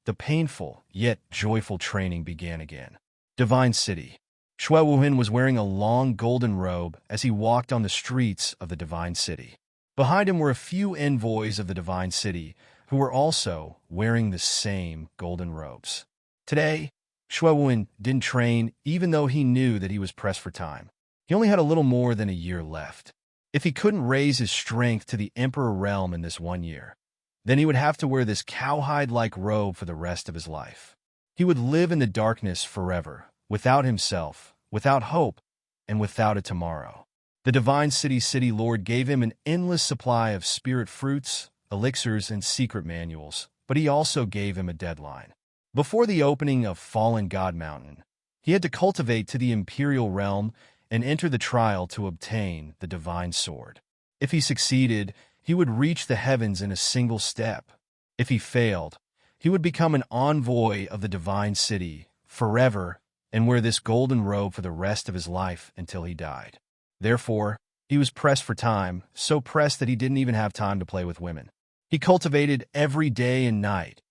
The painful, yet joyful training began again. Divine City. Shui Wuhan was wearing a long golden robe as he walked on the streets of the Divine City. Behind him were a few envoys of the Divine City who were also wearing the same golden robes. Today, Shui Wuhan didn't train even though he knew that he was pressed for time. He only had a little more than a year left. If he couldn't raise his strength to the Emperor Realm in this 1 year, then he would have to wear this cowhide-like robe for the rest of his life. He would live in the darkness forever, without himself, without hope, and without a tomorrow. The Divine City Lord gave him an endless supply of spirit fruits, elixirs, and secret manuals, but he also gave him a deadline. Before the opening of Fallen God Mountain, he had to cultivate to the Imperial Realm and enter the trial to obtain the Divine Sword. If he succeeded, he would reach the heavens in a single step. If he failed, he would become an envoy of the Divine City forever and wear this golden robe for the rest of his life until he died. Therefore, he was pressed for time, so pressed that he didn't even have time to play with women. He cultivated every day and night,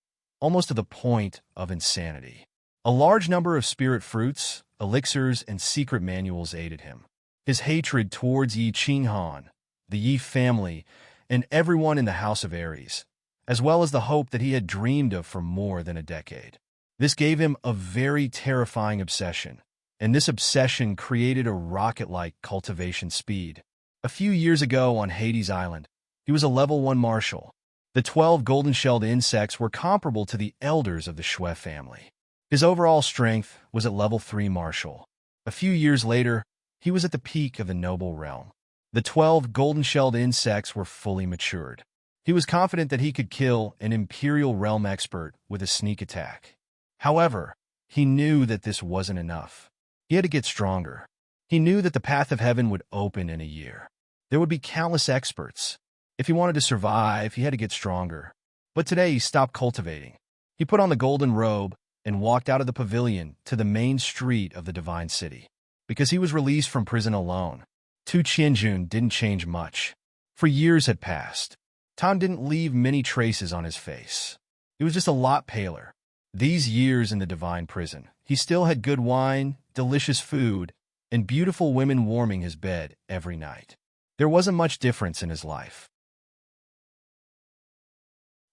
almost to the point of insanity. A large number of spirit fruits, elixirs, and secret manuals aided him. His hatred towards Yi Qinghan, the Yi family, and everyone in the House of Aries, as well as the hope that he had dreamed of for more than a decade. This gave him a very terrifying obsession, and this obsession created a rocket-like cultivation speed. A few years ago on Hades Island, he was a level 1 marshal. The 12 golden-shelled insects were comparable to the elders of the Shui family. His overall strength was at level 3 marshal. A few years later, he was at the peak of the noble realm. The 12 golden-shelled insects were fully matured. He was confident that he could kill an Imperial Realm expert with a sneak attack. However, he knew that this wasn't enough. He had to get stronger. He knew that the path of heaven would open in a year. There would be countless experts. If he wanted to survive, he had to get stronger. But today he stopped cultivating. He put on the golden robe and walked out of the pavilion to the main street of the divine city. Because he was released from prison alone, Tu Qianjun didn't change much. For years had passed. Time didn't leave many traces on his face. He was just a lot paler. These years in the divine prison, he still had good wine, delicious food, and beautiful women warming his bed every night. There wasn't much difference in his life.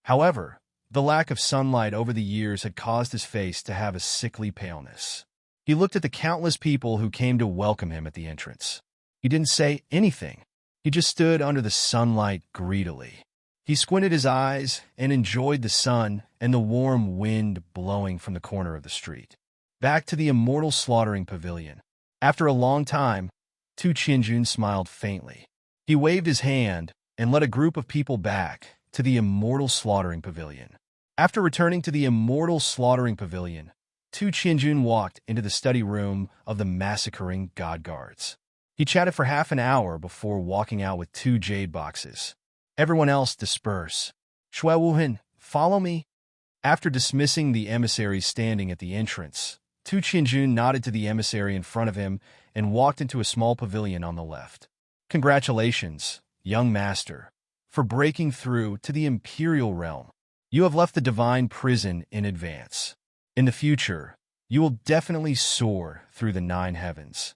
However, the lack of sunlight over the years had caused his face to have a sickly paleness. He looked at the countless people who came to welcome him at the entrance. He didn't say anything. He just stood under the sunlight greedily. He squinted his eyes and enjoyed the sun and the warm wind blowing from the corner of the street. Back to the immortal slaughtering pavilion. After a long time, Tu Qianjun smiled faintly. He waved his hand and led a group of people back to the immortal slaughtering pavilion. After returning to the immortal slaughtering pavilion, Tu Qianjun walked into the study room of the massacring god guards. He chatted for half an hour before walking out with 2 jade boxes. Everyone else disperse. Shui Wuhan, follow me. After dismissing the emissaries standing at the entrance, Tu Qianjun nodded to the emissary in front of him and walked into a small pavilion on the left. Congratulations, young master, for breaking through to the Imperial Realm. You have left the divine prison in advance. In the future, you will definitely soar through the 9 heavens.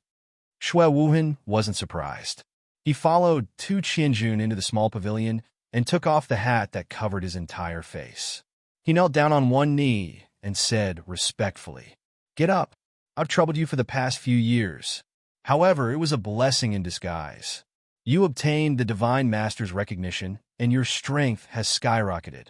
Shui Wuhan wasn't surprised. He followed Tu Qianjun into the small pavilion and took off the hat that covered his entire face. He knelt down on one knee and said respectfully, "Get up. I've troubled you for the past few years. However, it was a blessing in disguise. You obtained the Divine Master's recognition, and your strength has skyrocketed."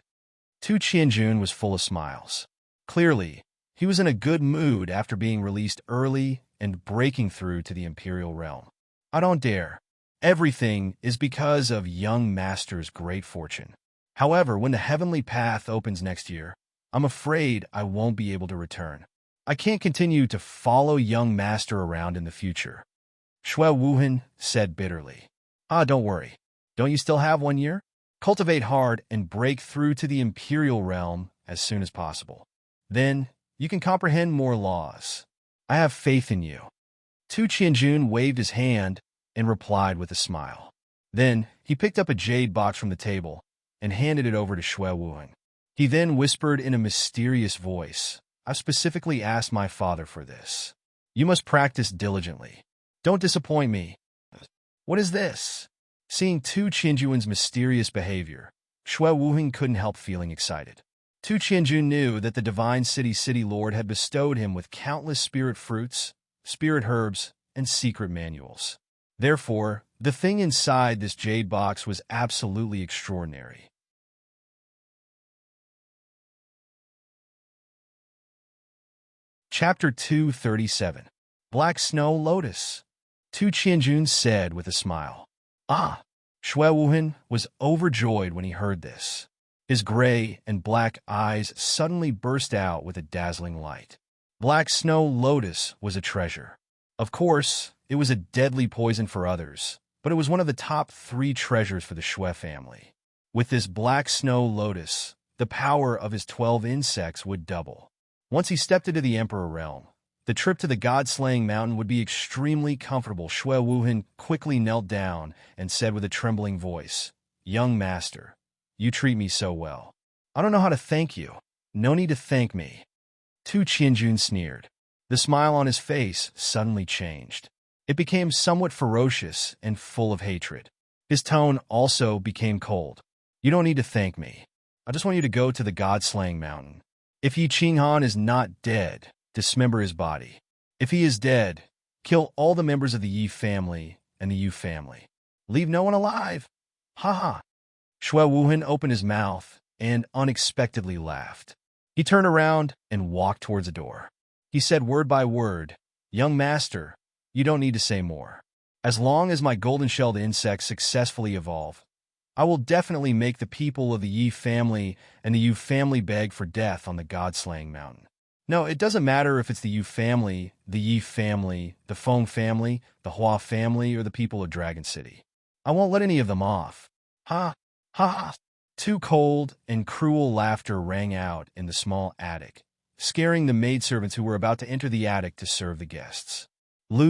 Tu Qianjun was full of smiles. Clearly, he was in a good mood after being released early and breaking through to the Imperial Realm. "I don't dare. Everything is because of young master's great fortune. However, when the heavenly path opens next year, I'm afraid I won't be able to return. I can't continue to follow young master around in the future." Shui Wuhan said bitterly. Don't worry. Don't you still have 1 year? Cultivate hard and break through to the Imperial Realm as soon as possible. Then you can comprehend more laws. I have faith in you. Tu Qianjun waved his hand and replied with a smile. Then he picked up a jade box from the table and handed it over to Shui Wuhan. He then whispered in a mysterious voice, "I've specifically asked my father for this. You must practice diligently. Don't disappoint me." "What is this?" Seeing Tu Qianjun's mysterious behavior, Shui Wuhan couldn't help feeling excited. Tu Qianjun knew that the Divine City Lord had bestowed him with countless spirit fruits, spirit herbs, and secret manuals. Therefore, the thing inside this jade box was absolutely extraordinary. Chapter 237. Black Snow Lotus. Tu Qianjun said with a smile. Shui Wuhan was overjoyed when he heard this. His gray and black eyes suddenly burst out with a dazzling light. Black Snow Lotus was a treasure. Of course, it was a deadly poison for others, but it was one of the top 3 treasures for the Shui family. With this Black Snow Lotus, the power of his 12 insects would double. Once he stepped into the Emperor Realm, the trip to the God-slaying mountain would be extremely comfortable. Shui Wuhan quickly knelt down and said with a trembling voice, "Young master, you treat me so well. I don't know how to thank you." "No need to thank me." Tu Qianjun sneered. The smile on his face suddenly changed. It became somewhat ferocious and full of hatred. His tone also became cold. "You don't need to thank me. I just want you to go to the God-slaying mountain. If Yi Qinghan is not dead, dismember his body. If he is dead, kill all the members of the Yi family and the Yu family. Leave no one alive." "Ha ha." Shui Wuhan opened his mouth and unexpectedly laughed. He turned around and walked towards the door. He said word by word, "Young master, you don't need to say more. As long as my golden-shelled insects successfully evolve, I will definitely make the people of the Yi family and the Yu family beg for death on the god-slaying mountain. No, it doesn't matter if it's the Yu family, the Yi family, the Feng family, the Hua family, or the people of Dragon City. I won't let any of them off. Ha! Ha! Ha! Too cold and cruel laughter rang out in the small attic, scaring the maidservants who were about to enter the attic to serve the guests.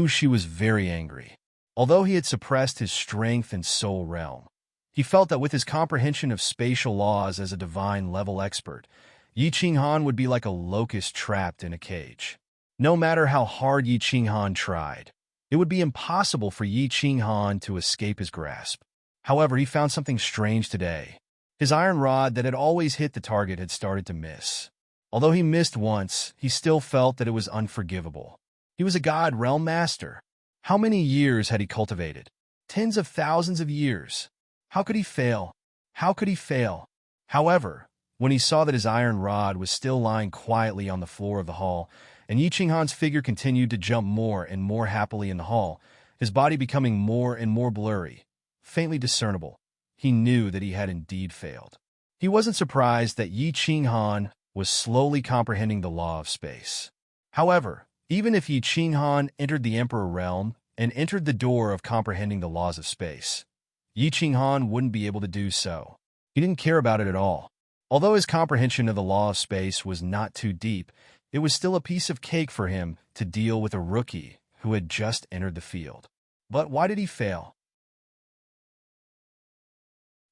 She was very angry. Although he had suppressed his strength and soul realm, he felt that with his comprehension of spatial laws as a divine-level expert, Yi Qinghan would be like a locust trapped in a cage. No matter how hard Yi Qinghan tried, it would be impossible for Yi Qinghan to escape his grasp. However, he found something strange today. His iron rod that had always hit the target had started to miss. Although he missed once, he still felt that it was unforgivable. He was a god realm master. How many years had he cultivated? Tens of thousands of years. How could he fail? How could he fail? However, when he saw that his iron rod was still lying quietly on the floor of the hall, and Yi Qinghan's figure continued to jump more and more happily in the hall, his body becoming more and more blurry, faintly discernible, he knew that he had indeed failed. He wasn't surprised that Yi Qinghan was slowly comprehending the law of space. However, even if Yi Qinghan entered the Emperor realm and entered the door of comprehending the laws of space, Yi Qinghan wouldn't be able to do so. He didn't care about it at all. Although his comprehension of the law of space was not too deep, it was still a piece of cake for him to deal with a rookie who had just entered the field. But why did he fail?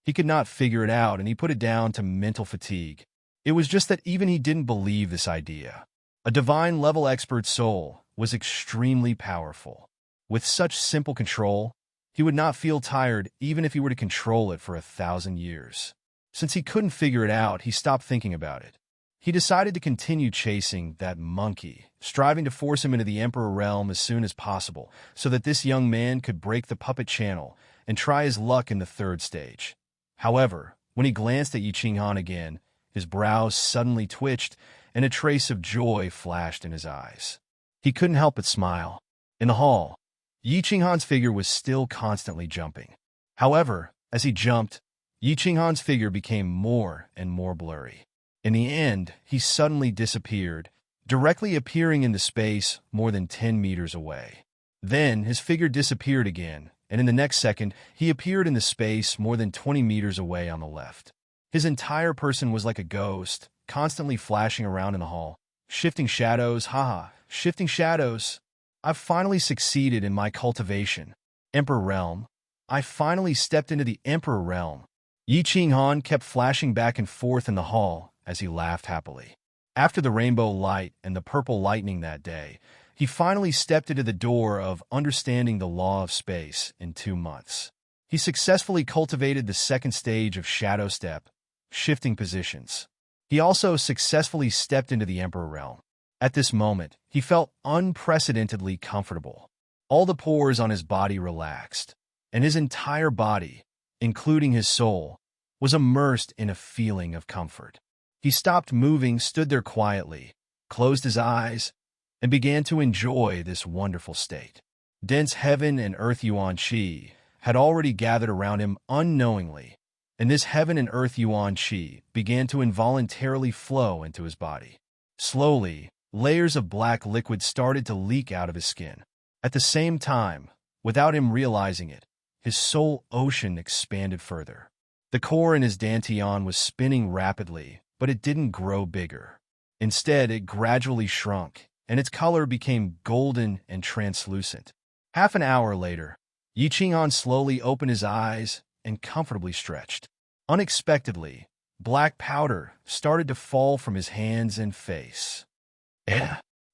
He could not figure it out, and he put it down to mental fatigue. It was just that even he didn't believe this idea. A divine-level expert soul was extremely powerful. With such simple control, he would not feel tired even if he were to control it for 1,000 years. Since he couldn't figure it out, he stopped thinking about it. He decided to continue chasing that monkey, striving to force him into the Emperor realm as soon as possible, so that this young man could break the puppet channel and try his luck in the third stage. However, when he glanced at Yi Qinghan again, his brows suddenly twitched, and a trace of joy flashed in his eyes. He couldn't help but smile. In the hall, Yi Qinghan's figure was still constantly jumping. However, as he jumped, Yi Qinghan's figure became more and more blurry. In the end, he suddenly disappeared, directly appearing in the space more than 10 meters away. Then, his figure disappeared again, and in the next second, he appeared in the space more than 20 meters away on the left. His entire person was like a ghost, constantly flashing around in the hall. Shifting shadows, haha, shifting shadows. I've finally succeeded in my cultivation. Emperor realm. I finally stepped into the Emperor realm. Yi Qinghan kept flashing back and forth in the hall as he laughed happily. After the rainbow light and the purple lightning that day, he finally stepped into the door of understanding the law of space in 2 months. He successfully cultivated the second stage of shadow step, shifting positions. He also successfully stepped into the Emperor realm. At this moment, he felt unprecedentedly comfortable. All the pores on his body relaxed, and his entire body, including his soul, was immersed in a feeling of comfort. He stopped moving, stood there quietly, closed his eyes, and began to enjoy this wonderful state. Dense heaven and earth yuan qi had already gathered around him unknowingly, and this heaven and earth yuan qi began to involuntarily flow into his body. Slowly, layers of black liquid started to leak out of his skin. At the same time, without him realizing it, his soul ocean expanded further. The core in his dantian was spinning rapidly, but it didn't grow bigger. Instead, it gradually shrunk, and its color became golden and translucent. Half an hour later, Yi Qinghan slowly opened his eyes and comfortably stretched. Unexpectedly, black powder started to fall from his hands and face.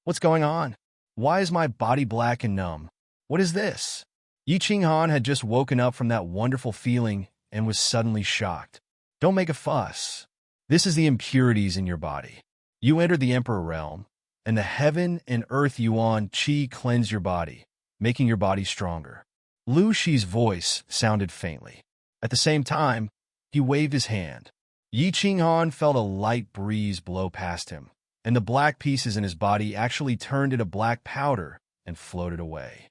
What's going on? Why is my body black and numb? What is this? Yi Qinghan had just woken up from that wonderful feeling and was suddenly shocked. Don't make a fuss. This is the impurities in your body. You entered the Emperor realm, and the heaven and earth yuan qi cleanse your body, making your body stronger. Lu Shi's voice sounded faintly. At the same time, he waved his hand. Yi Qinghan felt a light breeze blow past him, and the black pieces in his body actually turned into black powder and floated away.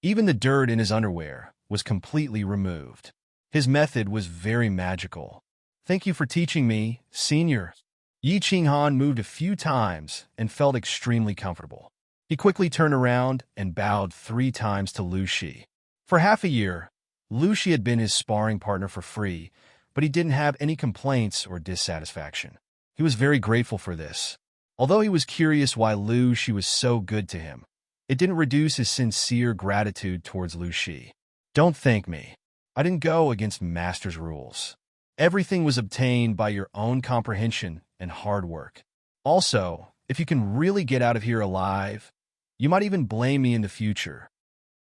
Even the dirt in his underwear, was completely removed. His method was very magical. "Thank you for teaching me, senior." Yi Qinghan moved a few times and felt extremely comfortable. He quickly turned around and bowed 3 times to Lu Shi. For half a year, Lu Shi had been his sparring partner for free, but he didn't have any complaints or dissatisfaction. He was very grateful for this. Although he was curious why Lu Shi was so good to him, it didn't reduce his sincere gratitude towards Lu Shi. "Don't thank me. I didn't go against Master's rules. Everything was obtained by your own comprehension and hard work. Also, if you can really get out of here alive, you might even blame me in the future."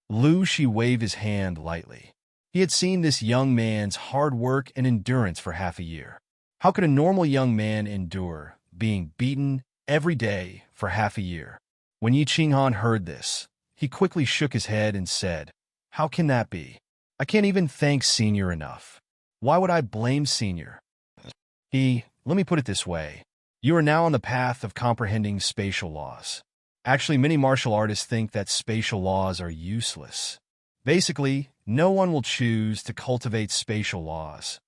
Lu Shi waved his hand lightly. He had seen this young man's hard work and endurance for half a year. How could a normal young man endure being beaten every day for half a year? When Yi Qinghan heard this, he quickly shook his head and said, "How can that be? I can't even thank Senior enough. Why would I blame Senior?" Let me put it this way. You are now on the path of comprehending spatial laws. Actually, many martial artists think that spatial laws are useless. Basically, no one will choose to cultivate spatial laws.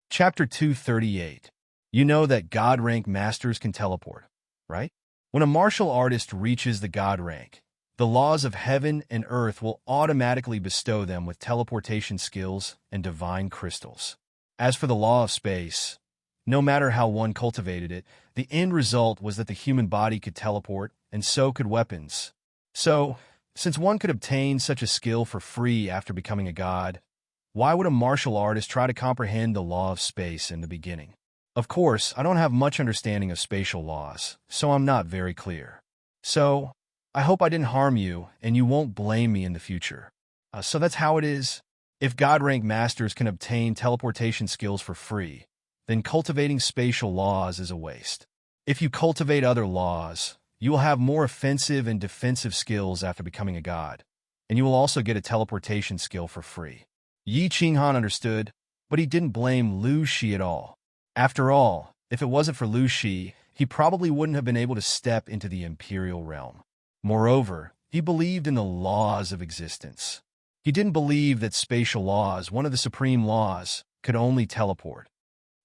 Chapter 238. You know that God rank masters can teleport, right? When a martial artist reaches the God rank, the laws of heaven and earth will automatically bestow them with teleportation skills and divine crystals. As for the law of space, no matter how one cultivated it, the end result was that the human body could teleport, and so could weapons. So, since one could obtain such a skill for free after becoming a god, why would a martial artist try to comprehend the law of space in the beginning? Of course, I don't have much understanding of spatial laws, so I'm not very clear. So, I hope I didn't harm you, and you won't blame me in the future. So that's how it is. If God rank masters can obtain teleportation skills for free, then cultivating spatial laws is a waste. If you cultivate other laws, you will have more offensive and defensive skills after becoming a god, and you will also get a teleportation skill for free. Yi Qinghan understood, but he didn't blame Lu Shi at all. After all, if it wasn't for Lu Shi, he probably wouldn't have been able to step into the imperial realm. Moreover, he believed in the laws of existence. He didn't believe that spatial laws, one of the supreme laws, could only teleport.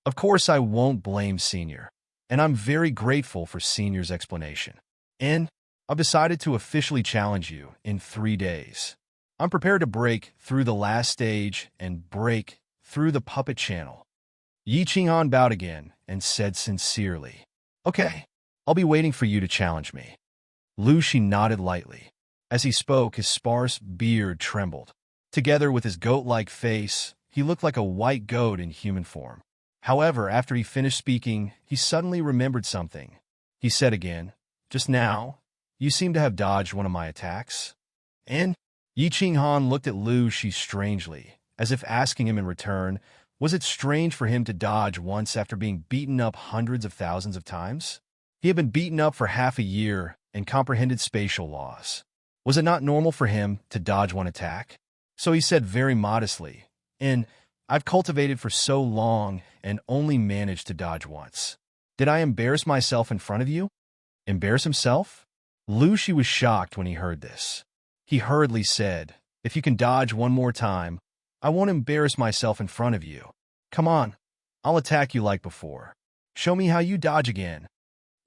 Of course, I won't blame Senior, and I'm very grateful for Senior's explanation. And I've decided to officially challenge you in 3 days. I'm prepared to break through the last stage and break through the puppet channel. Yi Qinghan bowed again and said sincerely, "Okay, I'll be waiting for you to challenge me." Lu Shi nodded lightly. As he spoke, his sparse beard trembled. Together with his goat-like face, he looked like a white goat in human form. However, after he finished speaking, he suddenly remembered something. He said again, "Just now, you seem to have dodged one of my attacks." And Yi Qinghan looked at Lu Shi strangely, as if asking him in return, was it strange for him to dodge once after being beaten up hundreds of thousands of times? He had been beaten up for half a year and comprehended spatial laws. Was it not normal for him to dodge one attack? So he said very modestly, "And I've cultivated for so long and only managed to dodge once. Did I embarrass myself in front of you?" Embarrass himself? Lu Shi was shocked when he heard this. He hurriedly said, "If you can dodge one more time, I won't embarrass myself in front of you. Come on, I'll attack you like before. Show me how you dodge again."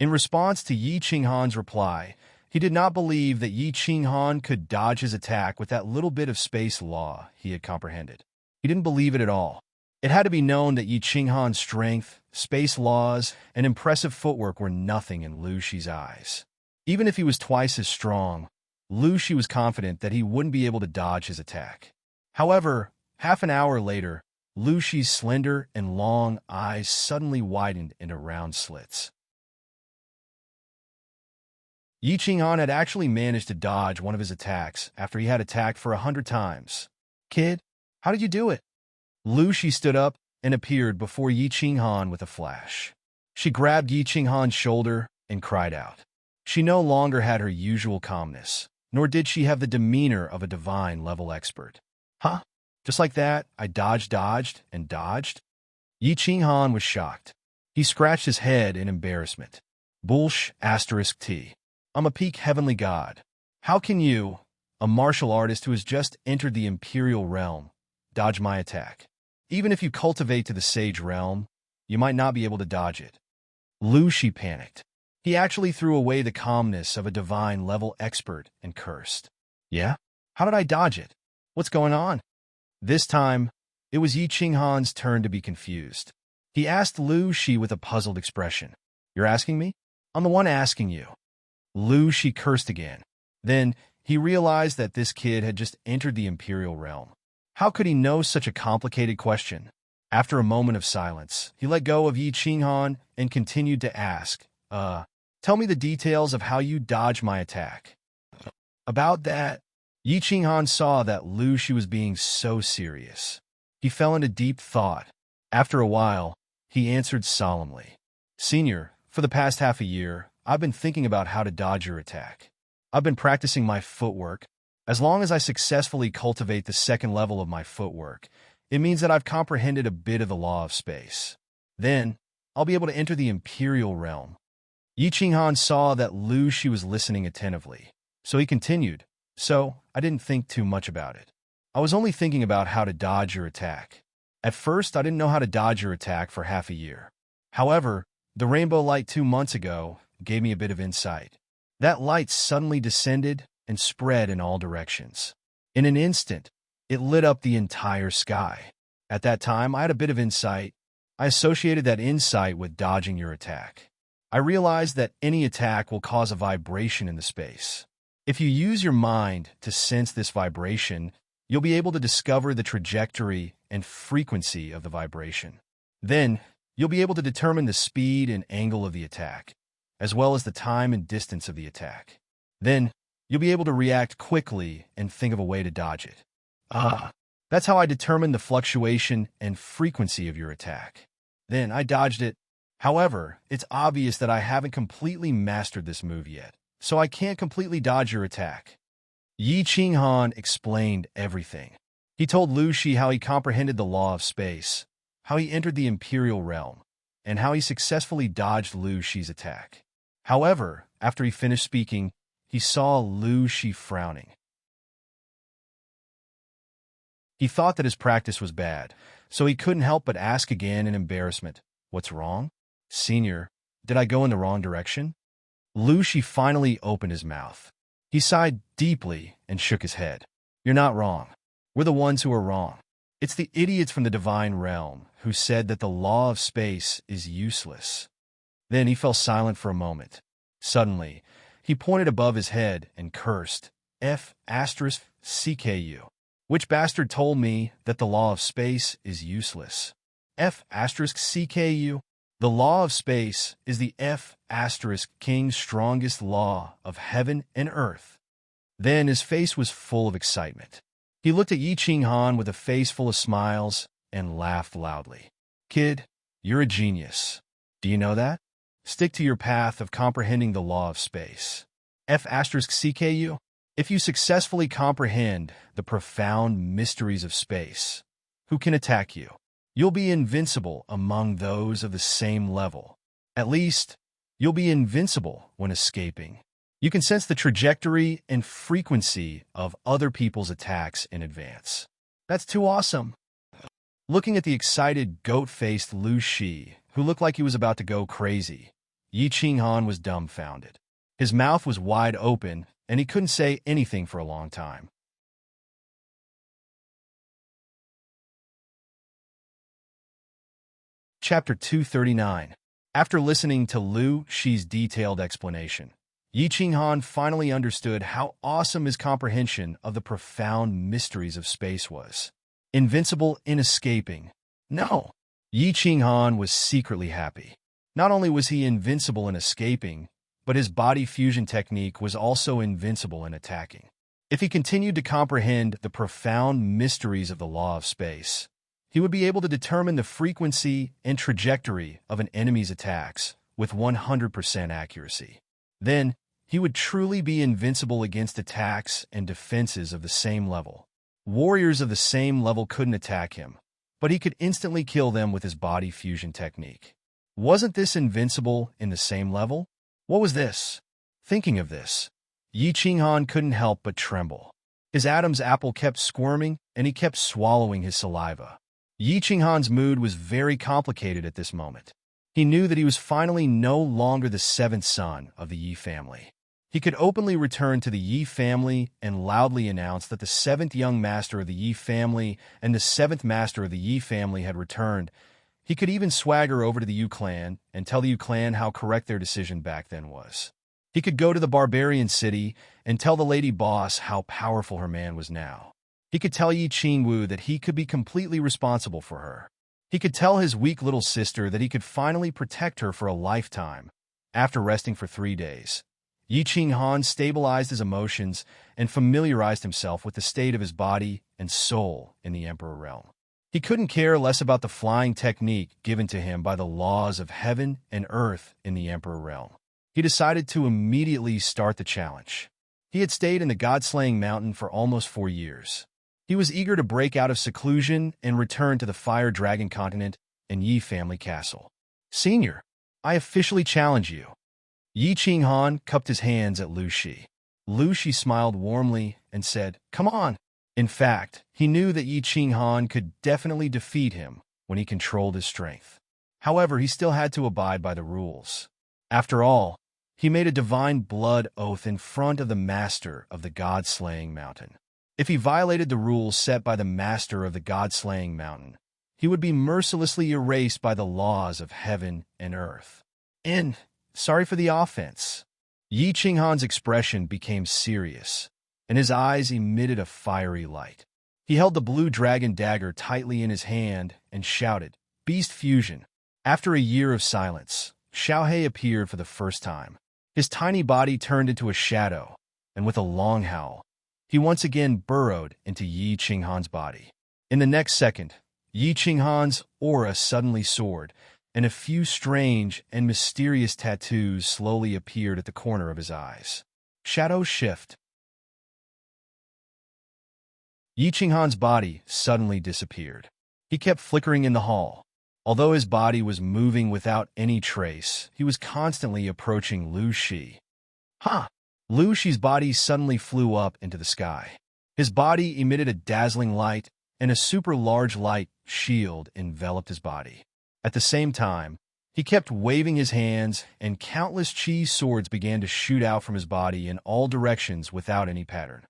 In response to Yi Qinghan's reply, he did not believe that Yi Qinghan could dodge his attack with that little bit of space law he had comprehended. He didn't believe it at all. It had to be known that Yi Qinghan's strength, space laws, and impressive footwork were nothing in Lu Shi's eyes. Even if he was twice as strong, Lu Shi was confident that he wouldn't be able to dodge his attack. However, half an hour later, Lu Shi's slender and long eyes suddenly widened into round slits. Yi Qinghan had actually managed to dodge one of his attacks after he had attacked for 100 times. "Kid, how did you do it?" Lu Shi stood up and appeared before Yi Qinghan with a flash. She grabbed Yi Qinghan's shoulder and cried out. She no longer had her usual calmness, nor did she have the demeanor of a divine-level expert. "Huh? Just like that, I dodged, and dodged?" Yi Qinghan was shocked. He scratched his head in embarrassment. Bullsh**T. I'm a peak heavenly god. How can you, a martial artist who has just entered the Imperial realm, dodge my attack? Even if you cultivate to the Sage realm, you might not be able to dodge it. Lu Shi panicked. He actually threw away the calmness of a divine-level expert and cursed. Yeah? How did I dodge it? What's going on? This time, it was Yi Qinghan's turn to be confused. He asked Lu Shi with a puzzled expression. You're asking me? I'm the one asking you. Lu Shi cursed again. Then, he realized that this kid had just entered the Imperial realm. How could he know such a complicated question? After a moment of silence, he let go of Yi Qinghan and continued to ask, tell me the details of how you dodged my attack. About that, Yi Qinghan saw that Lu Shi was being so serious. He fell into deep thought. After a while, he answered solemnly. Senior, for the past half a year, I've been thinking about how to dodge your attack. I've been practicing my footwork. As long as I successfully cultivate the second level of my footwork, it means that I've comprehended a bit of the law of space. Then, I'll be able to enter the Imperial realm. Yi Qinghan saw that Lu Shi was listening attentively, so he continued, So, I didn't think too much about it. I was only thinking about how to dodge your attack. At first, I didn't know how to dodge your attack for half a year. However, the rainbow light 2 months ago gave me a bit of insight. That light suddenly descended and spread in all directions. In an instant, it lit up the entire sky. At that time, I had a bit of insight. I associated that insight with dodging your attack. I realized that any attack will cause a vibration in the space. If you use your mind to sense this vibration, you'll be able to discover the trajectory and frequency of the vibration. Then, you'll be able to determine the speed and angle of the attack, as well as the time and distance of the attack. Then, you'll be able to react quickly and think of a way to dodge it. That's how I determined the fluctuation and frequency of your attack. Then I dodged it. However, it's obvious that I haven't completely mastered this move yet, so I can't completely dodge your attack. Yi Qinghan explained everything. He told Lu Shi how he comprehended the law of space, how he entered the Imperial realm, and how he successfully dodged Lu Shi's attack. However, after he finished speaking, he saw Lu Shi frowning. He thought that his practice was bad, so he couldn't help but ask again in embarrassment, What's wrong? Senior, did I go in the wrong direction? Lu Shi finally opened his mouth. He sighed deeply and shook his head. You're not wrong. We're the ones who are wrong. It's the idiots from the divine realm who said that the law of space is useless. Then he fell silent for a moment. Suddenly, he pointed above his head and cursed, F***CKU. Which bastard told me that the law of space is useless? F***CKU. The law of space is the F***king's strongest law of heaven and earth. Then his face was full of excitement. He looked at Yi Qinghan with a face full of smiles and laughed loudly. Kid, you're a genius. Do you know that? Stick to your path of comprehending the law of space. F***CKU. If you successfully comprehend the profound mysteries of space, who can attack you? You'll be invincible among those of the same level. At least, you'll be invincible when escaping. You can sense the trajectory and frequency of other people's attacks in advance. That's too awesome. Looking at the excited, goat-faced Lu Shi, who looked like he was about to go crazy, Yi Qinghan was dumbfounded. His mouth was wide open, and he couldn't say anything for a long time. Chapter 239. After listening to Lu Shi's detailed explanation, Yi Qinghan finally understood how awesome his comprehension of the profound mysteries of space was. Invincible in escaping. No! Yi Qinghan was secretly happy. Not only was he invincible in escaping, but his body fusion technique was also invincible in attacking. If he continued to comprehend the profound mysteries of the law of space, he would be able to determine the frequency and trajectory of an enemy's attacks with 100% accuracy. Then, he would truly be invincible against attacks and defenses of the same level. Warriors of the same level couldn't attack him, but he could instantly kill them with his body fusion technique. Wasn't this invincible in the same level? What was this? Thinking of this, Yi Qinghan couldn't help but tremble. His Adam's apple kept squirming, and he kept swallowing his saliva. Yi Qinghan's mood was very complicated at this moment. He knew that he was finally no longer the seventh son of the Yi family. He could openly return to the Yi family and loudly announce that the seventh young master of the Yi family and the seventh master of the Yi family had returned. He could even swagger over to the Yu clan and tell the Yu clan how correct their decision back then was. He could go to the barbarian city and tell the lady boss how powerful her man was now. He could tell Yi Qingwu that he could be completely responsible for her. He could tell his weak little sister that he could finally protect her for a lifetime. After resting for 3 days, Yi Qinghan stabilized his emotions and familiarized himself with the state of his body and soul in the Emperor realm. He couldn't care less about the flying technique given to him by the laws of heaven and earth in the Emperor realm. He decided to immediately start the challenge. He had stayed in the God-slaying mountain for almost 4 years. He was eager to break out of seclusion and return to the Fire Dragon continent and Yi family castle. Senior, I officially challenge you. Yi Qinghan cupped his hands at Lu Shi. Lu Shi smiled warmly and said, "Come on." In fact, he knew that Yi Qinghan could definitely defeat him when he controlled his strength. However, he still had to abide by the rules. After all, he made a divine blood oath in front of the master of the God-slaying mountain. If he violated the rules set by the master of the God-slaying mountain, he would be mercilessly erased by the laws of heaven and earth. And sorry for the offense. Yi Qinghan's expression became serious, and his eyes emitted a fiery light. He held the blue dragon dagger tightly in his hand and shouted, "Beast fusion." After a year of silence, Xiaohei appeared for the first time. His tiny body turned into a shadow, and with a long howl, he once again burrowed into Yi Qinghan's body. In the next second, Yi Qinghan's aura suddenly soared, and a few strange and mysterious tattoos slowly appeared at the corner of his eyes. Shadow shift. Yi Qinghan's body suddenly disappeared. He kept flickering in the hall. Although his body was moving without any trace, he was constantly approaching Lu Shi. Ha! Lu Shi's body suddenly flew up into the sky. His body emitted a dazzling light, and a super-large light shield enveloped his body. At the same time, he kept waving his hands, and countless chi swords began to shoot out from his body in all directions without any pattern.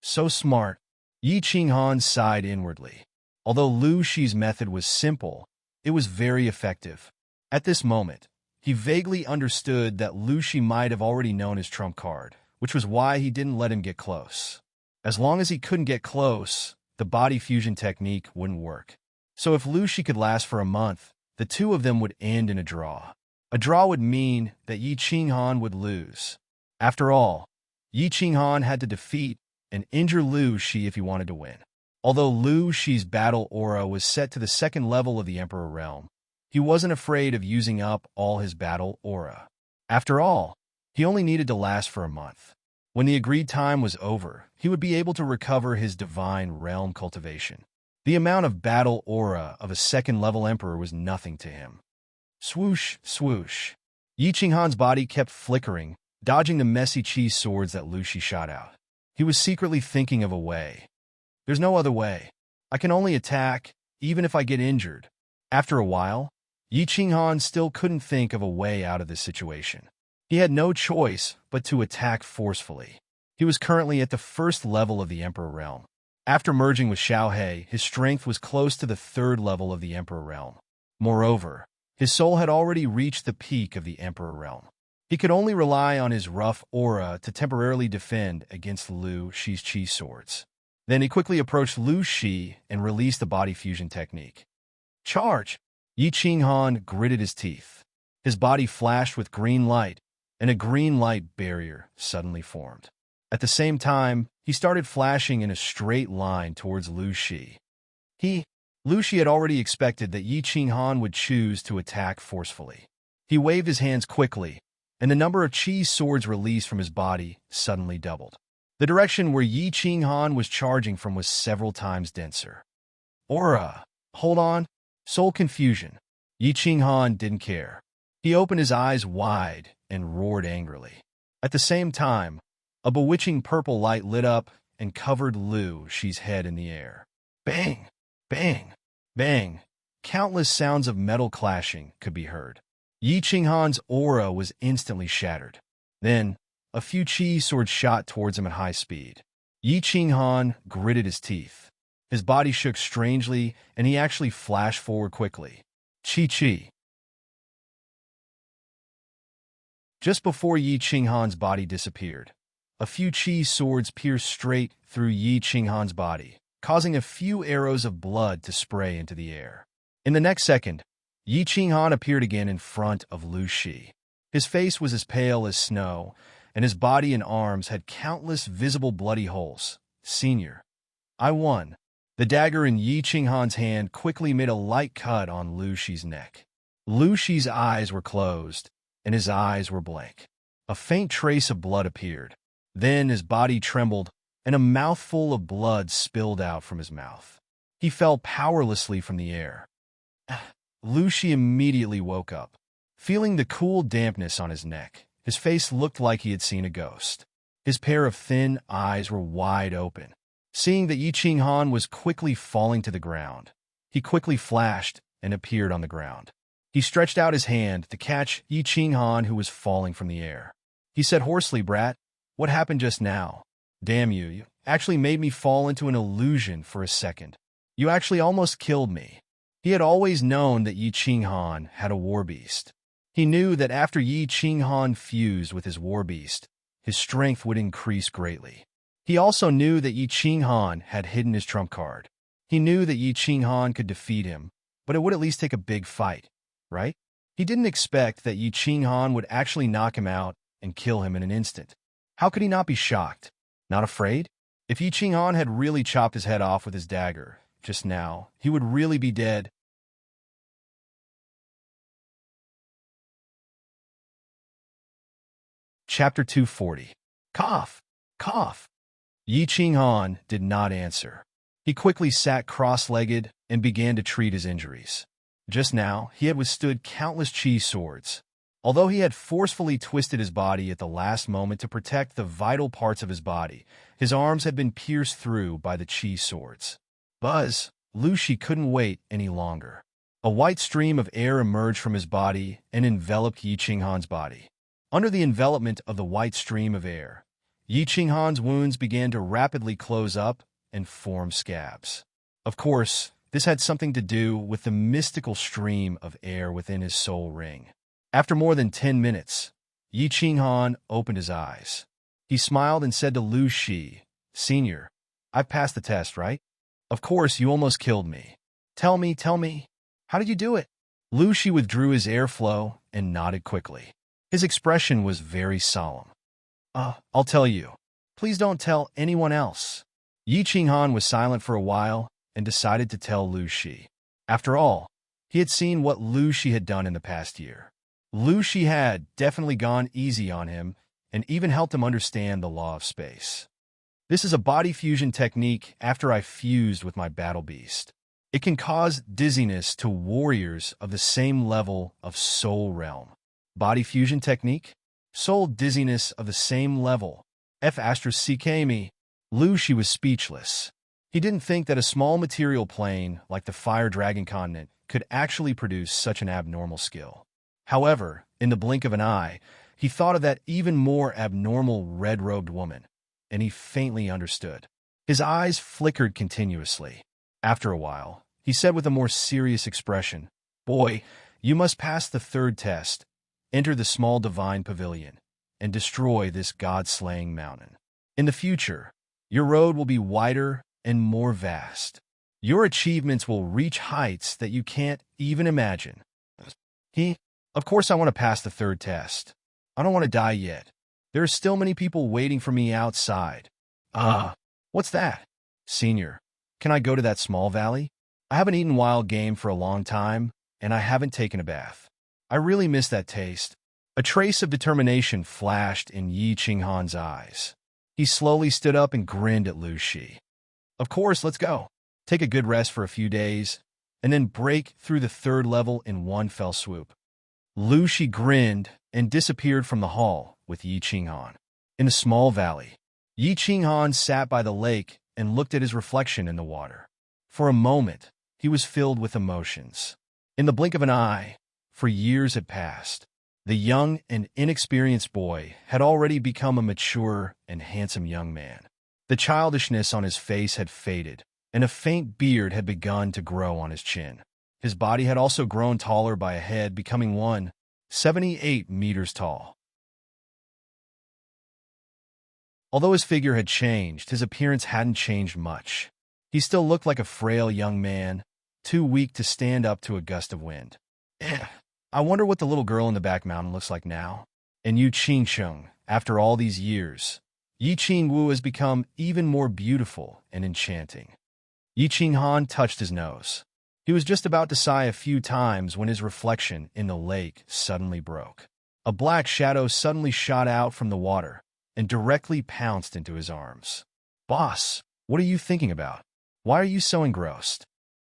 So smart, Yi Qinghan sighed inwardly. Although Lu Shi's method was simple, it was very effective. At this moment, he vaguely understood that Lu Shi might have already known his trump card, which was why he didn't let him get close. As long as he couldn't get close, the body fusion technique wouldn't work. So if Lu Shi could last for a month, the two of them would end in a draw. A draw would mean that Yi Qinghan would lose. After all, Yi Qinghan had to defeat and injure Lu Shi if he wanted to win. Although Lu Shi's battle aura was set to the second level of the Emperor realm, he wasn't afraid of using up all his battle aura. After all, he only needed to last for a month. When the agreed time was over, he would be able to recover his divine realm cultivation. The amount of battle aura of a second-level emperor was nothing to him. Swoosh, swoosh. Yi Qinghan's body kept flickering, dodging the messy chi swords that Lu Shi shot out. He was secretly thinking of a way. There's no other way. I can only attack, even if I get injured. After a while, Yi Qinghan still couldn't think of a way out of this situation. He had no choice but to attack forcefully. He was currently at the first level of the Emperor realm. After merging with Xiaohei, his strength was close to the third level of the Emperor realm. Moreover, his soul had already reached the peak of the Emperor realm. He could only rely on his rough aura to temporarily defend against Lu Shi's chi swords. Then he quickly approached Lu Shi and released the body fusion technique. Charge! Yi Qinghan gritted his teeth. His body flashed with green light, and a green light barrier suddenly formed. At the same time, he started flashing in a straight line towards Lu Shi. Lu Shi had already expected that Yi Qinghan would choose to attack forcefully. He waved his hands quickly, and the number of chi swords released from his body suddenly doubled. The direction where Yi Qinghan was charging from was several times denser. Aura! Hold on! Soul confusion. Yi Qinghan didn't care. He opened his eyes wide and roared angrily. At the same time, a bewitching purple light lit up and covered Lu Shi's head in the air. Bang! Bang! Bang! Countless sounds of metal clashing could be heard. Yi Qinghan's aura was instantly shattered. Then, a few chi swords shot towards him at high speed. Yi Qinghan gritted his teeth. His body shook strangely, and he actually flashed forward quickly. Chi. Just before Yi Qinghan's body disappeared, a few chi swords pierced straight through Yi Qinghan's body, causing a few arrows of blood to spray into the air. In the next second, Yi Qinghan appeared again in front of Lu Shi. His face was as pale as snow, and his body and arms had countless visible bloody holes. Senior, I won. The dagger in Yi Qinghan's hand quickly made a light cut on Lu Shi's neck. Lu Shi's eyes were closed, and his eyes were blank. A faint trace of blood appeared. Then his body trembled, and a mouthful of blood spilled out from his mouth. He fell powerlessly from the air. Lu Shi immediately woke up. Feeling the cool dampness on his neck, his face looked like he had seen a ghost. His pair of thin eyes were wide open. Seeing that Yi Qinghan was quickly falling to the ground, he quickly flashed and appeared on the ground. He stretched out his hand to catch Yi Qinghan, who was falling from the air. He said hoarsely, "Brat, what happened just now? Damn you, you actually made me fall into an illusion for a second. You actually almost killed me." He had always known that Yi Qinghan had a war beast. He knew that after Yi Qinghan fused with his war beast, his strength would increase greatly. He also knew that Yi Qinghan had hidden his trump card. He knew that Yi Qinghan could defeat him, but it would at least take a big fight, right? He didn't expect that Yi Qinghan would actually knock him out and kill him in an instant. How could he not be shocked? Not afraid? If Yi Qinghan had really chopped his head off with his dagger just now, he would really be dead. Chapter 240. Cough! Cough! Yi Qinghan did not answer. He quickly sat cross-legged and began to treat his injuries. Just now, he had withstood countless chi swords. Although he had forcefully twisted his body at the last moment to protect the vital parts of his body, his arms had been pierced through by the chi swords. Buzz! Lu Shi couldn't wait any longer. A white stream of air emerged from his body and enveloped Yi Qinghan's body. Under the envelopment of the white stream of air, Yi Qinghan's wounds began to rapidly close up and form scabs. Of course, this had something to do with the mystical stream of air within his soul ring. After more than 10 minutes, Yi Qinghan opened his eyes. He smiled and said to Lu Shi, "Senior, I've passed the test, right? Of course, you almost killed me. Tell me, how did you do it?" Lu Shi withdrew his airflow and nodded quickly. His expression was very solemn. I'll tell you. Please don't tell anyone else." Yi Qinghan was silent for a while and decided to tell Lu Shi. After all, he had seen what Lu Shi had done in the past year. Lu Shi had definitely gone easy on him and even helped him understand the law of space. "This is a body fusion technique after I fused with my battle beast. It can cause dizziness to warriors of the same level of soul realm." Body fusion technique? Soul dizziness of the same level. F *ck me. Lu Shi was speechless. He didn't think that a small material plane like the Fire Dragon continent could actually produce such an abnormal skill. However, in the blink of an eye, he thought of that even more abnormal red-robed woman, and he faintly understood. His eyes flickered continuously. After a while, he said with a more serious expression, "Boy, you must pass the third test. Enter the small divine pavilion and destroy this god-slaying mountain. In the future, your road will be wider and more vast. Your achievements will reach heights that you can't even imagine." Of course I want to pass the third test. I don't want to die yet. There are still many people waiting for me outside. What's that? "Senior, can I go to that small valley? I haven't eaten wild game for a long time, and I haven't taken a bath. I really miss that taste." A trace of determination flashed in Yi Qinghan's eyes. He slowly stood up and grinned at Lu Shi. "Of course, let's go. Take a good rest for a few days, and then break through the third level in one fell swoop." Lu Shi grinned and disappeared from the hall, with Yi Qinghan. In a small valley, Yi Qinghan sat by the lake and looked at his reflection in the water. For a moment, he was filled with emotions. In the blink of an eye, for years had passed. The young and inexperienced boy had already become a mature and handsome young man. The childishness on his face had faded, and a faint beard had begun to grow on his chin. His body had also grown taller by a head, becoming 178 meters tall. Although his figure had changed, his appearance hadn't changed much. He still looked like a frail young man, too weak to stand up to a gust of wind. I wonder what the little girl in the back mountain looks like now. And Yu Qingsheng, after all these years, Yi Qingwu has become even more beautiful and enchanting. Yi Qinghan touched his nose. He was just about to sigh a few times when his reflection in the lake suddenly broke. A black shadow suddenly shot out from the water and directly pounced into his arms. "Boss, what are you thinking about? Why are you so engrossed?"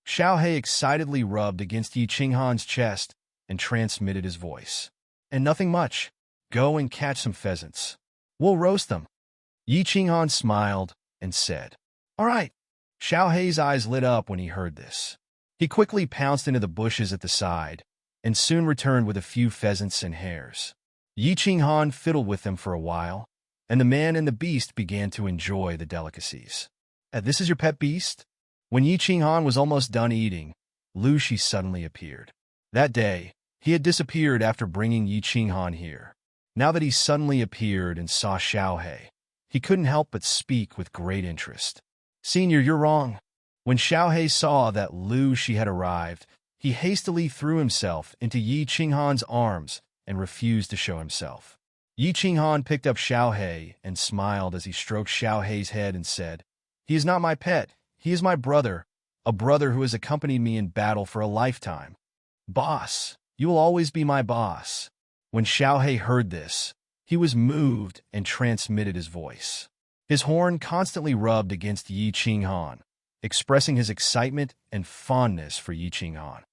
Xiao He excitedly rubbed against Yi Qinghan's chest and transmitted his voice. "And nothing much. Go and catch some pheasants. We'll roast them." Yi Qinghan smiled and said, "All right." Xiao He's eyes lit up when he heard this. He quickly pounced into the bushes at the side and soon returned with a few pheasants and hares. Yi Qinghan fiddled with them for a while, and the man and the beast began to enjoy the delicacies. "This is your pet beast?" When Yi Qinghan was almost done eating, Lu Shi suddenly appeared. That day, he had disappeared after bringing Yi Qinghan here. Now that he suddenly appeared and saw Xiao He, he couldn't help but speak with great interest. "Senior, you're wrong." When Xiao He saw that Lu Shi had arrived, he hastily threw himself into Yi Qinghan's arms and refused to show himself. Yi Qinghan picked up Xiao He and smiled as he stroked Xiao He's head and said, "He is not my pet. He is my brother, a brother who has accompanied me in battle for a lifetime. Boss, you will always be my boss." When Xiao He heard this, he was moved and transmitted his voice. His horn constantly rubbed against Yi Qinghan, expressing his excitement and fondness for Yi Qinghan.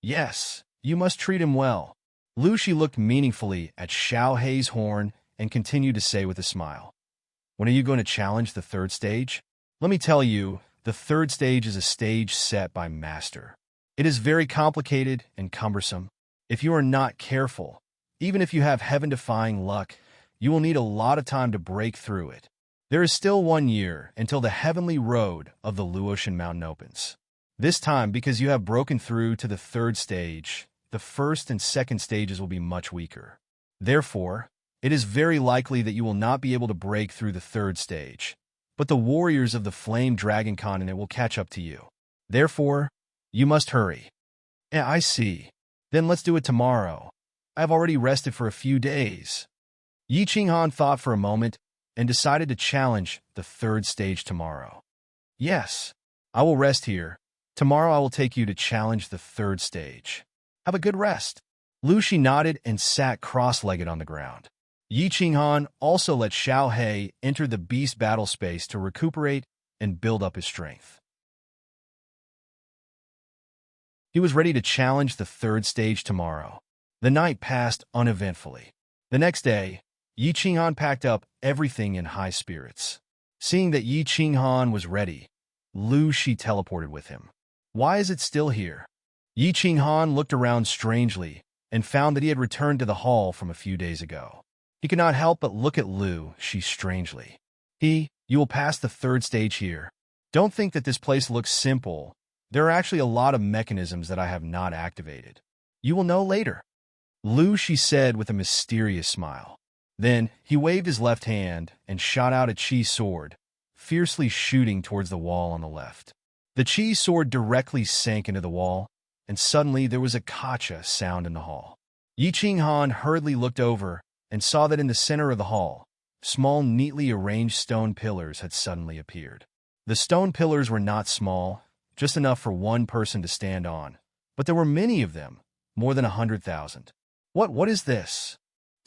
"Yes, you must treat him well." Lu Shi looked meaningfully at Xiao He's horn and continued to say with a smile, "When are you going to challenge the third stage?" "Let me tell you, the third stage is a stage set by Master. It is very complicated and cumbersome. If you are not careful, even if you have heaven-defying luck, you will need a lot of time to break through it. There is still 1 year until the heavenly road of the Luotian Mountain opens. This time, because you have broken through to the third stage, the first and second stages will be much weaker. Therefore, it is very likely that you will not be able to break through the third stage, but the warriors of the Flame Dragon Continent will catch up to you. Therefore, you must hurry." "Yeah, I see. Then let's do it tomorrow. I have already rested for a few days." Yi Qinghan thought for a moment and decided to challenge the third stage tomorrow. "Yes, I will rest here. Tomorrow I will take you to challenge the third stage. Have a good rest." Lu Shi nodded and sat cross-legged on the ground. Yi Qinghan also let Xiao He enter the beast battle space to recuperate and build up his strength. He was ready to challenge the third stage tomorrow. The night passed uneventfully. The next day, Yi Qinghan packed up everything in high spirits. Seeing that Yi Qinghan was ready, Lu Shi teleported with him. "Why is it still here?" Yi Qinghan looked around strangely and found that he had returned to the hall from a few days ago. He could not help but look at Lu Shi strangely. "You will pass the third stage here. Don't think that this place looks simple. There are actually a lot of mechanisms that I have not activated. You will know later," Lu Shi said with a mysterious smile. Then he waved his left hand and shot out a chi sword, fiercely shooting towards the wall on the left. The chi sword directly sank into the wall, and suddenly there was a kacha sound in the hall. Yi Qinghan hurriedly looked over and saw that in the center of the hall, small, neatly arranged stone pillars had suddenly appeared. The stone pillars were not small, just enough for one person to stand on, but there were many of them, more than 100,000. What is this?"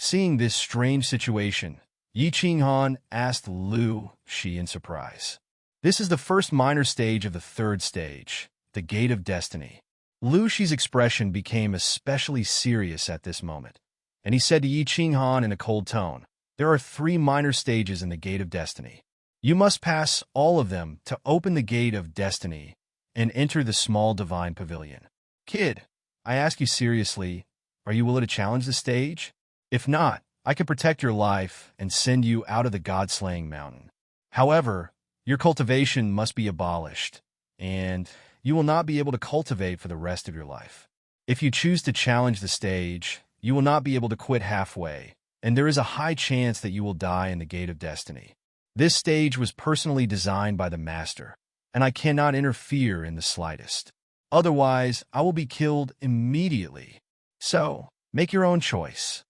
Seeing this strange situation, Yi Qinghan asked Lu Shi in surprise. "This is the first minor stage of the third stage, the Gate of Destiny." Lu Shi's expression became especially serious at this moment, and he said to Yi Qinghan in a cold tone, There are 3 minor stages in the Gate of Destiny. You must pass all of them to open the Gate of Destiny and enter the small divine pavilion. Kid, I ask you seriously, are you willing to challenge the stage? If not, I can protect your life and send you out of the god-slaying mountain. However, your cultivation must be abolished, and you will not be able to cultivate for the rest of your life. If you choose to challenge the stage, you will not be able to quit halfway, and there is a high chance that you will die in the Gate of Destiny. This stage was personally designed by the Master, and I cannot interfere in the slightest. Otherwise, I will be killed immediately. So, make your own choice.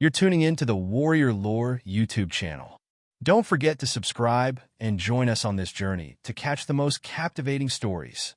You're tuning in to the Warrior Lore YouTube channel. Don't forget to subscribe and join us on this journey to catch the most captivating stories.